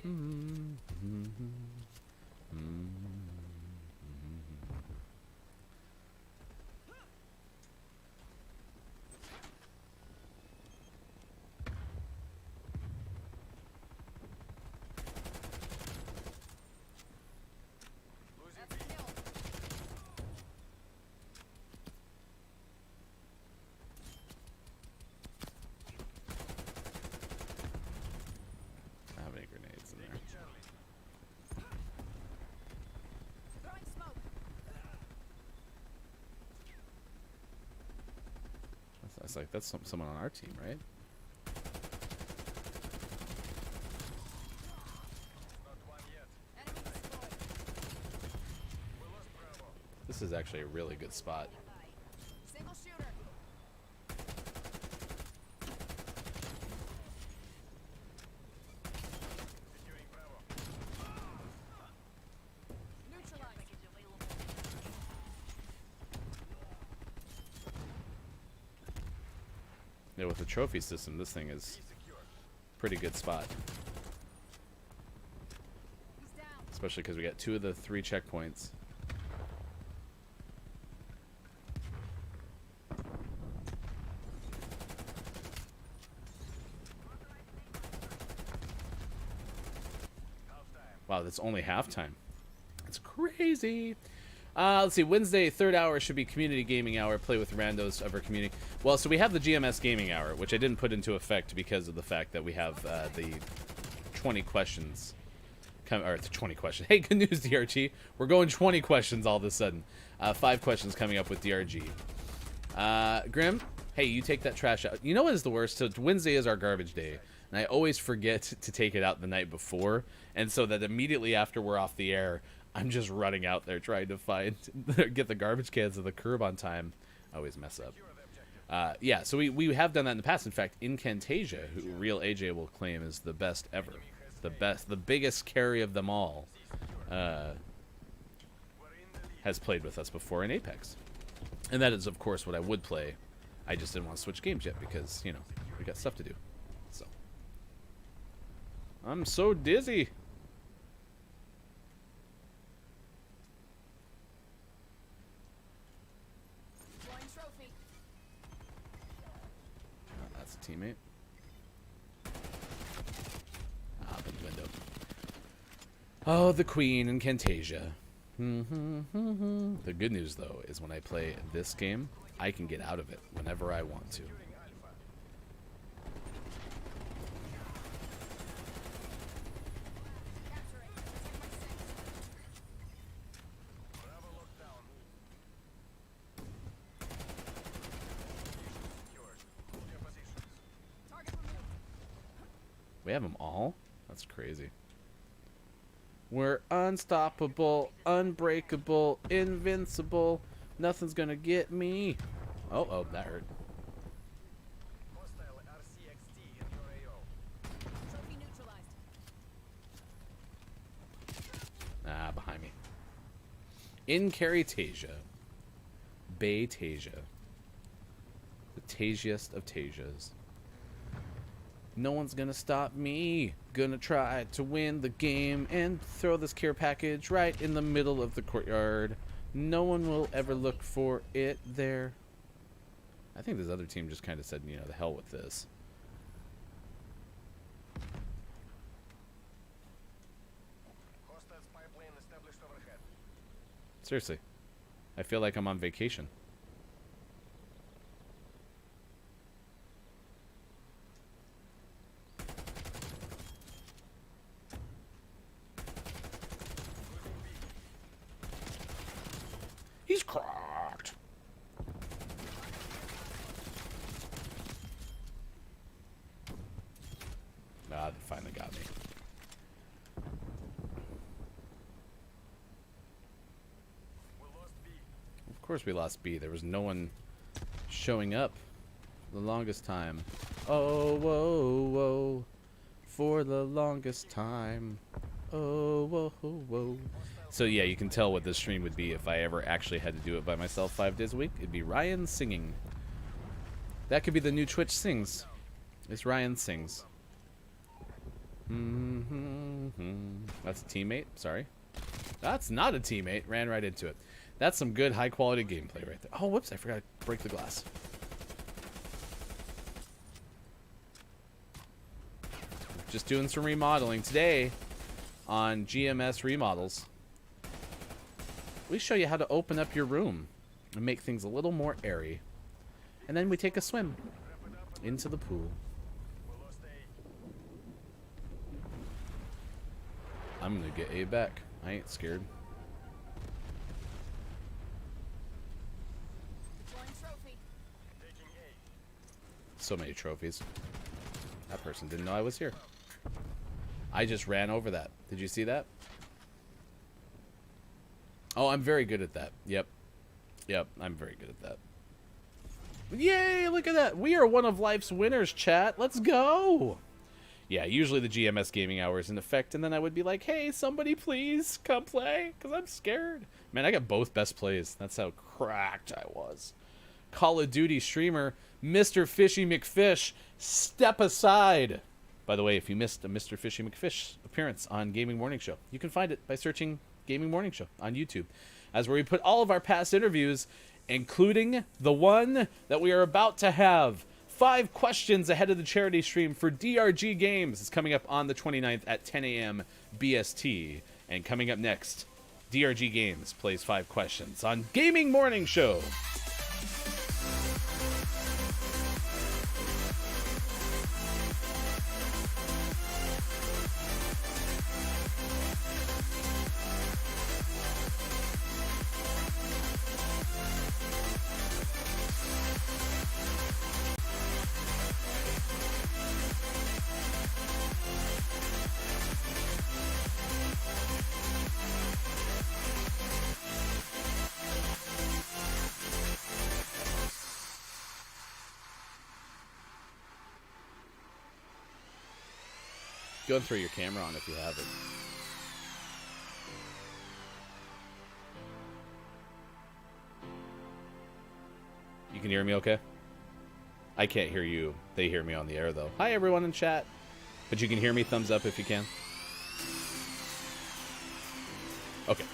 That's like that's someone on our team, right? Enemy destroyed. This is actually a really good spot. Single shooter. Neutralized. Yeah, with the trophy system, this thing is pretty good spot. He's down. Especially because we got 2 of the 3 checkpoints. Wow, that's only halftime. That's crazy. Let's see. Wednesday, 3rd hour should be community gaming hour. Play with randos of our community. Well, so we have the GMS gaming hour, which I didn't put into effect because of the fact that we have the 20 questions. Or 20 questions. Hey, good news, DRG. We're going 20 questions all of a sudden. 5 questions coming up with DRG. Grim, hey, you take that trash out. You know what is the worst? So Wednesday is our garbage day. And I always forget to take it out the night before. And so that immediately after we're off the air, I'm just running out there trying to get the garbage cans to the curb on time. I always mess up. Yeah, so we have done that in the past. In fact, Incantasia, who Real AJ will claim is the best ever. The biggest carry of them all, has played with us before in Apex. And that is, of course, what I would play. I just didn't want to switch games yet because, you know, we got stuff to do. So I'm so dizzy. Drawing trophy. That's a teammate. Open the window. Oh, the Queen and Camtasia. The good news, though, is when I play this game, I can get out of it whenever I want to. Capturing. Target removed. We have them all? That's crazy. We're unstoppable, unbreakable, invincible. Nothing's gonna get me. Oh, that hurt. Trophy neutralized. Behind me. Incaritasia. Baytasia. The tasiest of Tasias. No one's gonna stop me. Gonna try to win the game and throw this care package right in the middle of the courtyard. No one will ever look for it there. I think this other team just kind of said, you know, the hell with this. Seriously. I feel like I'm on vacation. He's cracked. Ah, they finally got me. Of course we lost B. There was no one showing up the longest time. Oh, whoa, whoa. For the longest time. Oh, whoa, whoa. So yeah, you can tell what this stream would be if I ever actually had to do it by myself 5 days a week. It'd be Ryan singing. That could be the new Twitch sings. It's Ryan sings. That's a teammate. Sorry. That's not a teammate. Ran right into it. That's some good high quality gameplay right there. Oh, whoops. I forgot to break the glass. Just doing some remodeling today on GMS remodels. We show you how to open up your room and make things a little more airy. And then we take a swim into the pool. I'm gonna get A back. I ain't scared. Deploying trophy. so many trophies. That person didn't know I was here. I just ran over that. Did you see that? Oh, I'm very good at that. Yep. Yep, I'm very good at that. Yay, look at that. We are one of life's winners, chat. Let's go. Yeah, usually the GMS gaming hour is in effect, and then I would be like, hey, somebody please come play, because I'm scared. Man, I got both best plays. That's how cracked I was. Call of Duty streamer, Mr. Fishy McFish, step aside. By the way, if you missed a Mr. Fishy McFish appearance on Gaming Morning Show, you can find it by searching Gaming Morning Show on YouTube. As where we put all of our past interviews, including the one that we are about to have. 5 questions ahead of the charity stream for DRG Games. It's coming up on the 29th at 10 a.m. BST. And coming up next, DRG Games plays 5 questions on Gaming Morning Show. Go and throw your camera on if you have it. You can hear me okay? I can't hear you. They hear me on the air, though. Hi, everyone in chat. But you can hear me. Thumbs up if you can. Okay.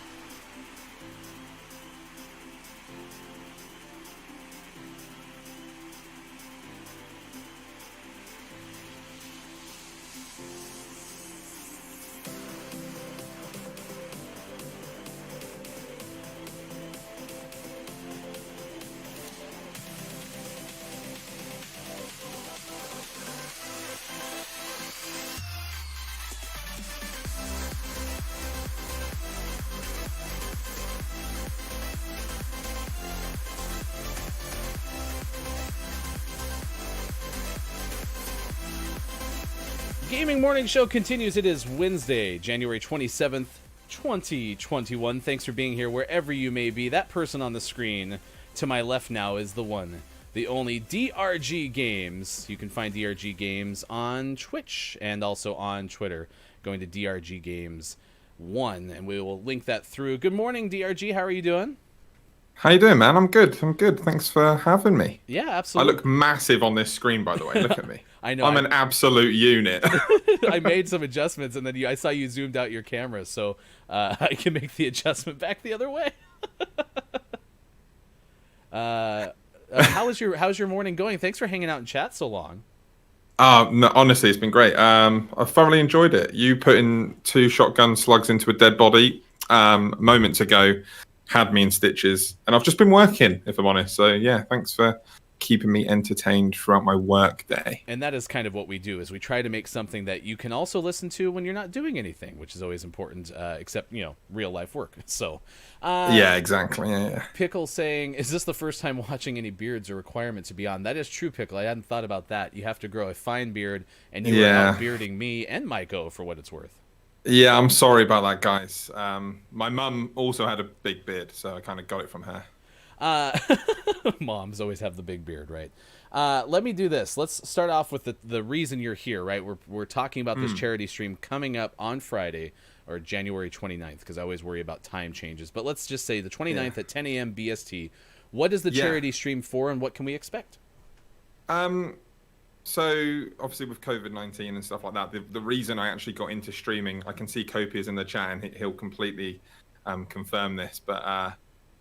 Gaming Morning Show continues. It is Wednesday, January 27th, 2021. Thanks for being here wherever you may be. That person on the screen to my left now is the one, the only DRG Games. You can find DRG Games on Twitch and also on Twitter, going to DRG Games 1, and we will link that through. Good morning, DRG. How are you doing? How you doing, man? I'm good. Thanks for having me. Yeah, absolutely. I look massive on this screen, by the way. Look at me. I know. I'm an absolute unit. I made some adjustments, and then I saw you zoomed out your camera, so I can make the adjustment back the other way. How's your morning going? Thanks for hanging out in chat so long. No, honestly, it's been great. I thoroughly enjoyed it. You putting 2 shotgun slugs into a dead body moments ago had me in stitches, and I've just been working, if I'm honest. So yeah, thanks for keeping me entertained throughout my work day. And that is kind of what we do, is we try to make something that you can also listen to when you're not doing anything, which is always important, except, real life work. So yeah, exactly. Yeah. Pickle saying, is this the first time watching any beards a requirement to be on? That is true, Pickle. I hadn't thought about that. You have to grow a fine beard, and you are out bearding me and Maiko for what it's worth. Yeah, I'm sorry about that, guys. My mum also had a big beard, so I kind of got it from her. Moms always have the big beard, right? Let me do this. Let's start off with the reason you're here, right? We're talking about this charity stream coming up on Friday, or January 29th, because I always worry about time changes. But let's just say the 29th at 10 a.m. BST. What is the charity stream for, and what can we expect? So obviously with COVID-19 and stuff like that, the reason I actually got into streaming, I can see Copia's in the chat and he'll completely confirm this, but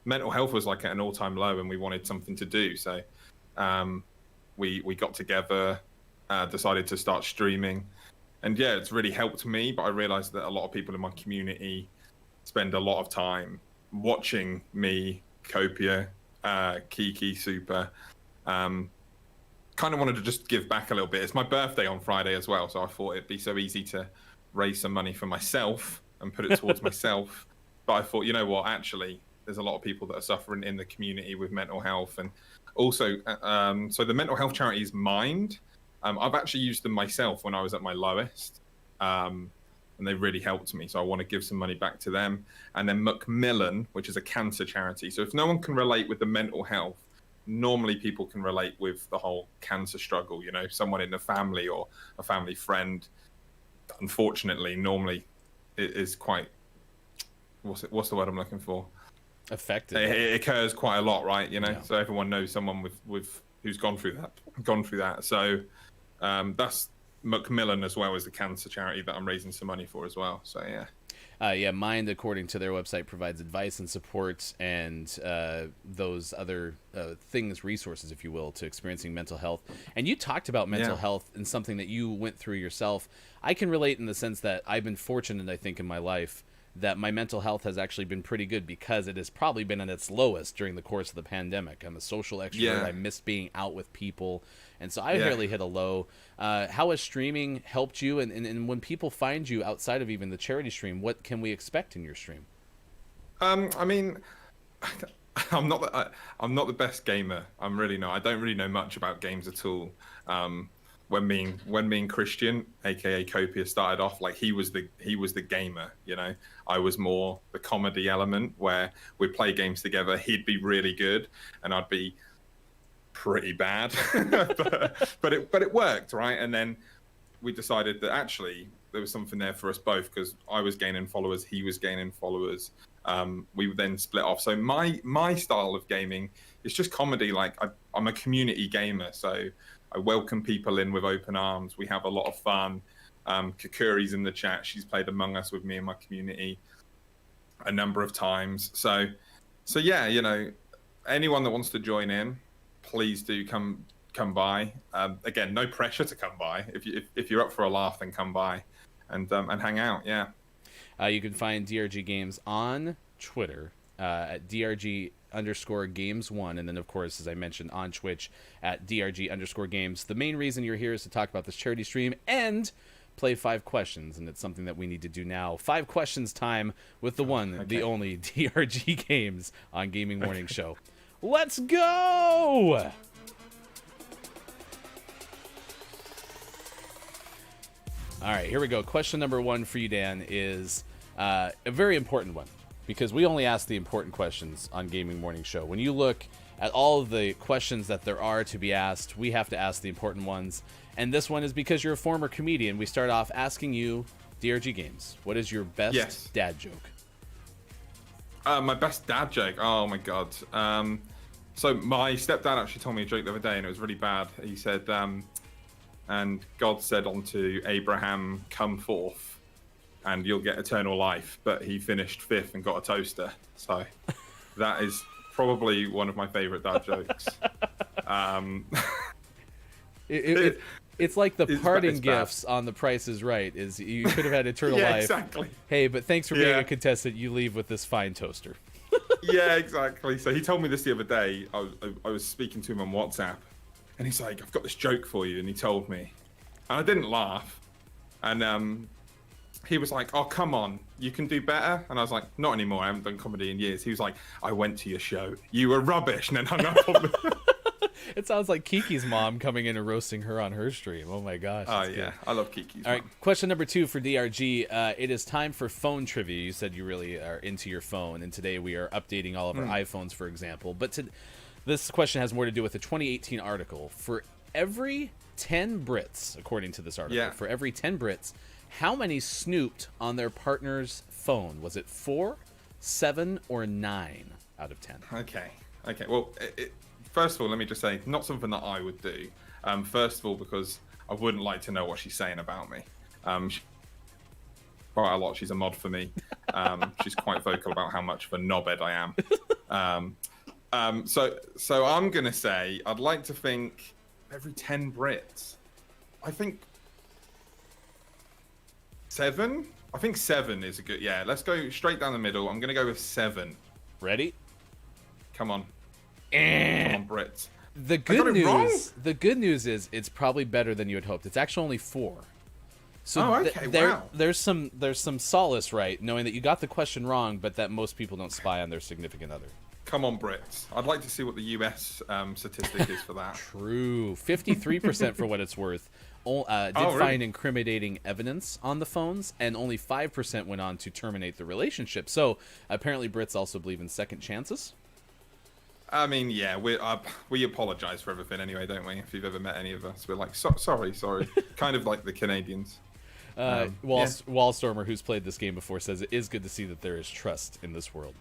mental health was like at an all-time low and we wanted something to do. So we got together, decided to start streaming, and yeah, it's really helped me, but I realized that a lot of people in my community spend a lot of time watching me, Copia, Kiki, Super, kind of wanted to just give back a little bit. It's my birthday on Friday as well, so I thought it'd be so easy to raise some money for myself and put it towards myself. But I thought, you know what, actually, there's a lot of people that are suffering in the community with mental health, and Also, so the mental health charity is Mind. I've actually used them myself when I was at my lowest, and they really helped me. So I want to give some money back to them. And then Macmillan, which is a cancer charity. So if no one can relate with the mental health, normally people can relate with the whole cancer struggle. You know, someone in the family or a family friend. Unfortunately, normally it is quite what's the word I'm looking for? Affected. It occurs quite a lot, right? You know, Yeah. so everyone knows someone with who's gone through that. So that's Macmillan as well as the cancer charity that I'm raising some money for as well. So yeah. Mind, according to their website, provides advice and support and those other things, resources, if you will, to experiencing mental health. And you talked about mental health and something that you went through yourself. I can relate in the sense that I've been fortunate, I think, in my life that my mental health has actually been pretty good because it has probably been at its lowest during the course of the pandemic. I'm a social extrovert. Yeah. I miss being out with people. And so I really hit a low. How has streaming helped you? And when people find you outside of even the charity stream, what can we expect in your stream? I mean, I'm not the best gamer. I'm really not. I don't really know much about games at all. When me and Christian, aka Copia, started off, like he was the gamer, you know. I was more the comedy element where we'd play games together. He'd be really good, and I'd be pretty bad, but it worked, right? And then we decided that actually there was something there for us both because I was gaining followers, he was gaining followers. We then split off. So my style of gaming is just comedy. Like I'm a community gamer, so I welcome people in with open arms. We have a lot of fun. Kakuri's in the chat. She's played Among Us with me in my community a number of times. So yeah, you know, anyone that wants to join in, please do come by. Again, no pressure to come by. If you're up for a laugh, then come by and hang out. Yeah. You can find DRG Games on Twitter at DRG_Games1, and then of course, as I mentioned, on Twitch at DRG_Games. The main reason you're here is to talk about this charity stream and play 5 questions, and it's something that we need to do now. 5 questions time with the one, the only DRG Games on Gaming Morning Show. Let's go! All right, here we go. Question number 1 for you, Dan, is a very important one because we only ask the important questions on Gaming Morning Show. When you look at all of the questions that there are to be asked, we have to ask the important ones. And this one is because you're a former comedian. We start off asking you, DRG Games, what is your best dad joke? My best dad joke? Oh, my God. So my stepdad actually told me a joke the other day, and it was really bad. He said, and God said unto Abraham, come forth, and you'll get eternal life. But he finished 5th and got a toaster. So that is probably one of my favorite dad jokes. It's like the parting gifts on The Price is Right. Is you could have had eternal life. Exactly. Hey, but thanks for being a contestant. You leave with this fine toaster. Yeah, exactly. So he told me this the other day. I was speaking to him on WhatsApp, and he's like, I've got this joke for you. And he told me, and I didn't laugh. And he was like, oh, come on, you can do better. And I was like, not anymore. I haven't done comedy in years. He was like, I went to your show. You were rubbish. And then hung up on me. It sounds like Kiki's mom coming in and roasting her on her stream. Oh, my gosh. Oh, yeah. Good. I love Kiki's mom. All right, question number 2 for DRG. It is time for phone trivia. You said you really are into your phone, and today we are updating all of our iPhones, for example. But this question has more to do with a 2018 article. For every 10 Brits, according to this article, for every 10 Brits, how many snooped on their partner's phone? Was it 4, 7, or 9 out of 10? Okay. Well, first of all, let me just say, not something that I would do. First of all, because I wouldn't like to know what she's saying about me. Quite a lot. She's a mod for me. She's quite vocal about how much of a knobhead I am. So I'm gonna say I'd like to think every 10 Brits. I think 7. I think 7 is a good. Yeah, let's go straight down the middle. I'm gonna go with 7. Ready? Come on. Come on, Brits. The good news is it's probably better than you had hoped. It's actually only 4. So there's some solace, right, knowing that you got the question wrong, but that most people don't spy on their significant other. Come on, Brits. I'd like to see what the US statistic is for that. True. 53% for what it's worth. Did really? find incriminating evidence on the phones, and only 5% went on to terminate the relationship. So apparently Brits also believe in second chances. I mean, yeah, we apologize for everything anyway, don't we? If you've ever met any of us, we're like, sorry. Kind of like the Canadians. Wallstormer, who's played this game before, says it is good to see that there is trust in this world.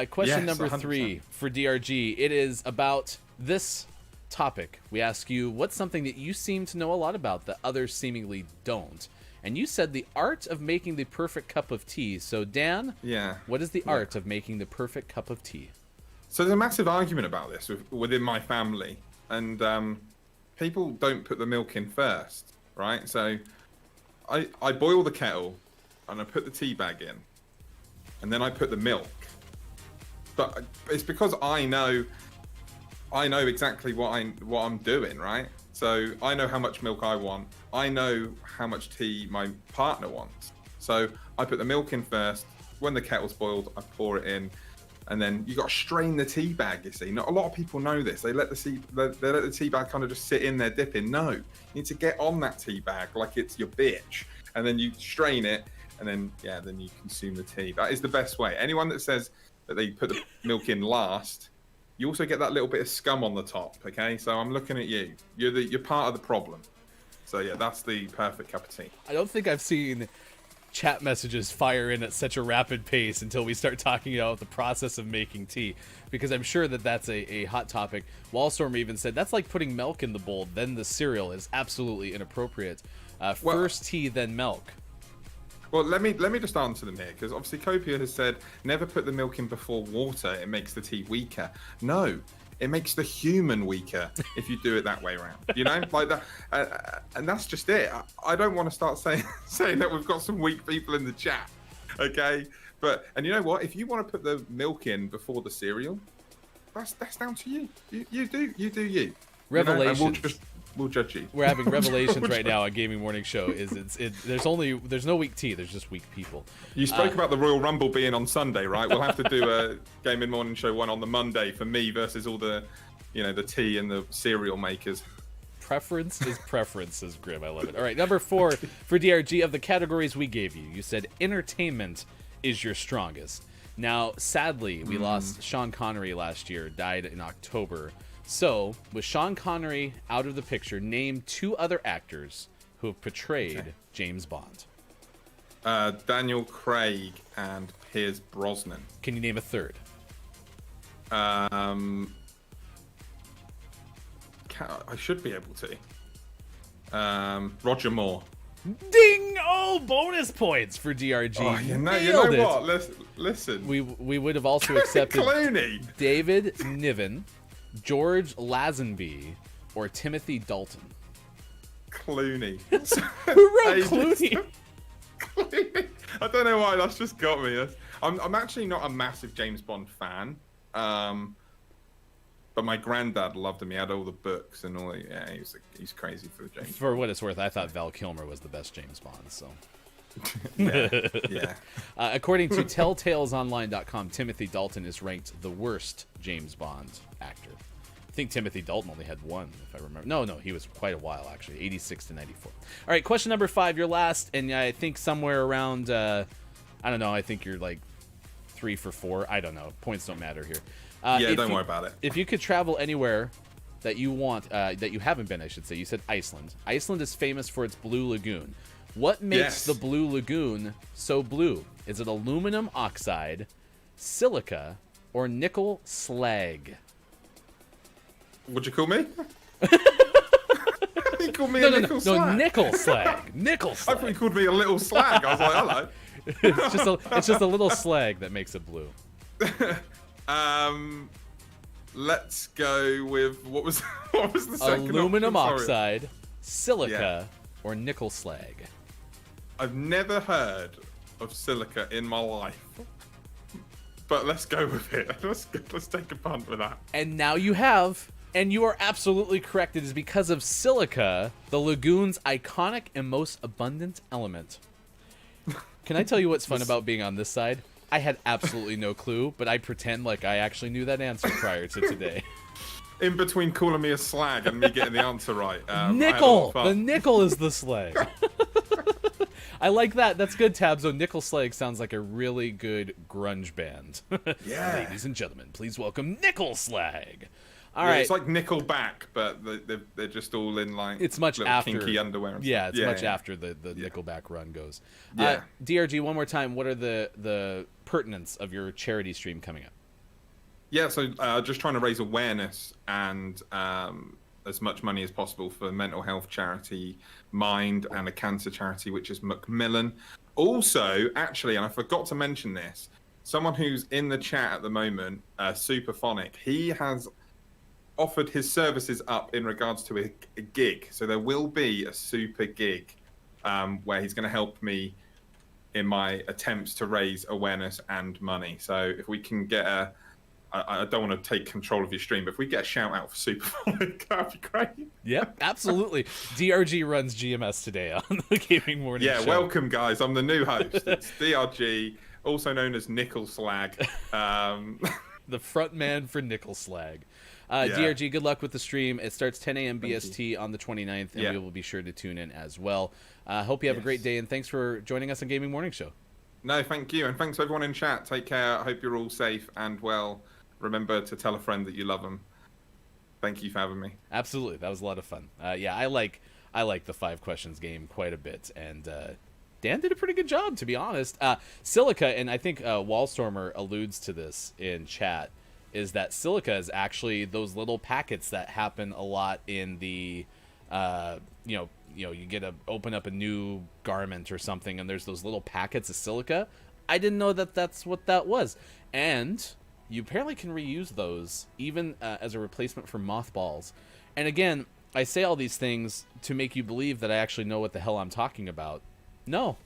Question Yes, number 100%. 3 for DRG. It is about this topic. We ask you, what's something that you seem to know a lot about that others seemingly don't? And you said the art of making the perfect cup of tea. So, Dan, Yeah. what is the art of making the perfect cup of tea? So there's a massive argument about this within my family, and people don't put the milk in first, right? So I boil the kettle, and I put the tea bag in, and then I put the milk. But it's because I know exactly what I'm doing, right? So I know how much milk I want. I know how much tea my partner wants. So I put the milk in first. When the kettle's boiled, I pour it in. And then you got to strain the tea bag, you see. Not a lot of people know this. They let the tea bag kind of just sit in there dipping. No, you need to get on that tea bag like it's your bitch. And then you strain it, and then you consume the tea. That is the best way. Anyone that says that they put the milk in last, you also get that little bit of scum on the top, okay? So I'm looking at you. You're part of the problem. So yeah, that's the perfect cup of tea. I don't think I've seen chat messages fire in at such a rapid pace until we start talking about the process of making tea, because I'm sure that that's a hot topic. Wallstorm even said that's like putting milk in the bowl, then the cereal is absolutely inappropriate. First tea, then milk. Well, let me just answer them here, because obviously Copia has said never put the milk in before water. It makes the tea weaker. No, it makes the human weaker if you do it that way around. You know, like that, and that's just it. I don't want to start saying that we've got some weak people in the chat, okay? And you know what? If you want to put the milk in before the cereal, that's down to you. You do you. Revelations. You know, and we'll judge you. We're having revelations right now on Gaming Morning Show. There's no weak tea. There's just weak people. You spoke about the Royal Rumble being on Sunday, right? We'll have to do a Gaming Morning Show one on the Monday for me versus all the, the tea and the cereal makers. Preference is preference, says Grim. I love it. All right, number 4 for DRG of the categories we gave you. You said entertainment is your strongest. Now, sadly, we lost Sean Connery last year. Died in October. So, with Sean Connery out of the picture, name 2 other actors who have portrayed James Bond. Daniel Craig and Pierce Brosnan. Can you name a third? I should be able to. Roger Moore. Ding! Oh, bonus points for DRG. Oh, you know Nailed it. what? Listen. We would have also accepted Clooney. David Niven, George Lazenby, or Timothy Dalton. Clooney. Who wrote Clooney? Clooney. I don't know why, that's just got me. I'm actually not a massive James Bond fan, but my granddad loved him. He had all the books and all. Yeah, he's crazy for James. For what it's worth, I thought Val Kilmer was the best James Bond. So, yeah. According to TelltalesOnline.com, Timothy Dalton is ranked the worst James Bond actor. I think Timothy Dalton only had one, if I remember. No, he was quite a while, actually, 86 to 94. All right, question number 5, your last, and I think somewhere around, I don't know, I think you're like 3 for 4. I don't know. Points don't matter here. Don't worry about it. If you could travel anywhere that you want, that you haven't been, I should say, you said Iceland. Iceland is famous for its blue lagoon. What makes the blue lagoon so blue? Is it aluminum oxide, silica, or nickel slag? What'd you call me? You called me No, a nickel slag. no, nickel slag. Nickel I slag. thought you called me a little slag. I was like, hello. It's just a little slag that makes it blue. Let's go with what was the second Aluminum option? Sorry. oxide, silica, or nickel slag. I've never heard of silica in my life, but let's go with it. Let's take a punt with that. And now you have, and you are absolutely correct. It is because of silica, the lagoon's iconic and most abundant element. Can I tell you what's fun about being on this side? I had absolutely no clue, but I pretend like I actually knew that answer prior to today. In between calling me a slag and me getting the answer right. I had a lot of Nickel! fun. The nickel is the slag. I like that. That's good, Tabzo. Nickel Slag sounds like a really good grunge band. Yeah. Ladies and gentlemen, please welcome Nickel Slag. All Yeah, right. it's like Nickelback, but they're just all in like It's much little after kinky underwear. And yeah, stuff. it's much after the Nickelback run goes. Yeah. DRG, one more time. What are the pertinence of your charity stream coming up? Yeah, so just trying to raise awareness and as much money as possible for mental health charity Mind and a cancer charity, which is Macmillan. Also, actually, and I forgot to mention this, someone who's in the chat at the moment, Superphonic, he has offered his services up in regards to a gig. So there will be a super gig where he's going to help me in my attempts to raise awareness and money. So if we can get I don't want to take control of your stream, but if we get a shout out for Superphonic, that'd be great. Yep, absolutely. DRG runs GMS today on the Gaming Morning Show. Yeah, welcome guys. I'm the new host. It's DRG, also known as Nickel Slag. The front man for Nickel Slag. Yeah. DRG, good luck with the stream. It starts 10 a.m. Thank BST on the 29th, and Yeah. we will be sure to tune in as well. Hope you have a great day, and thanks for joining us on Gaming Morning Show. No, thank you. And thanks to everyone in chat. Take care. I hope you're all safe and well. Remember to tell a friend that you love them. Thank you for having me. Absolutely, that was a lot of fun. Yeah, I like the 5 questions game quite a bit, and Dan did a pretty good job, to be honest. Silica, and I think Wallstormer alludes to this in chat, is that silica is actually those little packets that happen a lot in the, you open up a new garment or something, and there's those little packets of silica. I didn't know that that's what that was, and you apparently can reuse those even as a replacement for mothballs. And again, I say all these things to make you believe that I actually know what the hell I'm talking about. No,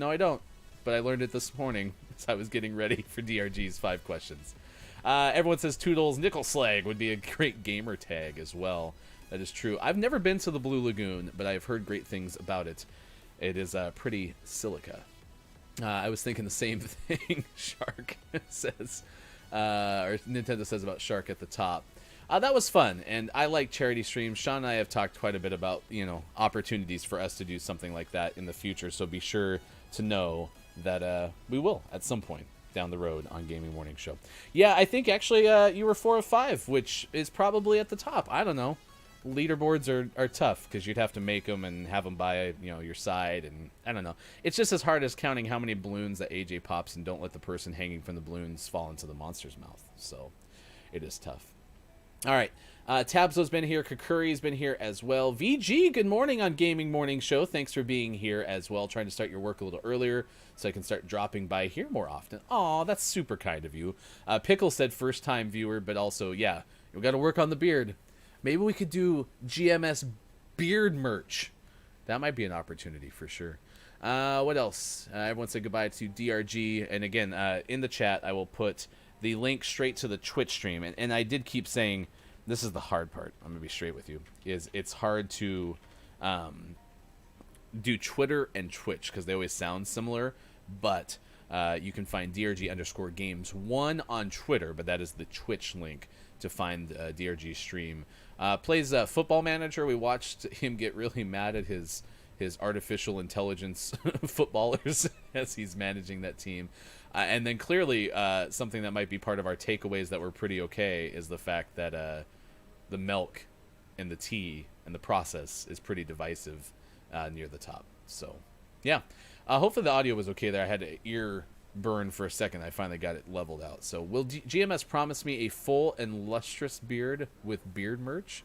I don't. But I learned it this morning as I was getting ready for DRG's 5 questions. Everyone says Toodles Nickel Slag would be a great gamer tag as well. That is true. I've never been to the Blue Lagoon, but I've heard great things about it. It is pretty silica. I was thinking the same thing Shark says. Or Nintendo says about Shark at the top. That was fun, and I like charity streams. Sean and I have talked quite a bit about, opportunities for us to do something like that in the future, so be sure to know that we will at some point down the road on Gaming Morning Show. Yeah, I think actually you were 4 of 5, which is probably at the top. I don't know. Leaderboards are tough because you'd have to make them and have them by your side, and I don't know. It's just as hard as counting how many balloons that AJ pops and don't let the person hanging from the balloons fall into the monster's mouth. So it is tough. All right, Tabzo's been here. Kakuri's been here as well. VG, good morning on Gaming Morning Show. Thanks for being here as well. Trying to start your work a little earlier so I can start dropping by here more often. Aw, that's super kind of you. Pickle said first time viewer, but also, yeah, we got to work on the beard. Maybe we could do GMS beard merch. That might be an opportunity for sure. What else? Everyone said goodbye to DRG. And again, in the chat, I will put the link straight to the Twitch stream. And I did keep saying, this is the hard part. I'm going to be straight with you. Is it's hard to do Twitter and Twitch because they always sound similar. But you can find DRG_games1 on Twitter. But that is the Twitch link to find DRG stream. Plays Football Manager. We watched him get really mad at his artificial intelligence footballers as he's managing that team. And then clearly something that might be part of our takeaways that were pretty okay is the fact that the milk and the tea and the process is pretty divisive near the top. So, yeah. Hopefully the audio was okay there. I had an ear burn for a second. I finally got it leveled out. So will GMS promise me a full and lustrous beard with beard merch?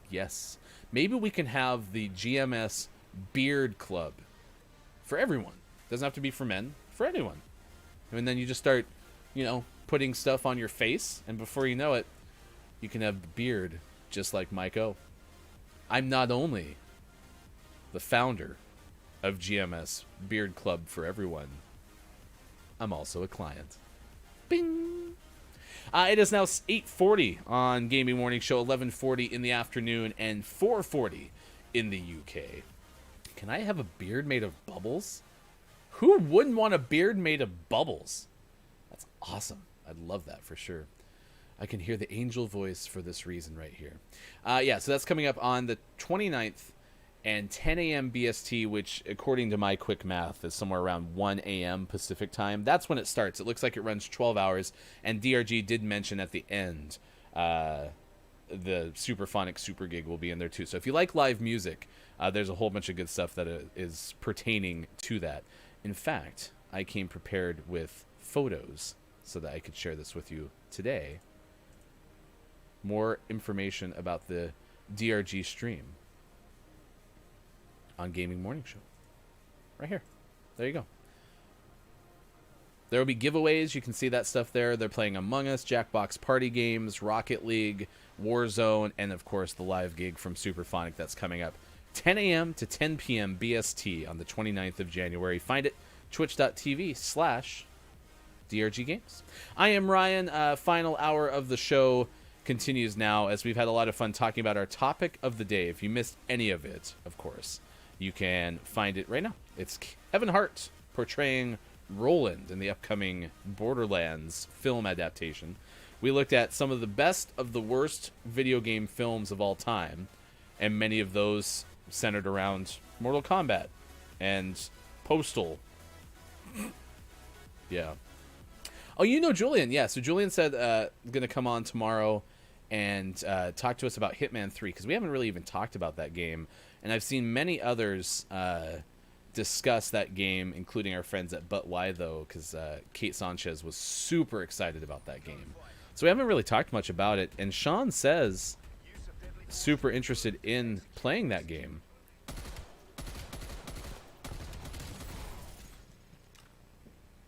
Yes. Maybe we can have the GMS beard club for everyone. Doesn't have to be for men, for anyone. And then you just start, putting stuff on your face, and before you know it, you can have a beard just like Mike O. I'm not only the founder of GMS Beard Club for Everyone, I'm also a client. Bing! It is now 8:40 on Gaming Morning Show, 11:40 in the afternoon, and 4:40 in the UK. Can I have a beard made of bubbles? Who wouldn't want a beard made of bubbles? That Awesome. I'd love that for sure. I can hear the angel voice for this reason right here. Yeah, so that's coming up on the 29th and 10 a.m. BST, which, according to my quick math, is somewhere around 1 a.m. Pacific time. That's when it starts. It looks like it runs 12 hours, and DRG did mention at the end the Superphonic Super Gig will be in there too. So if you like live music, there's a whole bunch of good stuff that is pertaining to that. In fact, I came prepared with photos so that I could share this with you today. More information about the DRG stream on Gaming Morning Show. Right here. There you go. There will be giveaways. You can see that stuff there. They're playing Among Us, Jackbox Party Games, Rocket League, Warzone, and of course the live gig from Superphonic that's coming up 10 a.m. to 10 p.m. BST on the 29th of January. Find it twitch.tv/DRG Games. I am Ryan. Final hour of the show continues now, as we've had a lot of fun talking about our topic of the day. If you missed any of it, of course, you can find it right now. It's Kevin Hart portraying Roland in the upcoming Borderlands film adaptation. We looked at some of the worst video game films of all time, and many of those centered around Mortal Kombat and Postal. Yeah. Oh, you know Julian. Yeah, so Julian said going to come on tomorrow and talk to us about Hitman 3, because we haven't really even talked about that game. And I've seen many others discuss that game, including our friends at But Why Though, because Kate Sanchez was super excited about that game. So we haven't really talked much about it. And Sean says super interested in playing that game.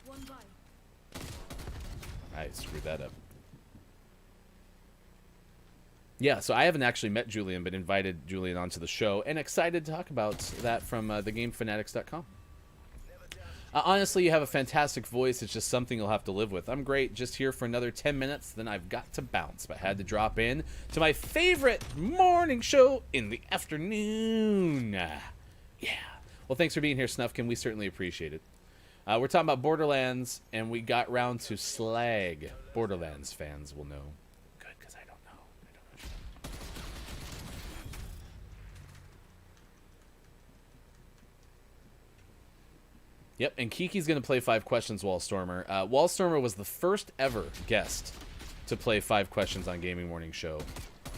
One bite. I screwed that up. Yeah, so I haven't actually met Julian, but invited Julian onto the show, and excited to talk about that from thegamefanatics.com. Honestly, you have a fantastic voice. It's just something you'll have to live with. I'm great. Just here for another 10 minutes, then I've got to bounce. But I had to drop in to my favorite morning show in the afternoon. Yeah. Well, thanks for being here, Snufkin. We certainly appreciate it. We're talking about Borderlands, and we got round to slag. Borderlands fans will know. Good, because I don't know. Yep, and Kiki's going to play 5 questions, Wallstormer. Wallstormer was the first ever guest to play 5 questions on Gaming Morning Show,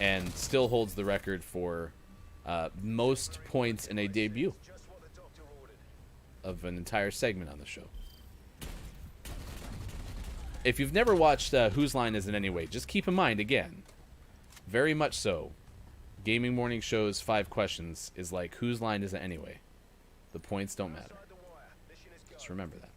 and still holds the record for most points in a debut of an entire segment on the show. If you've never watched Whose Line Is It Anyway, just keep in mind, again, very much so, Gaming Morning Show's 5 questions is like Whose Line Is It Anyway? The points don't matter. Just remember that.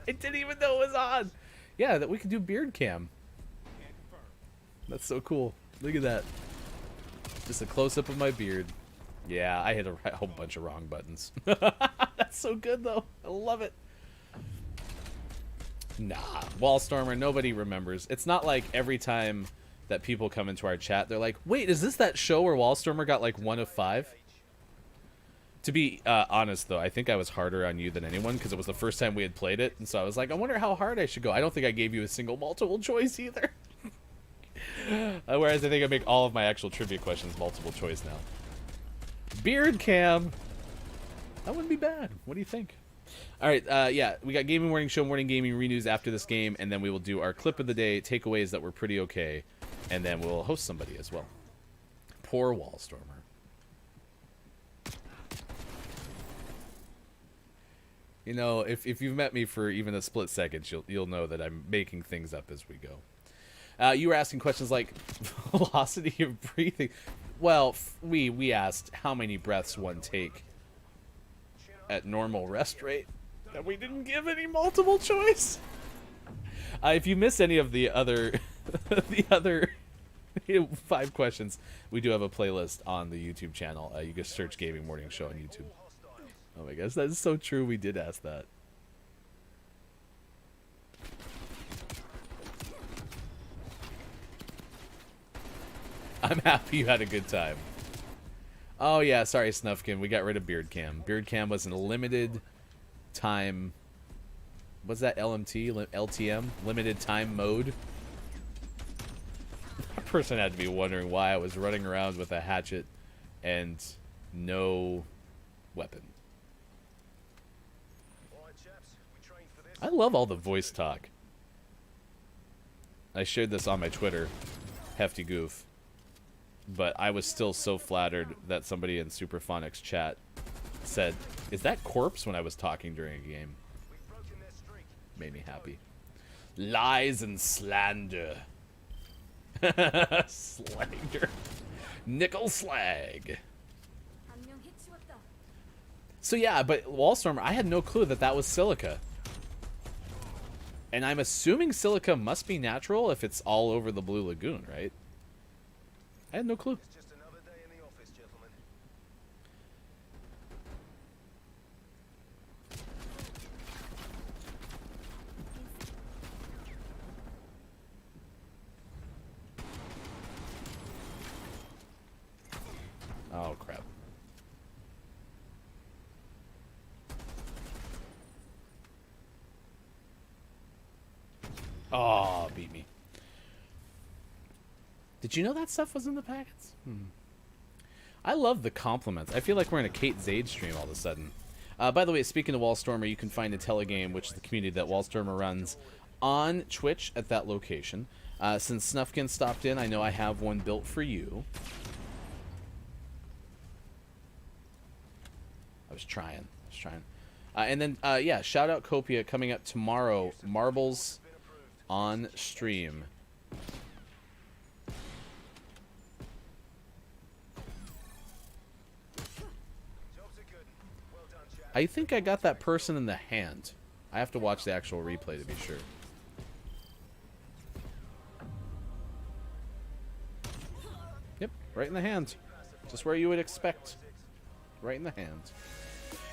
I didn't even know it was on. Yeah, that we could do beard cam. That's so cool. Look at that. Just a close-up of my beard. Yeah, I hit a whole bunch of wrong buttons. That's so good, though. I love it. Nah, Wallstormer, nobody remembers. It's not like every time that people come into our chat, they're like, wait, is this that show where Wallstormer got like 1 of 5? To be honest, though, I think I was harder on you than anyone, because it was the first time we had played it, and so I was like, I wonder how hard I should go. I don't think I gave you a single multiple choice either. Whereas I think I make all of my actual trivia questions multiple choice now. Beard cam. That wouldn't be bad. What do you think? All right, yeah, we got Gaming Morning Show, Morning Gaming Renews after this game, and then we will do our clip of the day, takeaways that were pretty okay, and then we'll host somebody as well. Poor Wallstormer. You know, if you've met me for even a split second, you'll know that I'm making things up as we go. You were asking questions like velocity of breathing. Well, we asked how many breaths one take at normal rest rate, and we didn't give any multiple choice. If you miss any of the other the other 5 questions, we do have a playlist on the YouTube channel. You can search Gaming Morning Show on YouTube. Oh my gosh, that is so true. We did ask that. I'm happy you had a good time. Oh yeah, sorry Snuffkin, we got rid of Beard Cam. Beard Cam was in a limited time. What's that, LMT? LTM? Limited time mode? That person had to be wondering why I was running around with a hatchet and no weapon. I love all the voice talk. I shared this on my Twitter, Hefty Goof. But I was still so flattered that somebody in Superphonics chat said, "Is that Corpse?" when I was talking during a game. Made me happy. Lies and slander. Slander. Nickel slag. So yeah, but Wallstormer, I had no clue that that was silica. And I'm assuming silica must be natural if it's all over the Blue Lagoon, right? I had no clue. It's just another day in the office, gentlemen. Oh, crap. Oh, beat me. Did you know that stuff was in the packets? I love the compliments. I feel like we're in a Kate Zade stream all of a sudden. By the way, speaking of Wallstormer, you can find IntelliGame, which is the community that Wallstormer runs, on Twitch at that location. Since Snuffkin stopped in, I know I have one built for you. I was trying. And then, yeah, shout out Copia coming up tomorrow. Marbles on stream. I think I got that person in the hand. I have to watch the actual replay to be sure. Yep, right in the hand. Just where you would expect. Right in the hand.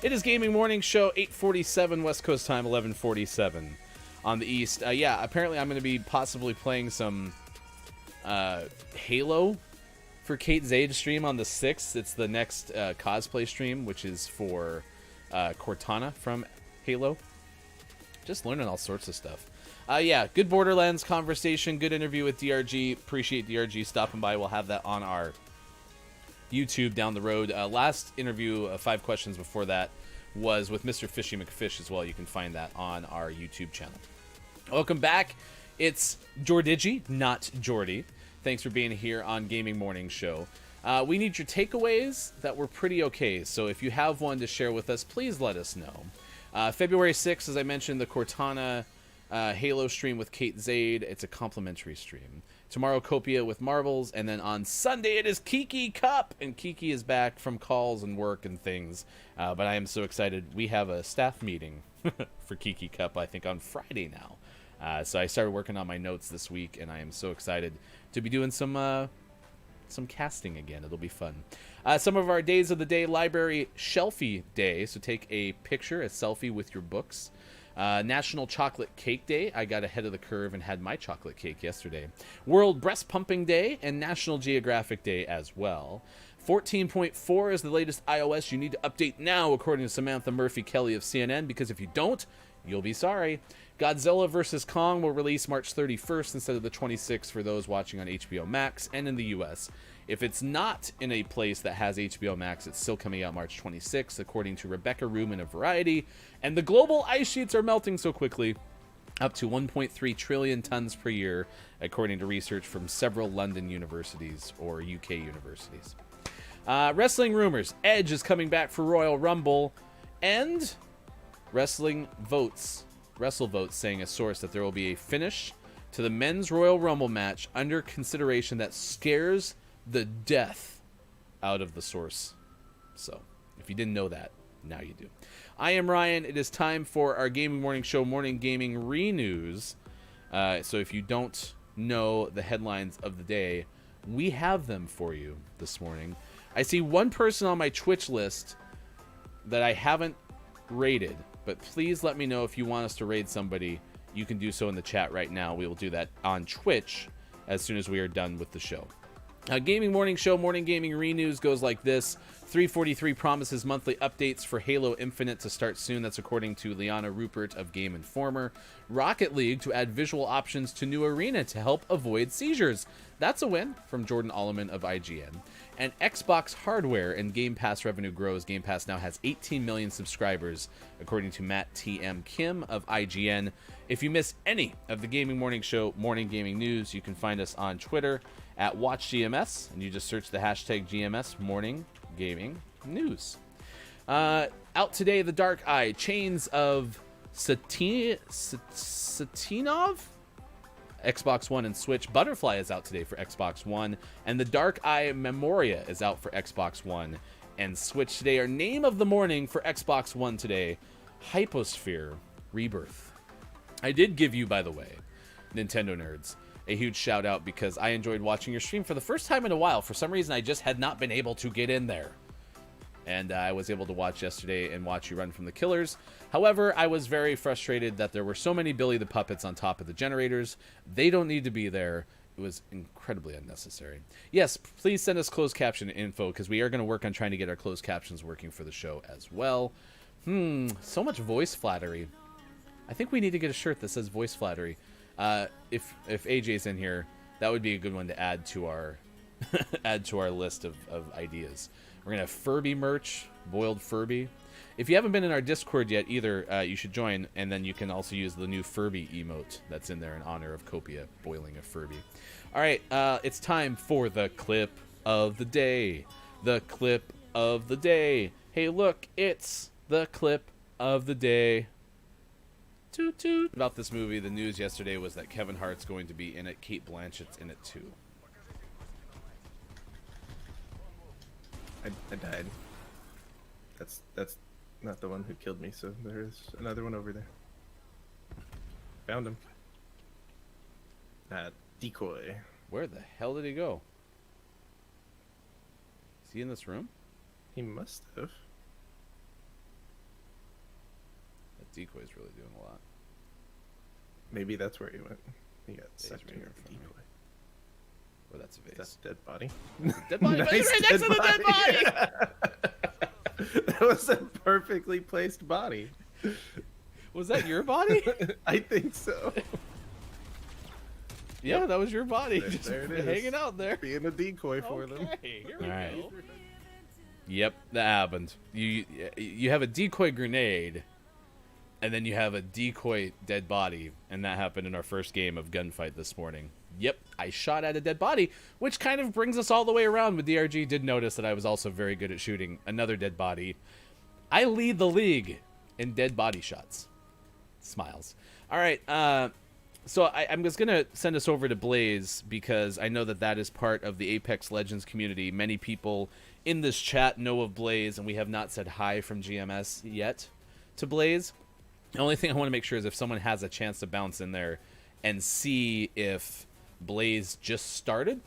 It is Gaming Morning Show, 8:47 West Coast time, 11:47 on the East. Yeah, apparently I'm going to be possibly playing some Halo for Kate Zade stream on the 6th. It's the next cosplay stream, which is for Cortana from Halo. Just learning all sorts of stuff. Yeah, good Borderlands conversation, good interview with DRG. Appreciate DRG stopping by. We'll have that on our YouTube down the road. Last interview, 5 questions before that, was with Mr. Fishy McFish as well. You can find that on our YouTube channel. Welcome back. It's Jordigi, not Jordy. Thanks for being here on Gaming Morning Show. We need your takeaways that were pretty okay, so if you have one to share with us, please let us know. February 6th, as I mentioned, the Cortana Halo stream with Kate Zade. It's a complimentary stream. Tomorrow, Copia with Marbles, and then on Sunday, it is Kiki Cup, and Kiki is back from calls and work and things, but I am so excited. We have a staff meeting for Kiki Cup, I think, on Friday now. So I started working on my notes this week, and I am so excited to be doing some casting again. It'll be fun. Some of our days of the day: library shelfie day, so take a picture, a selfie with your books. National Chocolate Cake Day. I got ahead of the curve and had my chocolate cake yesterday. World Breast Pumping Day and National Geographic Day as well. 14.4 is the latest iOS you need to update now, according to Samantha Murphy Kelly of CNN, because if you don't, you'll be sorry. Godzilla vs. Kong will release March 31st instead of the 26th for those watching on HBO Max and in the US. If it's not in a place that has HBO Max, it's still coming out March 26th, according to Rebecca Ruman of Variety. And the global ice sheets are melting so quickly, up to 1.3 trillion tons per year, according to research from several London universities or UK universities. Wrestling rumors. Edge is coming back for Royal Rumble. And WrestleVotes saying a source that there will be a finish to the men's Royal Rumble match under consideration that scares the death out of the source. So, if you didn't know that, now you do. I am Ryan. It is time for our Gaming Morning Show Morning Gaming Re-News. So if you don't know the headlines of the day, we have them for you this morning. I see one person on my Twitch list that I haven't rated, but please let me know if you want us to raid somebody. You can do so in the chat right now. We will do that on Twitch as soon as we are done with the show. Gaming Morning Show, Morning Gaming Re-News goes like this. 343 promises monthly updates for Halo Infinite to start soon. That's according to Liana Rupert of Game Informer. Rocket League to add visual options to new arena to help avoid seizures. That's a win from Jordan Alleman of IGN. And Xbox hardware and Game Pass revenue grows. Game Pass now has 18 million subscribers, according to Matt T.M. Kim of IGN. If you miss any of the Gaming Morning Show Morning Gaming News, you can find us on Twitter at WatchGMS, and you just search the hashtag GMS Morning Gaming News. Out today, The Dark Eye, Chains of Satinov, Xbox One and Switch. Butterfly is out today for Xbox One, and The Dark Eye Memoria is out for Xbox One and Switch today. Our name of the morning for Xbox One today, Hyposphere Rebirth. I did give you, by the way, Nintendo nerds, a huge shout out because I enjoyed watching your stream for the first time in a while. For some reason, I just had not been able to get in there. And I was able to watch yesterday and watch you run from the killers. However, I was very frustrated that there were so many Billy the Puppets on top of the generators. They don't need to be there. It was incredibly unnecessary. Yes, please send us closed caption info because we are going to work on trying to get our closed captions working for the show as well. So much voice flattery. I think we need to get a shirt that says voice flattery. If AJ's in here, that would be a good one to add to our list of ideas. We're gonna have Furby merch, boiled Furby. If you haven't been in our Discord yet either, you should join, and then you can also use the new Furby emote that's in there in honor of Copia boiling a Furby. All right, it's time for the clip of the day. The clip of the day. Hey, look, it's the clip of the day. Toot toot. About this movie, the news yesterday was that Kevin Hart's going to be in it. Kate Blanchett's in it too. I died. That's not the one who killed me, so there is another one over there. Found him. Decoy. Where the hell did he go? Is he in this room? He must have. That decoy's really doing a lot. Maybe that's where he went. He got Yeah, sucked he's right in here the in front of me. decoy. Oh, that's a vase. That's a dead body. Dead body. Nice He's right next to the dead body. That was a perfectly placed body. Was that your body? I think so. Yeah, that was your body. There- Just there it is. hanging out there. Being a decoy for them. Okay, here we All right. go. Yep, that happened. You have a decoy grenade, and then you have a decoy dead body, and that happened in our first game of Gunfight this morning. Yep, I shot at a dead body, which kind of brings us all the way around. With DRG did notice that I was also very good at shooting another dead body. I lead the league in dead body shots. Smiles. All right, so I'm just going to send us over to Blaze because I know that that is part of the Apex Legends community. Many people in this chat know of Blaze, and we have not said hi from GMS yet to Blaze. The only thing I want to make sure is if someone has a chance to bounce in there and see if Blaze just started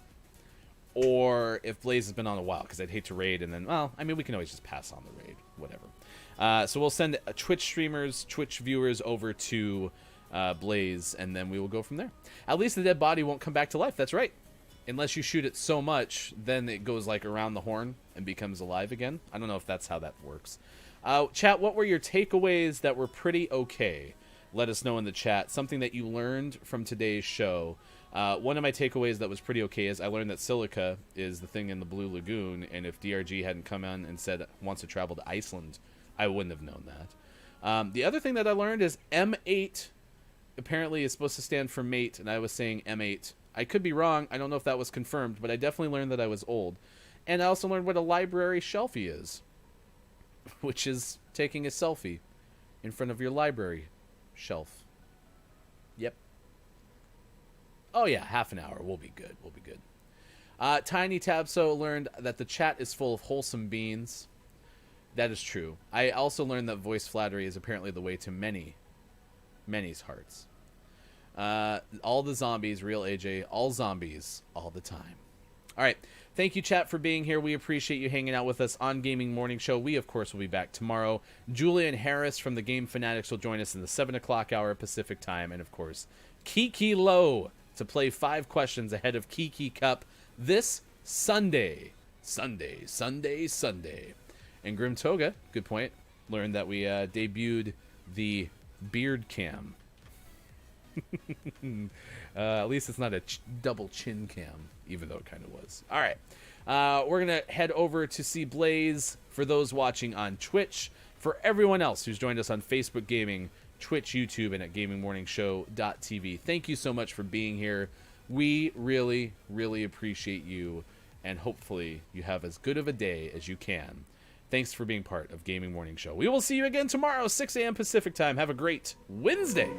or if Blaze has been on a while, because I'd hate to raid and then, well, I mean, we can always just pass on the raid, whatever. So we'll send Twitch streamers, Twitch viewers over to Blaze, and then we will go from there. At least the dead body won't come back to life. That's right. Unless you shoot it so much, then it goes like around the horn and becomes alive again. I don't know if that's how that works. Chat, what were your takeaways that were pretty okay? Let us know in the chat. Something that you learned from today's show. One of my takeaways that was pretty okay is I learned that silica is the thing in the Blue Lagoon, and if DRG hadn't come on and said wants to travel to Iceland, I wouldn't have known that. The other thing that I learned is M8 apparently is supposed to stand for mate, and I was saying M8. I could be wrong. I don't know if that was confirmed, but I definitely learned that I was old. And I also learned what a library shelfie is, which is taking a selfie in front of your library shelf. Yep. Oh yeah, half an hour. We'll be good. We'll be good. Tiny Tabso learned that the chat is full of wholesome beans. That is true. I also learned that voice flattery is apparently the way to many's hearts. All the zombies, real AJ, all zombies, all the time. All right. Thank you, chat, for being here. We appreciate you hanging out with us on Gaming Morning Show. We, of course, will be back tomorrow. Julian Harris from the Game Fanatics will join us in the 7 o'clock hour Pacific time. And, of course, Kiki Lowe to play 5 questions ahead of Kiki Cup this Sunday. Sunday, Sunday, Sunday. And Grim Toga, good point, learned that we debuted the beard cam. At least it's not a double chin cam, even though it kind of was. All right. We're going to head over to see Blaze for those watching on Twitch. For everyone else who's joined us on Facebook Gaming, Twitch, YouTube, and at gamingmorningshow.tv, thank you so much for being here. We really, really appreciate you, and hopefully you have as good of a day as you can. Thanks for being part of Gaming Morning Show. We will see you again tomorrow, 6 a.m. Pacific time. Have a great Wednesday.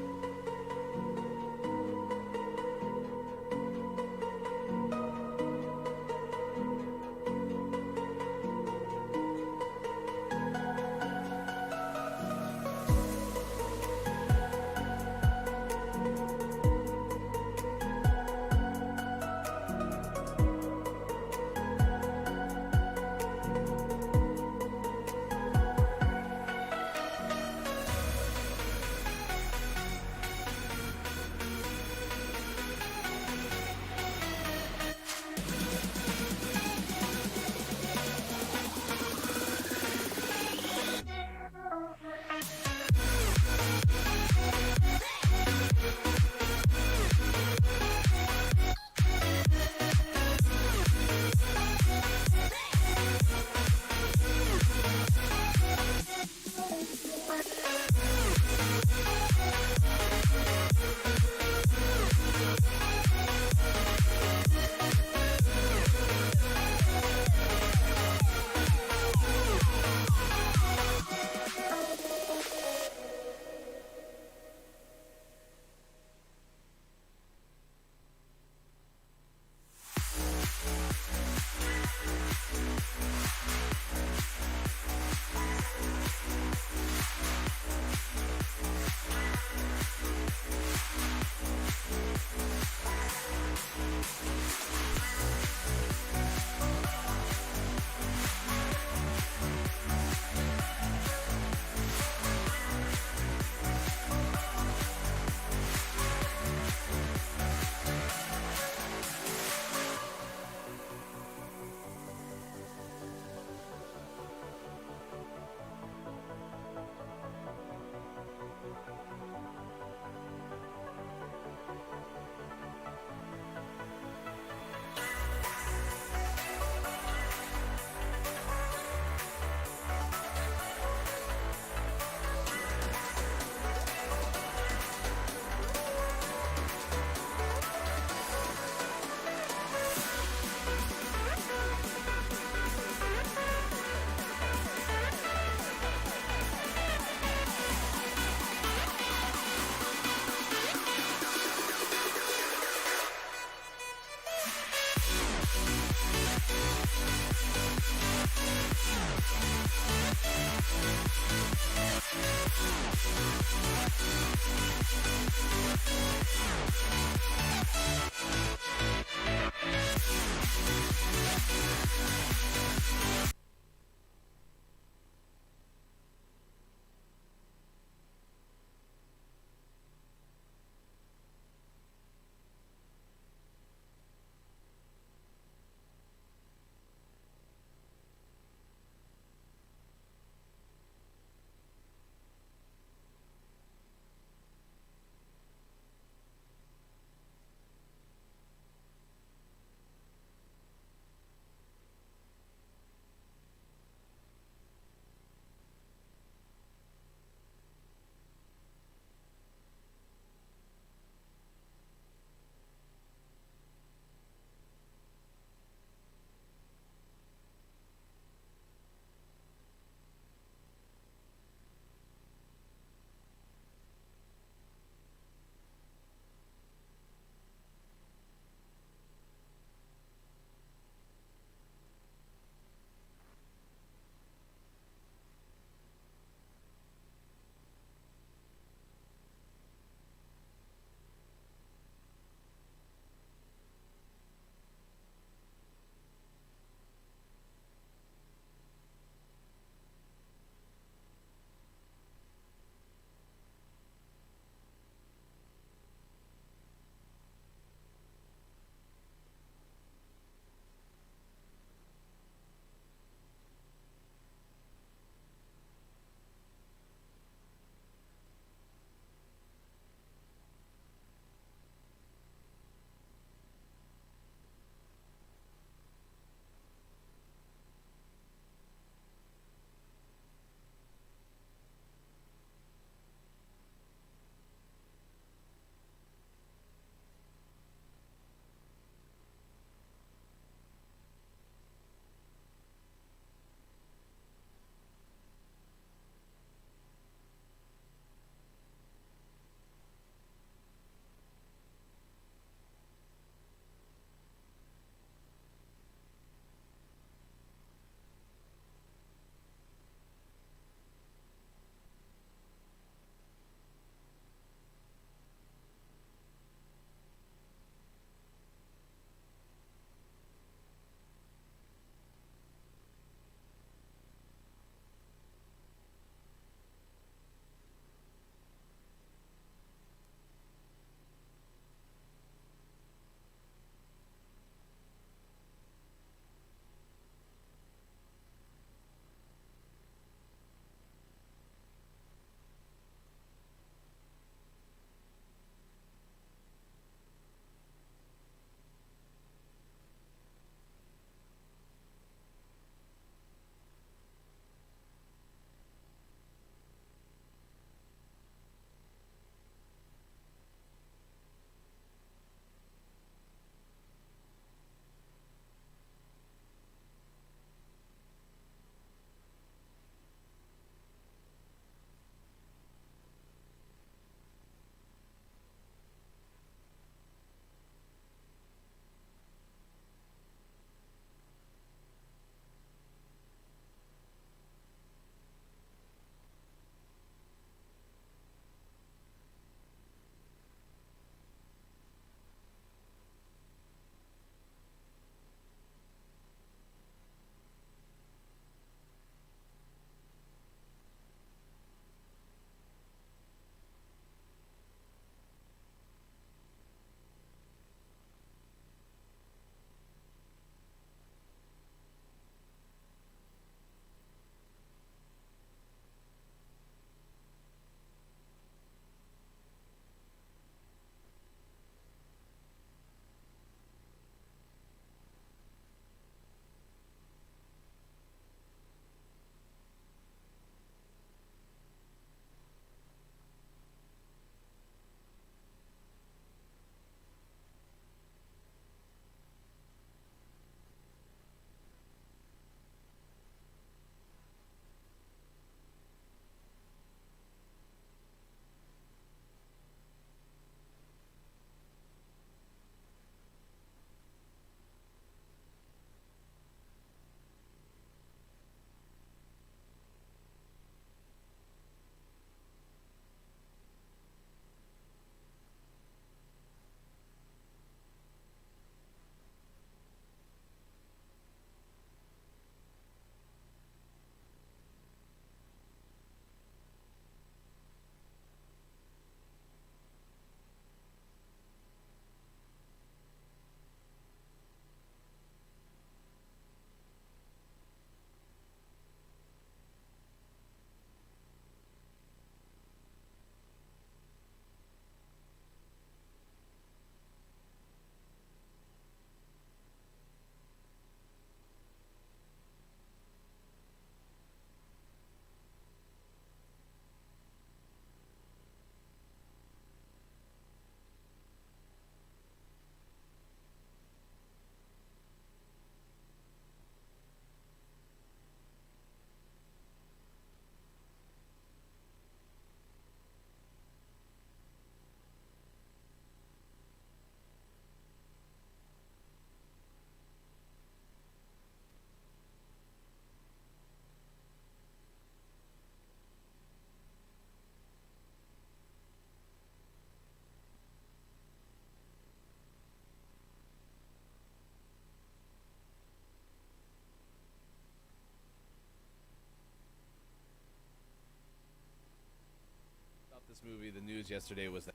this movie, the news yesterday was that